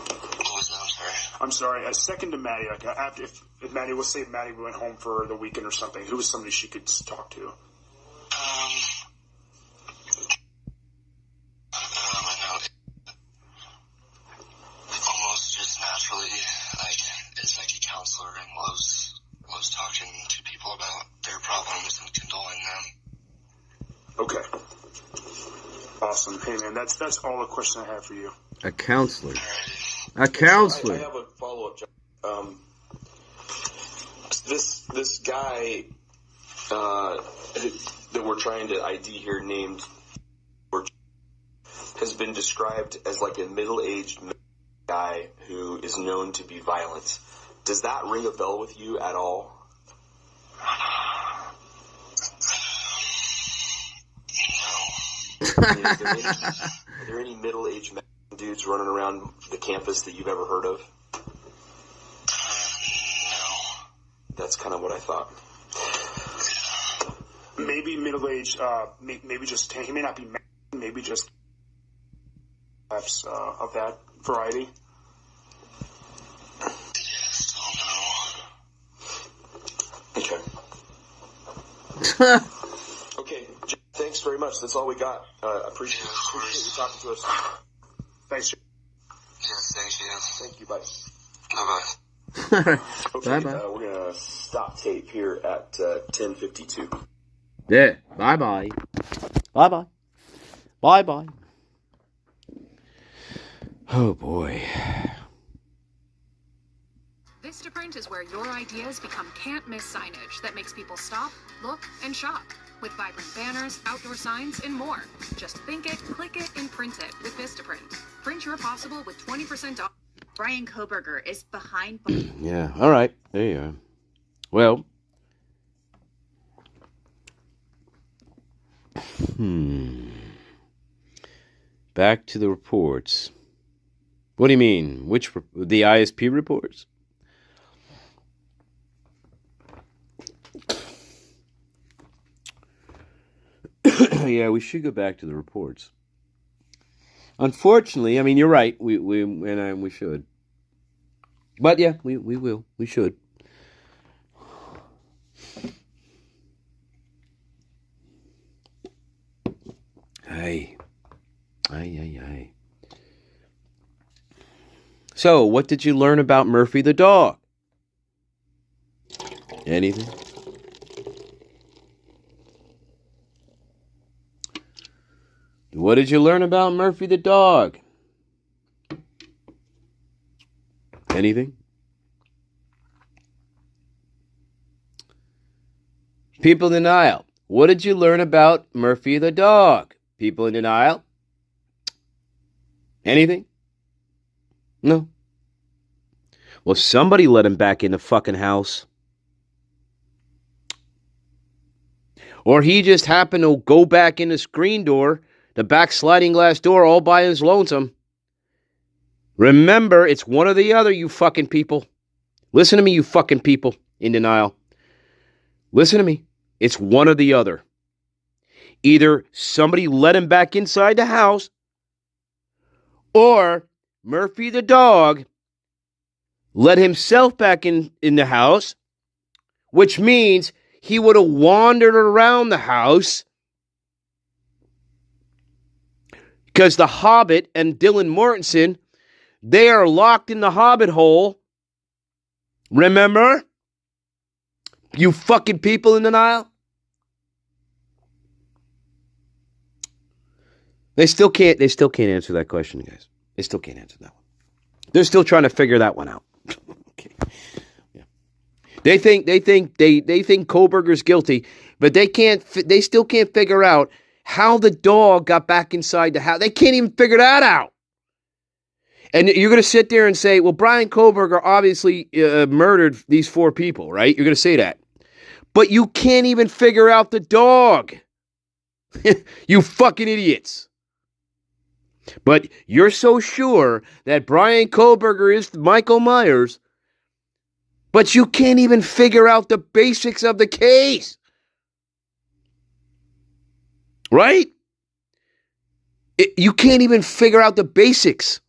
What was that? I'm sorry. I'm sorry. A second to Maddie. Like after, if Maddie, let's say Maddie went home for the weekend or something, who was somebody she could talk to? I know. Almost just naturally, like, is like a counselor and loves talking to people about their problems and condoling them. Okay. Awesome. Hey man, that's all the question I have for you. A counselor. A counselor. I have a follow-up, John. This guy that we're trying to ID here, named, has been described as like a middle-aged guy who is known to be violent. Does that ring a bell with you at all? No. I mean, are there any middle-aged dudes running around the campus that you've ever heard of? No. That's kind of what I thought. Maybe middle-aged, maybe just, he may not be mad, maybe just perhaps of that variety. Yes, Okay. Okay, thanks very much. That's all we got. Appreciate you talking to us. Thanks. Yes, thank you. Thank you. Bye. Bye-bye. Okay, Bye-bye. we're going to stop tape here at 10:52. Yeah. Bye-bye. Bye-bye. Bye-bye. Oh, boy. Vistaprint is where your ideas become can't-miss signage that makes people stop, look, and shop. With vibrant banners, outdoor signs, and more. Just think it, click it, and print it with Vistaprint. Print your possible with 20% off. Brian Koberger is behind. Yeah. All right. There you are. Well. Back to the reports. What do you mean? The ISP reports? Yeah, we should go back to the reports. Unfortunately, I mean, you're right. We should. But yeah, we will. We should. Aye. So, what did you learn about Murphy the dog? Anything? What did you learn about Murphy the dog? Anything? People in denial. What did you learn about Murphy the dog? People in denial? Anything? No. Well, somebody let him back in the fucking house. Or he just happened to go back in the screen door, the back sliding glass door, all by his lonesome. Remember, it's one or the other, you fucking people. Listen to me, you fucking people in denial. Listen to me. It's one or the other. Either somebody let him back inside the house, or Murphy the dog let himself back in the house, which means he would have wandered around the house because the Hobbit and Dylan Mortensen, they are locked in the Hobbit hole. Remember? You fucking people in denial? They still can't answer that question, guys. They still can't answer that one. They're still trying to figure that one out. Okay. Yeah. They think Koberger's guilty, but they still can't figure out how the dog got back inside the house. They can't even figure that out. And you're going to sit there and say, well, Brian Koberger obviously murdered these 4 people, right? You're going to say that. But you can't even figure out the dog. You fucking idiots. But you're so sure that Brian Koberger is Michael Myers, but you can't even figure out the basics of the case. Right? You can't even figure out the basics.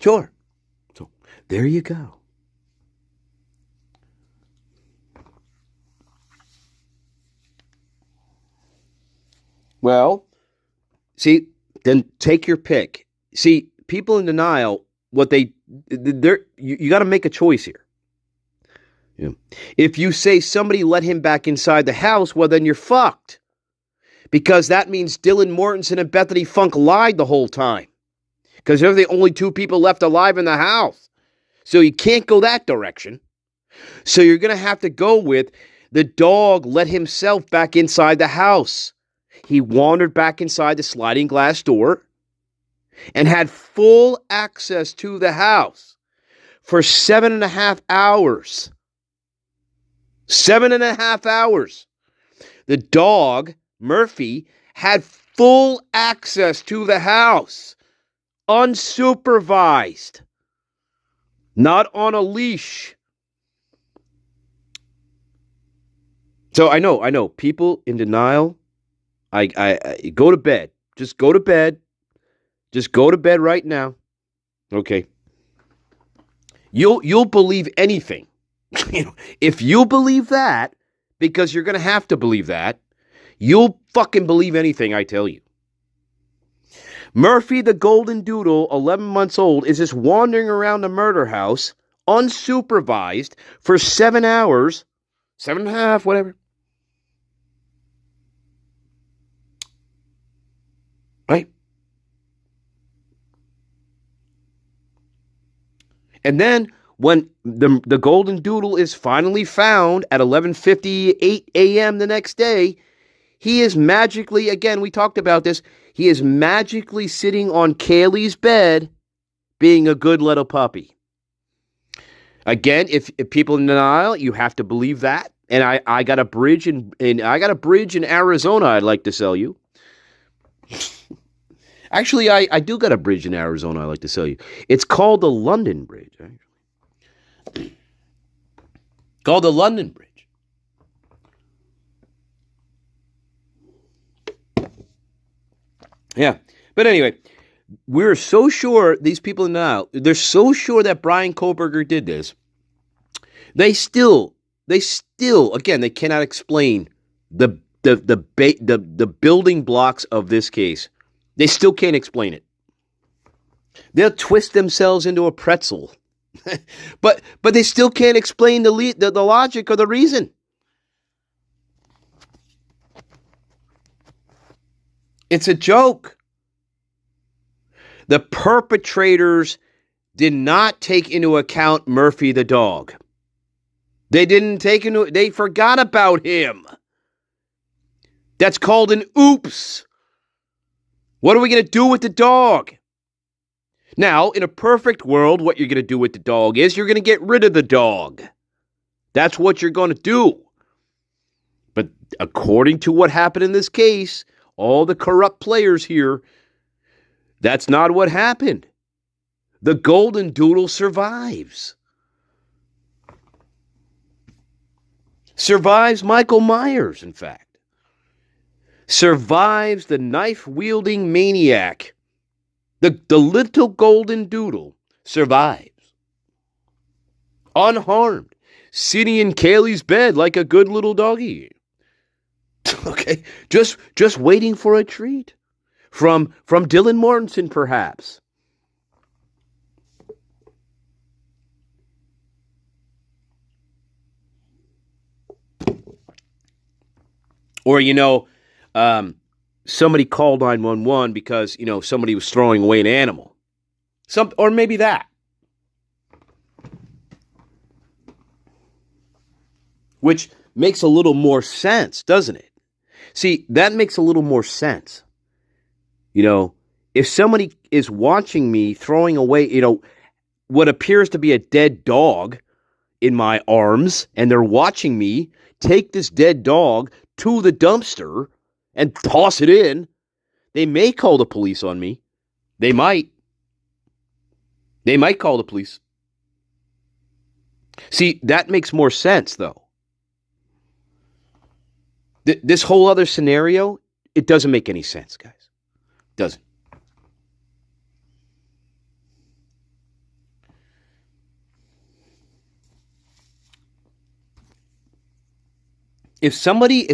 Sure. So there you go. Well, see, then take your pick. See, people in denial, you got to make a choice here. Yeah. If you say somebody let him back inside the house, well, then you're fucked. Because that means Dylan Mortensen and Bethany Funk lied the whole time. Because they're the only two people left alive in the house. So you can't go that direction. So you're going to have to go with the dog let himself back inside the house. He wandered back inside the sliding glass door and had full access to the house for 7.5 hours. 7.5 hours. The dog, Murphy, had full access to the house, unsupervised, not on a leash. So I know, people in denial. I go to bed. Just go to bed. Just go to bed right now. Okay. You'll believe anything. If you believe that, because you're going to have to believe that, you'll fucking believe anything I tell you. Murphy the Golden Doodle, 11 months old, is just wandering around the murder house, unsupervised, for 7 hours, 7.5, whatever. Right? And then when the Golden Doodle is finally found at 11:58 a.m. the next day, he is magically, again, we talked about this, he is magically sitting on Kaylee's bed being a good little puppy. Again, if people in denial, you have to believe that. And I got a bridge in Arizona I'd like to sell you. Actually, I do got a bridge in Arizona I'd like to sell you. It's called the London Bridge, actually. Called the London Bridge. Yeah. But anyway, we're so sure, these people now, they're so sure that Brian Koberger did this. They still, again, they cannot explain the building blocks of this case. They still can't explain it. They'll twist themselves into a pretzel. but they still can't explain the logic or the reason. It's a joke. The perpetrators did not take into account Murphy the dog. They forgot about him. That's called an oops. What are we going to do with the dog? Now, in a perfect world, what you're going to do with the dog is you're going to get rid of the dog. That's what you're going to do. But according to what happened in this case, all the corrupt players here, that's not what happened. The Golden Doodle survives. Survives Michael Myers, in fact. Survives the knife-wielding maniac. The little Golden Doodle survives. Unharmed. Sitting in Kaylee's bed like a good little doggy. Okay? Just waiting for a treat. From Dylan Mortensen, perhaps. Or, somebody called 911 because, somebody was throwing away an animal. Or maybe that. Which makes a little more sense, doesn't it? See, that makes a little more sense. If somebody is watching me throwing away, what appears to be a dead dog in my arms, and they're watching me take this dead dog to the dumpster and toss it in, they may call the police on me. They might. They might call the police. See, that makes more sense, though. This whole other scenario, it doesn't make any sense, guys. It doesn't. if somebody,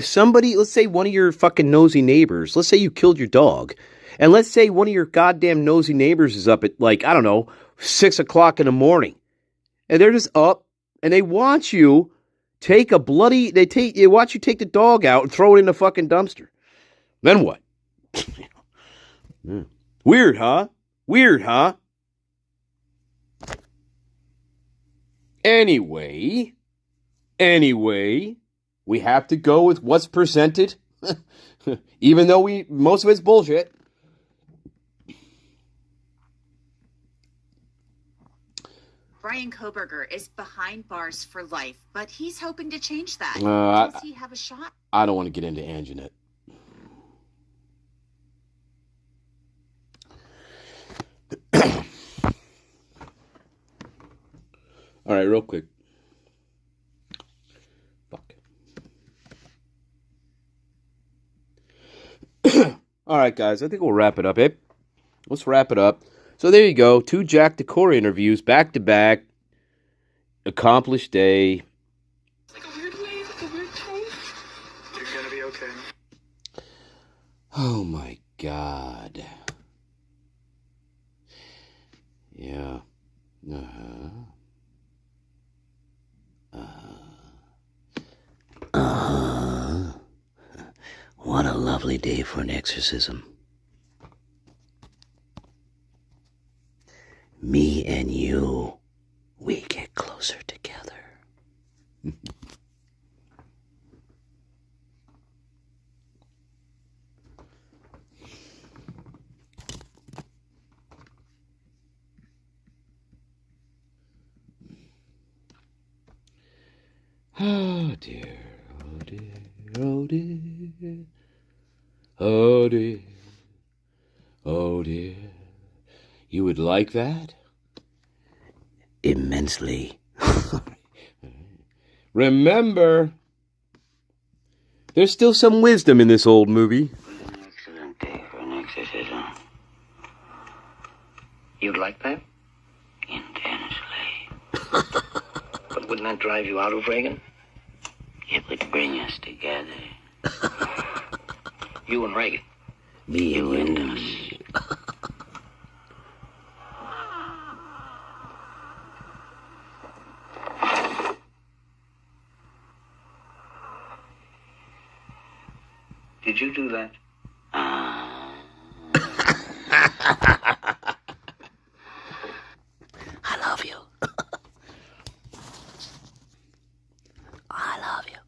let's say one of your fucking nosy neighbors, let's say you killed your dog, and let's say one of your goddamn nosy neighbors is up at, like, I don't know, 6 o'clock in the morning, and they're just up, and they watch you they watch you take the dog out and throw it in the fucking dumpster. Then what? Weird, huh? Weird, huh? Anyway, we have to go with what's presented, even though most of it's bullshit. Brian Koberger is behind bars for life, but he's hoping to change that. Does he have a shot? I don't want to get into Anjanette. All right, real quick. Fuck. All right, guys, I think we'll wrap it up, Let's wrap it up. So there you go. 2 Jack.11 interviews, back-to-back. Accomplished day. Like a weird way, like a weird tone. You're gonna be okay. Oh, my God. Yeah. What a lovely day for an exorcism. Me and you, we get closer together. Oh dear, oh dear, oh dear, oh dear, oh dear. You would like that? Immensely. Remember, there's still some wisdom in this old movie. An excellent day for an exorcism. You'd like that? Intensely. But wouldn't that drive you out of Reagan? It would bring us together. You and Reagan. Me and us. Did you do that? I love you. I love you.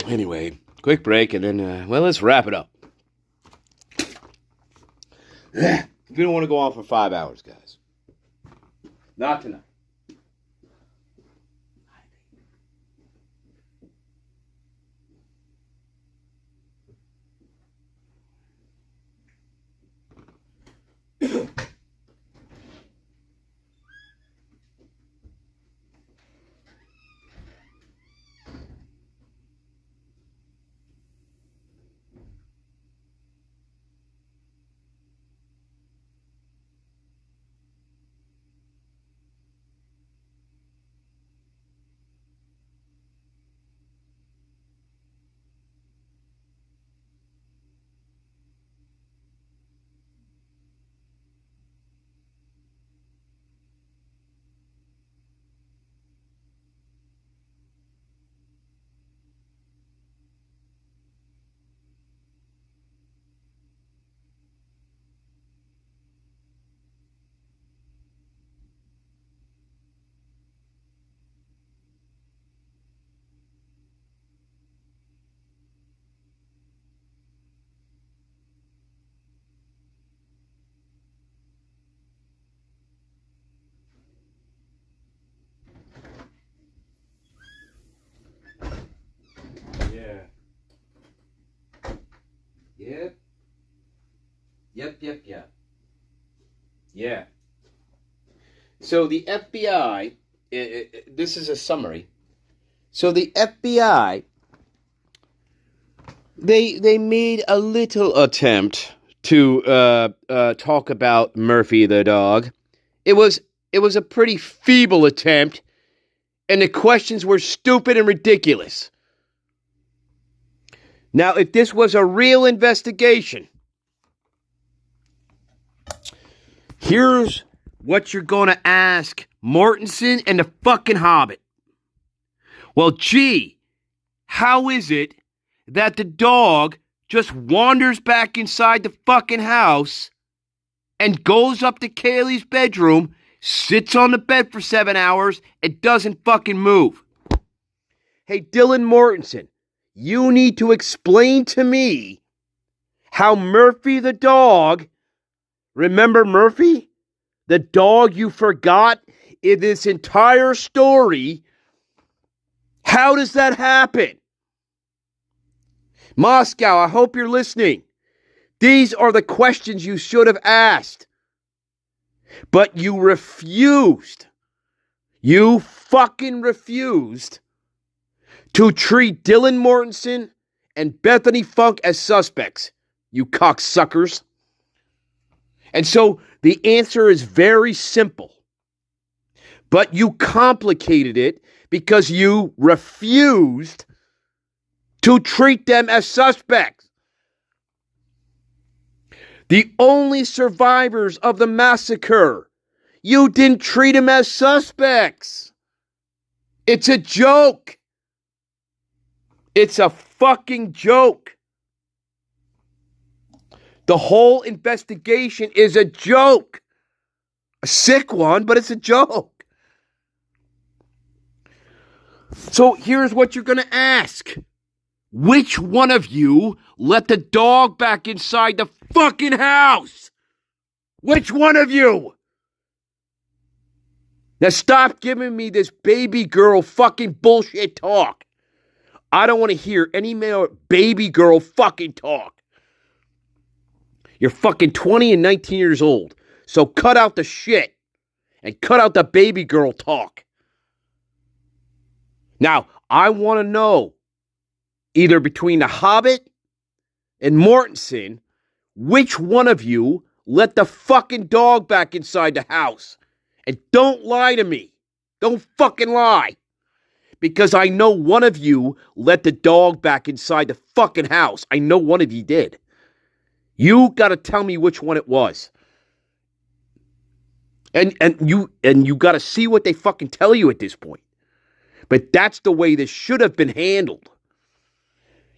Anyway, quick break and then, let's wrap it up. We don't want to go on for 5 hours, guys. Not tonight. Yep. Yeah. So the FBI, this is a summary. So the FBI, they made a little attempt to talk about Murphy the dog. It was a pretty feeble attempt, and the questions were stupid and ridiculous. Now, if this was a real investigation, here's what you're going to ask Mortensen and the fucking Hobbit. Well, gee, how is it that the dog just wanders back inside the fucking house and goes up to Kaylee's bedroom, sits on the bed for 7 hours, and doesn't fucking move? Hey, Dylan Mortensen, you need to explain to me how Murphy the dog, remember Murphy? The dog you forgot in this entire story. How does that happen? Moscow, I hope you're listening. These are the questions you should have asked. But you refused. You fucking refused to treat Dylan Mortensen and Bethany Funk as suspects, you cocksuckers. And so the answer is very simple. But you complicated it because you refused to treat them as suspects. The only survivors of the massacre, you didn't treat them as suspects. It's a joke. It's a fucking joke. The whole investigation is a joke. A sick one, but it's a joke. So here's what you're going to ask. Which one of you let the dog back inside the fucking house? Which one of you? Now stop giving me this baby girl fucking bullshit talk. I don't want to hear any more baby girl fucking talk. You're fucking 20 and 19 years old. So cut out the shit and cut out the baby girl talk. Now, I want to know, either between the Hobbit and Mortensen, which one of you let the fucking dog back inside the house? And don't lie to me. Don't fucking lie. Because I know one of you let the dog back inside the fucking house. I know one of you did. You got to tell me which one it was. And you got to see what they fucking tell you at this point. But that's the way this should have been handled.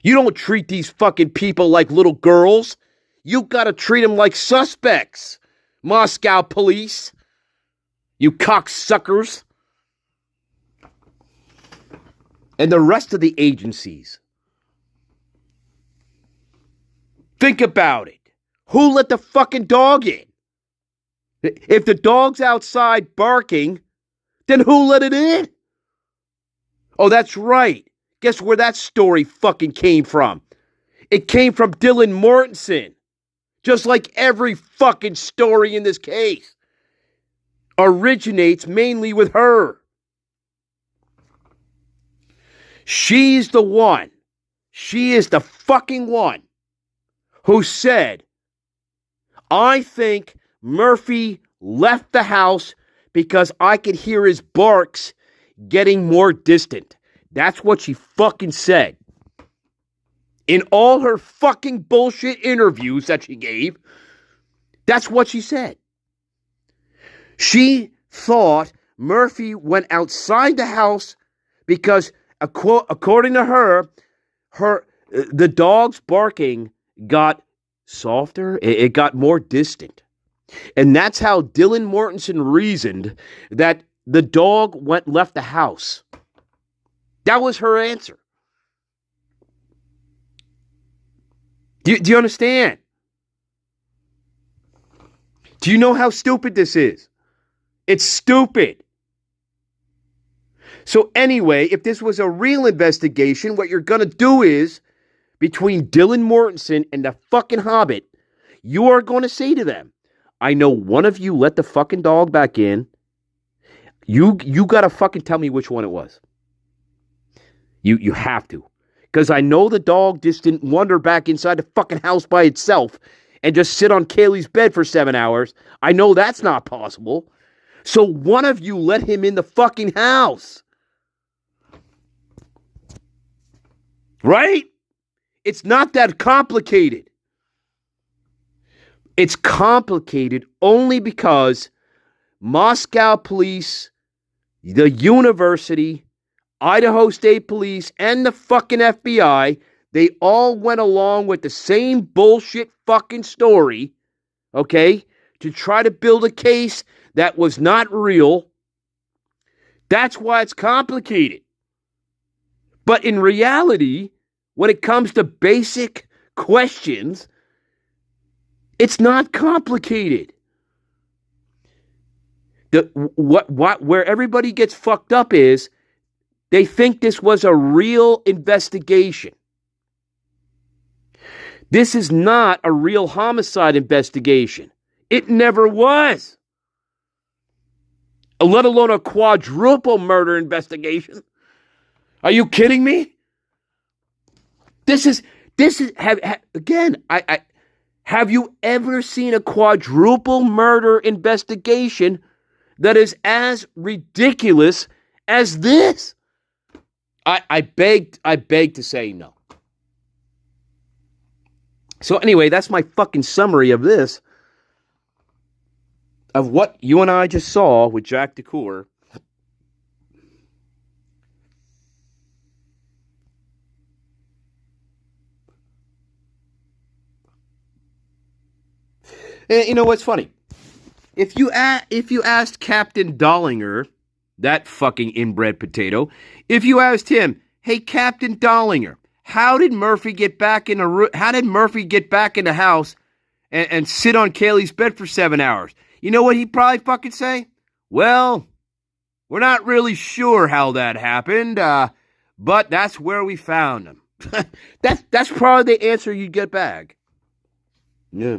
You don't treat these fucking people like little girls. You got to treat them like suspects. Moscow police. You cocksuckers. And the rest of the agencies. Think about it. Who let the fucking dog in? If the dog's outside barking, then who let it in? Oh, that's right. Guess where that story fucking came from? It came from Dylan Mortensen. Just like every fucking story in this case. Originates mainly with her. She's the one. She is the fucking one who said, I think Murphy left the house because I could hear his barks getting more distant. That's what she fucking said. In all her fucking bullshit interviews that she gave, that's what she said. She thought Murphy went outside the house because, according to her, the dog's barking got softer. It got more distant. And that's how Dylan Mortensen reasoned that the dog left the house. That was her answer. Do you understand? Do you know how stupid this is? It's stupid. So anyway, if this was a real investigation, what you're going to do is, between Dylan Mortensen and the fucking Hobbit, you are going to say to them, I know one of you let the fucking dog back in. You got to fucking tell me which one it was. You have to. Because I know the dog just didn't wander back inside the fucking house by itself and just sit on Kaylee's bed for 7 hours. I know that's not possible. So one of you let him in the fucking house. Right? It's not that complicated. It's complicated only because Moscow police, the university, Idaho State Police, and the fucking FBI, they all went along with the same bullshit fucking story, okay, to try to build a case that was not real. That's why it's complicated. But in reality, when it comes to basic questions, it's not complicated. Where everybody gets fucked up is they think this was a real investigation. This is not a real homicide investigation. It never was. Let alone a quadruple murder investigation. Are you kidding me? Have you ever seen a quadruple murder investigation that is as ridiculous as this? I beg to say no. So anyway, that's my fucking summary of this. Of what you and I just saw with Jack.11. And you know what's funny? If you asked Captain Dollinger, that fucking inbred potato, if you asked him, hey, Captain Dollinger, how did Murphy get back in the house and sit on Kaylee's bed for 7 hours? You know what he'd probably fucking say? Well, we're not really sure how that happened, but that's where we found him. That's probably the answer you'd get back. Yeah.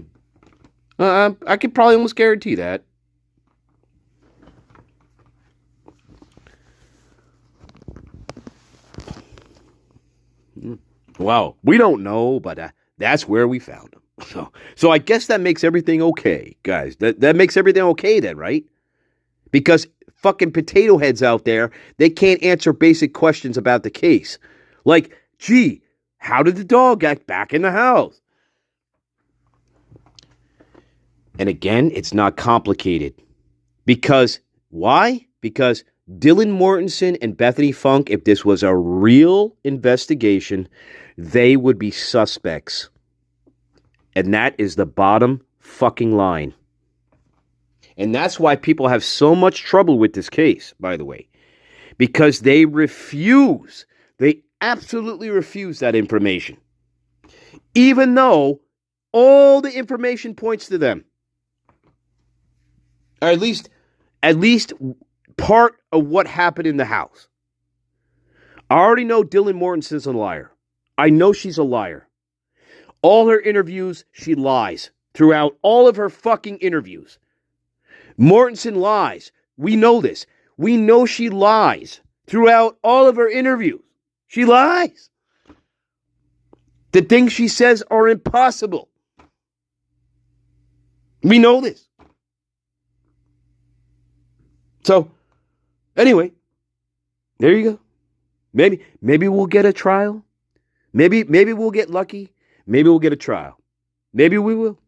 I could probably almost guarantee that. Well, we don't know, but that's where we found him. So I guess that makes everything okay, guys. That makes everything okay then, right? Because fucking potato heads out there, they can't answer basic questions about the case. Like, gee, how did the dog get back in the house? And again, it's not complicated. Because, why? Because Dylan Mortensen and Bethany Funk, if this was a real investigation, they would be suspects. And that is the bottom fucking line. And that's why people have so much trouble with this case, by the way. Because they absolutely refuse that information. Even though all the information points to them. Or at least part of what happened in the house. I already know Dylan Mortensen's a liar. I know she's a liar. All her interviews, she lies. Throughout all of her fucking interviews. Mortensen lies. We know this. We know she lies. Throughout all of her interviews. She lies. The things she says are impossible. We know this. So, anyway, there you go. Maybe we'll get a trial. Maybe we'll get lucky. Maybe we'll get a trial. Maybe we will.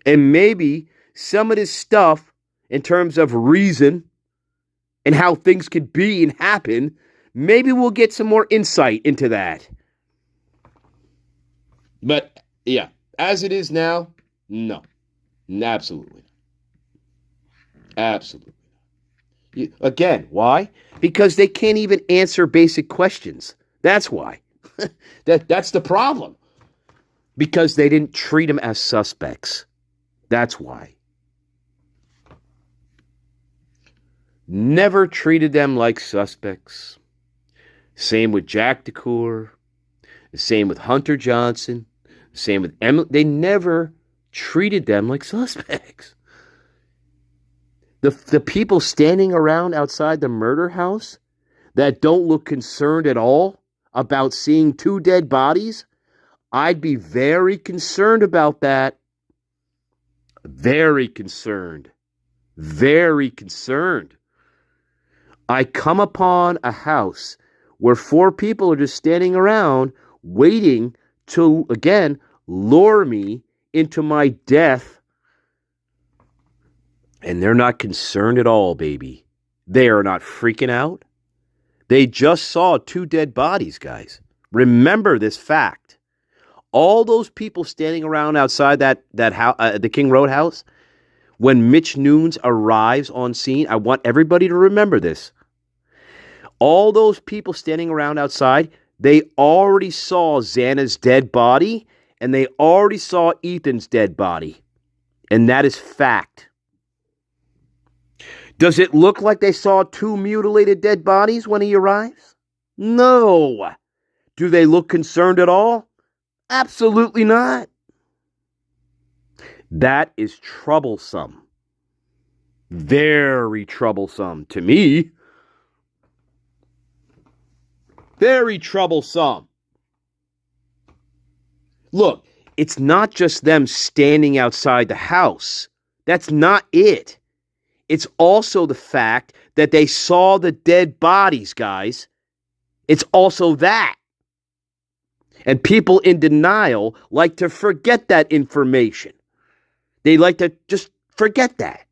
And maybe some of this stuff, in terms of reason and how things could be and happen, maybe we'll get some more insight into that. But, yeah, as it is now, no. Absolutely. Absolutely. Again, why? Because they can't even answer basic questions. That's why. That's the problem. Because they didn't treat them as suspects. That's why. Never treated them like suspects. Same with Jack.11. Same with Hunter Johnson. Same with Emily. They never treated them like suspects. The people standing around outside the murder house that don't look concerned at all about seeing two dead bodies, I'd be very concerned about that. Very concerned. Very concerned. I come upon a house where 4 people are just standing around waiting to, again, lure me into my death. And they're not concerned at all, baby. They are not freaking out. They just saw 2 dead bodies, guys. Remember this fact. All those people standing around outside that house, the King Road house, when Mitch Nunes arrives on scene, I want everybody to remember this. All those people standing around outside, they already saw Xana's dead body, and they already saw Ethan's dead body. And that is fact. Does it look like they saw 2 mutilated dead bodies when he arrives? No. Do they look concerned at all? Absolutely not. That is troublesome. Very troublesome to me. Very troublesome. Look, it's not just them standing outside the house. That's not it. It's also the fact that they saw the dead bodies, guys. It's also that. And people in denial like to forget that information. They like to just forget that.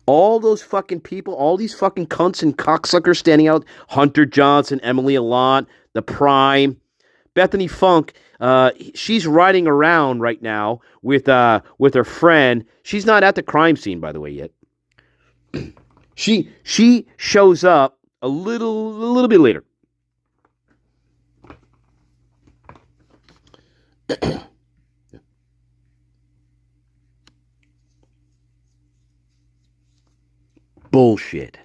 All those fucking people, all these fucking cunts and cocksuckers standing out, Hunter Johnson, Emily Allant, The Prime, Bethany Funk, she's riding around right now with her friend. She's not at the crime scene, by the way, yet. She shows up a little bit later. Bullshit.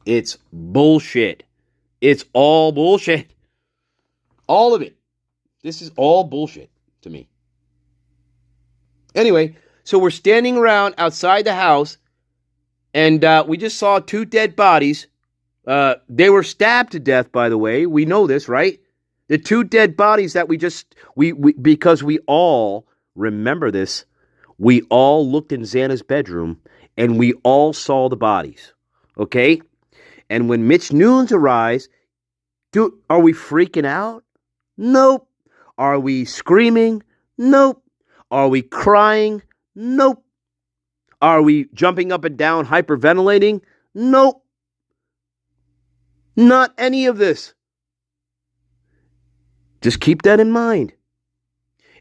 It's bullshit. It's all bullshit. All of it. This is all bullshit to me. Anyway, so we're standing around outside the house, and we just saw 2 dead bodies. They were stabbed to death, by the way. We know this, right? The 2 dead bodies that we because we all remember this. We all looked in Xana's bedroom, and we all saw the bodies. Okay? And when Mitch Nunes arrives, dude, are we freaking out? Nope. Are we screaming? Nope. Are we crying? Nope. Are we jumping up and down, hyperventilating? Nope. Not any of this. Just keep that in mind.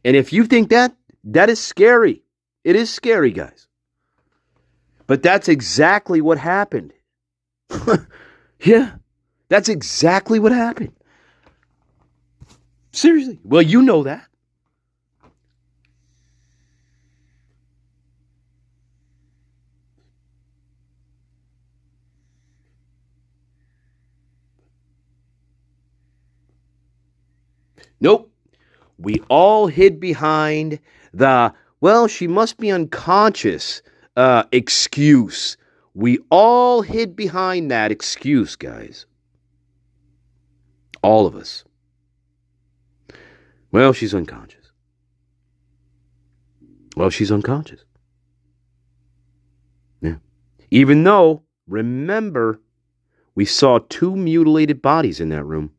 And if you think that is scary, it is scary, guys. But that's exactly what happened. Yeah, that's exactly what happened. Seriously. Well, you know that. Nope. We all hid behind the, well, she must be unconscious excuse. We all hid behind that excuse, guys. All of us. Well, she's unconscious. Well, she's unconscious. Yeah. Even though, remember, we saw 2 mutilated bodies in that room.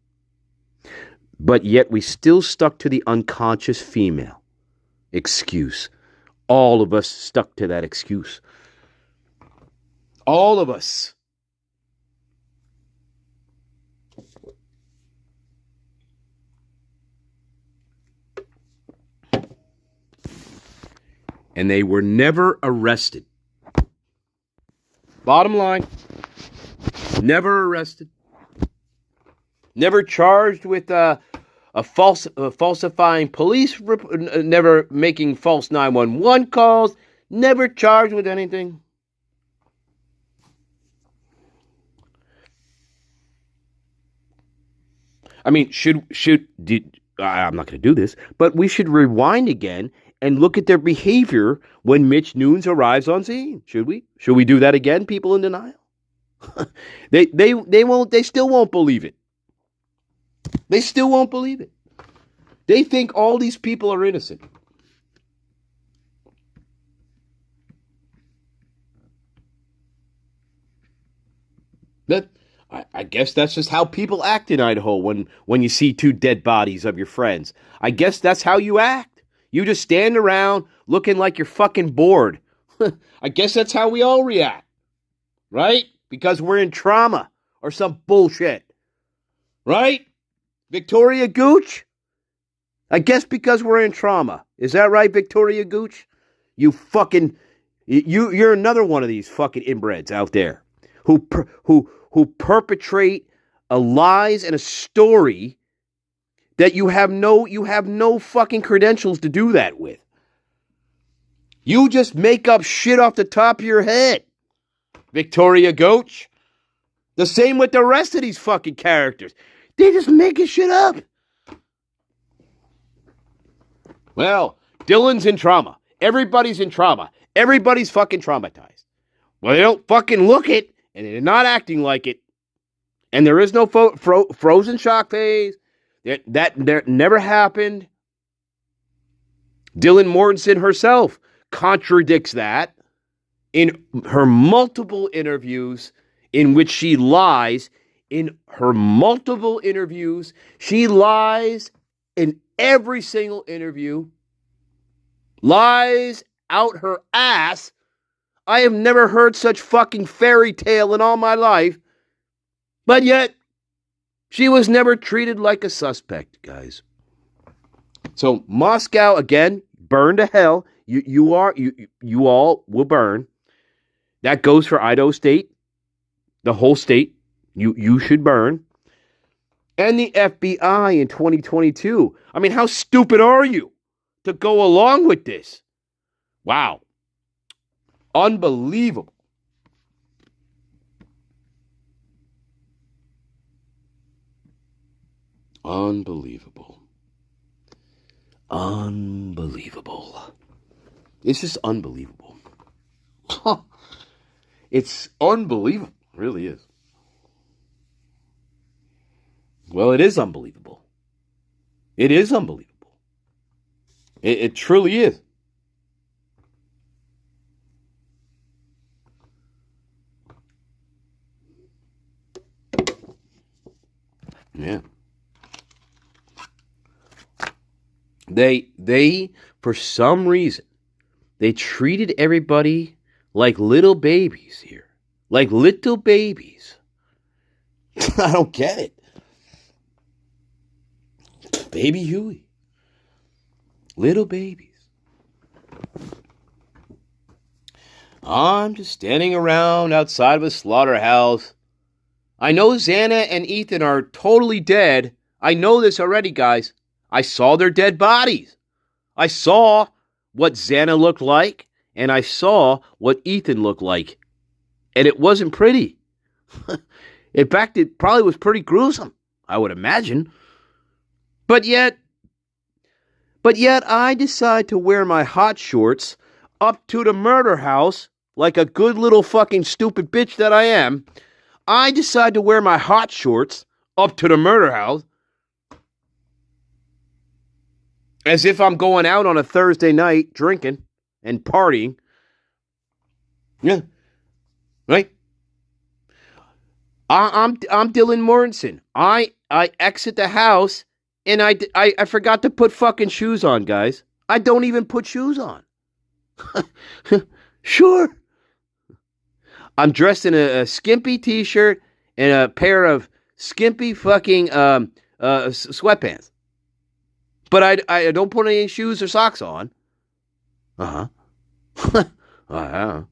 But yet we still stuck to the unconscious female excuse. All of us stuck to that excuse. All of us. And they were never arrested. Bottom line, never arrested. Never charged with falsifying police, never making false 911 calls, never charged with anything. I mean, I'm not going to do this, but we should rewind again and look at their behavior when Mitch Nunes arrives on scene. Should we? Should we do that again, people in denial? They still won't believe it. They still won't believe it. They think all these people are innocent. I guess that's just how people act in Idaho when you see 2 dead bodies of your friends. I guess that's how you act. You just stand around looking like you're fucking bored. I guess that's how we all react. Right? Because we're in trauma or some bullshit. Right? Victoria Gooch? I guess because we're in trauma. Is that right, Victoria Gooch? You fucking... You're another one of these fucking inbreds out there who perpetrate a lies and a story that you have no fucking credentials to do that with. You just make up shit off the top of your head, Victoria Gooch. The same with the rest of these fucking characters. They just making shit up. Well, Dylan's in trauma. Everybody's in trauma. Everybody's fucking traumatized. Well, they don't fucking look it, and they're not acting like it. And there is no frozen shock phase. That never happened. Dylan Mortensen herself contradicts that in her multiple interviews in which she lies. In her multiple interviews, she lies in every single interview. Lies out her ass. I have never heard such fucking fairy tale in all my life. But yet, she was never treated like a suspect, guys. So Moscow, again, burn to hell. You all will burn. That goes for Idaho State. The whole state. You should burn. And the FBI in 2022. I mean, how stupid are you to go along with this? Wow. Unbelievable. Unbelievable. Unbelievable. It's just unbelievable. It's unbelievable. It really is. Well, it is unbelievable. It is unbelievable. It truly is. Yeah. They for some reason, they treated everybody like little babies here. Like little babies. I don't get it. Baby Huey. Little babies. I'm just standing around outside of a slaughterhouse. I know Xana and Ethan are totally dead. I know this already, guys. I saw their dead bodies. I saw what Xana looked like, and I saw what Ethan looked like. And it wasn't pretty. In fact, it probably was pretty gruesome, I would imagine. But yet I decide to wear my hot shorts up to the murder house like a good little fucking stupid bitch that I am. I decide to wear my hot shorts up to the murder house as if I'm going out on a Thursday night drinking and partying. Yeah. Right? I'm Dylan Mortensen. I exit the house and I forgot to put fucking shoes on, guys. I don't even put shoes on. Sure. I'm dressed in a skimpy t-shirt and a pair of skimpy fucking sweatpants. But I don't put any shoes or socks on. Uh-huh. I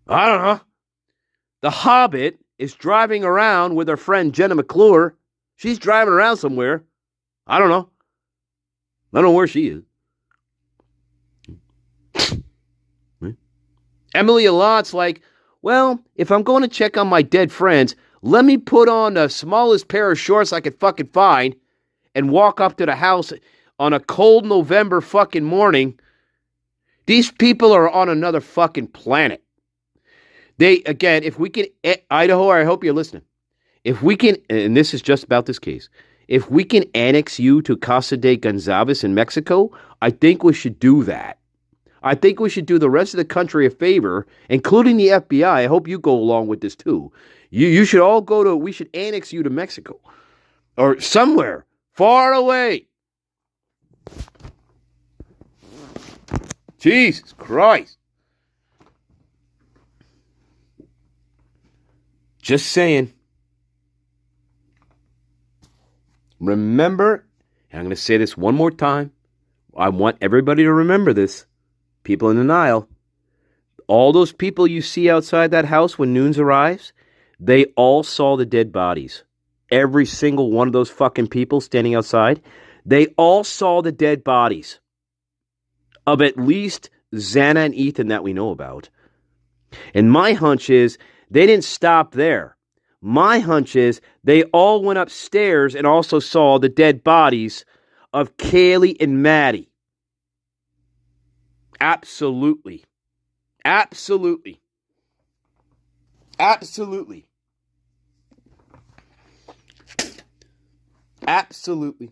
don't know. The Hobbit is driving around with her friend Jenna McClure. She's driving around somewhere. I don't know. I don't know where she is. Emily Allott's like, well, if I'm going to check on my dead friends, let me put on the smallest pair of shorts I could fucking find and walk up to the house on a cold November fucking morning. These people are on another fucking planet. If we can, Idaho, I hope you're listening. If we can, and this is just about this case, if we can annex you to Casa de Gonzalez in Mexico, I think we should do that. I think we should do the rest of the country a favor, including the FBI. I hope you go along with this too. You should all we should annex you to Mexico. Or somewhere far away. Jesus Christ. Just saying. Remember, and I'm going to say this one more time. I want everybody to remember this. People in denial. All those people you see outside that house when Noons arrives, they all saw the dead bodies. Every single one of those fucking people standing outside, they all saw the dead bodies of at least Xana and Ethan that we know about. And my hunch is they didn't stop there. My hunch is they all went upstairs and also saw the dead bodies of Kaylee and Maddie. Absolutely. Absolutely. Absolutely. Absolutely.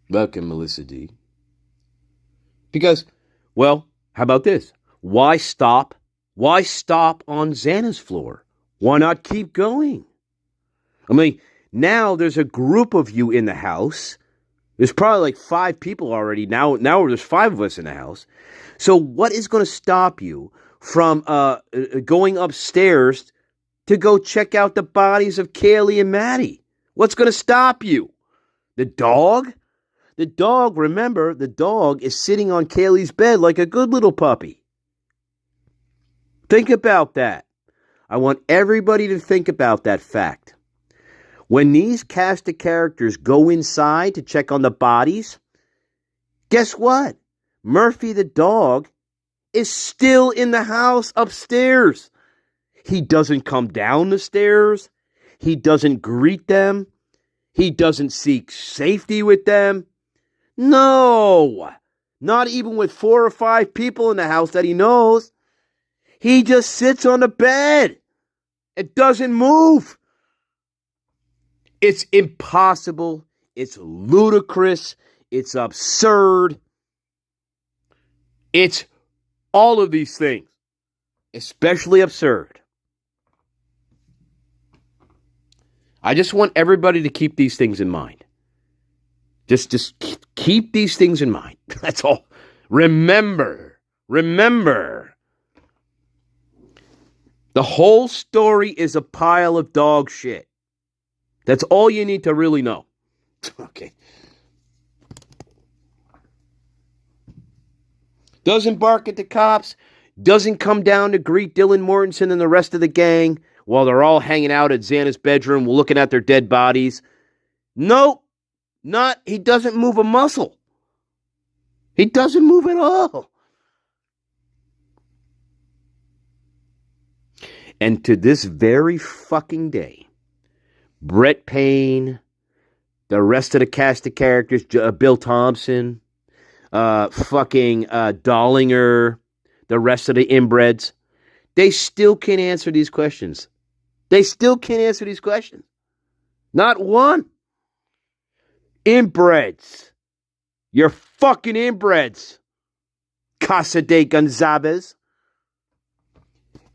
Welcome, Melissa D. Because, well, how about this? Why stop? Why stop on Xana's floor? Why not keep going? I mean, now there's a group of you in the house. There's probably like 5 people already. Now there's 5 of us in the house. So what is going to stop you from going upstairs to go check out the bodies of Kaylee and Maddie? What's going to stop you? The dog? The dog, remember, the dog is sitting on Kaylee's bed like a good little puppy. Think about that. I want everybody to think about that fact. When these cast of characters go inside to check on the bodies, guess what? Murphy the dog is still in the house upstairs. He doesn't come down the stairs. He doesn't greet them. He doesn't seek safety with them. No, not even with 4 or 5 people in the house that he knows. He just sits on the bed. It doesn't move. It's impossible. It's ludicrous. It's absurd. It's all of these things, especially absurd. I just want everybody to keep these things in mind. Just keep these things in mind. That's all. Remember. The whole story is a pile of dog shit. That's all you need to really know. Okay. Doesn't bark at the cops. Doesn't come down to greet Dylan Mortensen and the rest of the gang while they're all hanging out at Xana's bedroom looking at their dead bodies. Nope. He doesn't move a muscle. He doesn't move at all. And to this very fucking day, Brett Payne, the rest of the cast of characters, Bill Thompson, Dollinger, the rest of the inbreds, they still can't answer these questions. Not one. Inbreds. You're fucking inbreds. Casa de Gonzalez.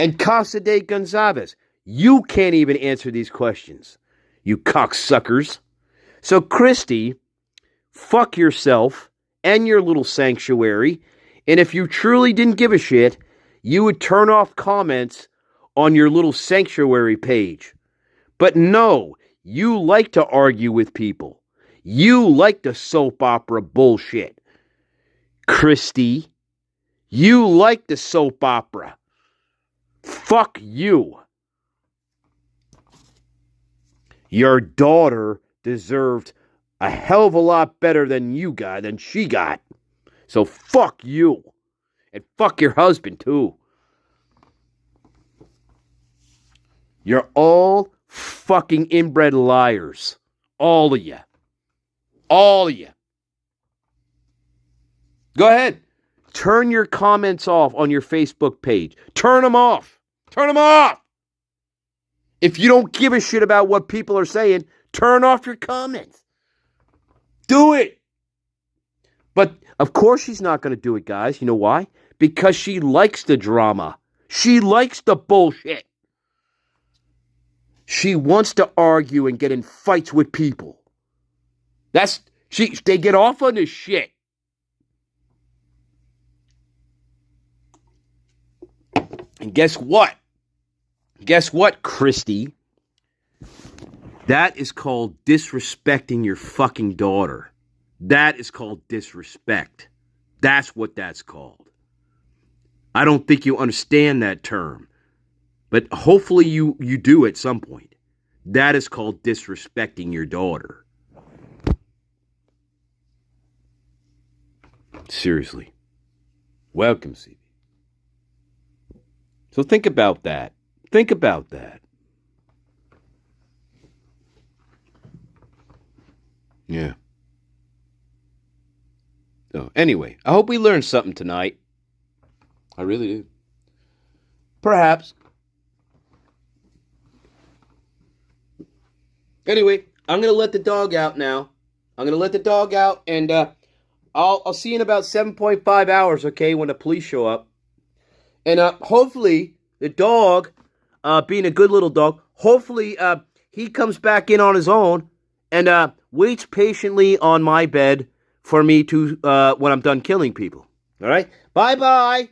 And Casa de Gonzalez, you can't even answer these questions, you cocksuckers. So, Christy, fuck yourself and your little sanctuary. And if you truly didn't give a shit, you would turn off comments on your little sanctuary page. But no, you like to argue with people. You like the soap opera bullshit. Christy, you like the soap opera. Fuck you. Your daughter deserved a hell of a lot better than she got. So fuck you. And fuck your husband too. You're all fucking inbred liars. All of you. All of you. Go ahead. Turn your comments off on your Facebook page. Turn them off. Turn them off. If you don't give a shit about what people are saying, turn off your comments. Do it. But, of course, she's not going to do it, guys. You know why? because she likes the drama. She likes the bullshit. She wants to argue and get in fights with people. They get off on this shit. And guess what? Guess what, Christy? That is called disrespecting your fucking daughter. That is called disrespect. That's what that's called. I don't think you understand that term. But hopefully you do at some point. That is called disrespecting your daughter. Seriously. Welcome, CB. So think about that. Think about that. Yeah. So anyway, I hope we learned something tonight. I really do. Perhaps. Anyway, I'm going to let the dog out now. I'm going to let the dog out, and I'll see you in about 7.5 hours, okay, when the police show up. And hopefully, the dog, being a good little dog, hopefully he comes back in on his own and waits patiently on my bed for me to, when I'm done killing people. All right? Bye-bye.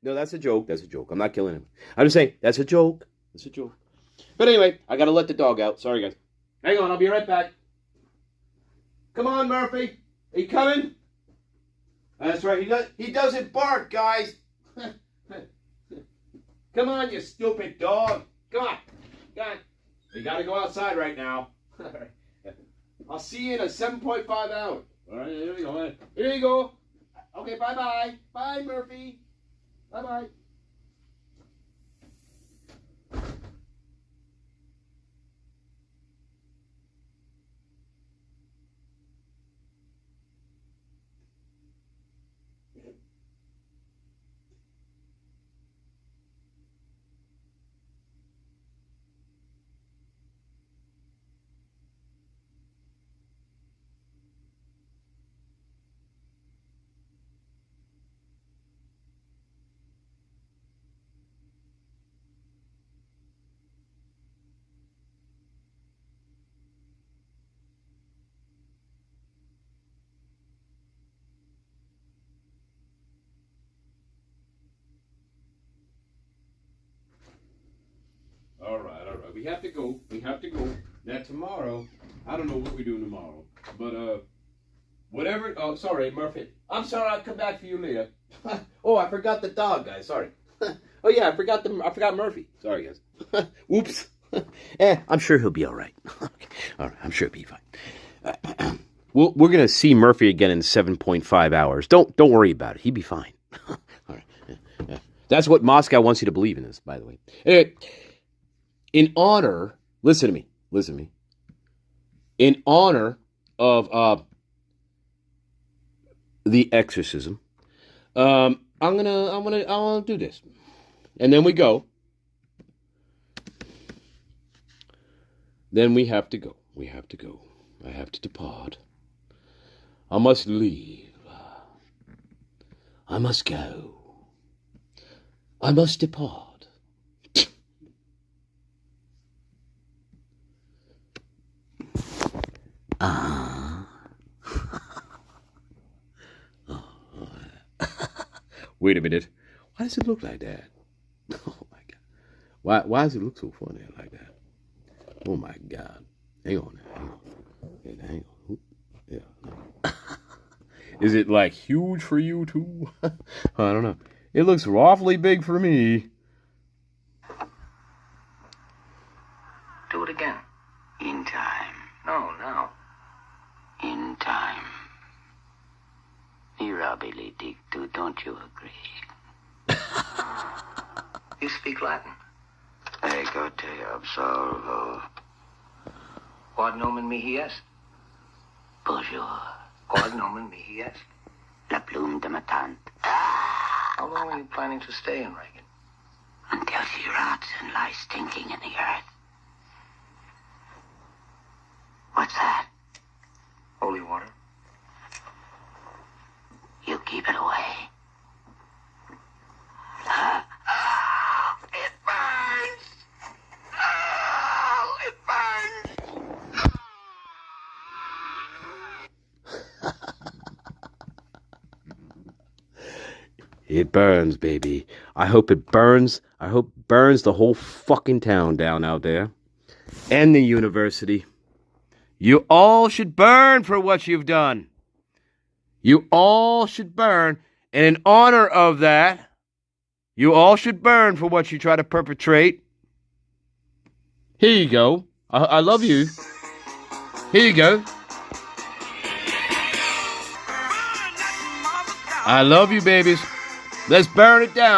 No, that's a joke. That's a joke. I'm not killing him. I'm just saying, that's a joke. That's a joke. But anyway, I got to let the dog out. Sorry, guys. Hang on, I'll be right back. Come on, Murphy. Are you coming? That's right. He doesn't bark, guys. Come on, you stupid dog. Come on. Come on. You got to go outside right now. All right. I'll see you in a 7.5 hours. All right, here we go. Here you go. Okay, bye-bye. Bye, Murphy. Bye-bye. All right. We have to go. Now, tomorrow, I don't know what we're doing tomorrow. But, whatever. Oh, sorry, Murphy. I'm sorry, I'll come back for you later. Oh, I forgot the dog, guys. Sorry. Oh, yeah, I forgot Murphy. Sorry, guys. Oops. I'm sure he'll be all right. Okay. All right, I'm sure he'll be fine. We're going to see Murphy again in 7.5 hours. Don't worry about it. He'll be fine. All right. Yeah. That's what Moscow wants you to believe in this, by the way. Anyway, in honor, listen to me. In honor of the exorcism, I'm gonna do this, and then we go. Then we have to go. I have to depart. I must leave. I must go. I must depart. Wait a minute. Why does it look like that? Oh my God. Why does it look so funny like that? Oh my God. Hang on. Hang on. Yeah. Is it like huge for you too? I don't know. It looks awfully big for me. Do it again. In time. No, now. In time. Mirabile dictu, don't you agree? You speak Latin. Ego te absolvo. Quod nomen mihi est? Bonjour. Quod nomen mihi est? La plume de ma tante. How long are you planning to stay in Reagan? Until she rots and lies stinking in the earth. What's that? Holy water. You keep it away. It burns, baby. I hope it burns. I hope it burns the whole fucking town down out there. And the university. You all should burn for what you've done. You all should burn. And in honor of that, you all should burn for what you try to perpetrate. Here you go. I love you. Here you go. I love you, babies. Let's burn it down.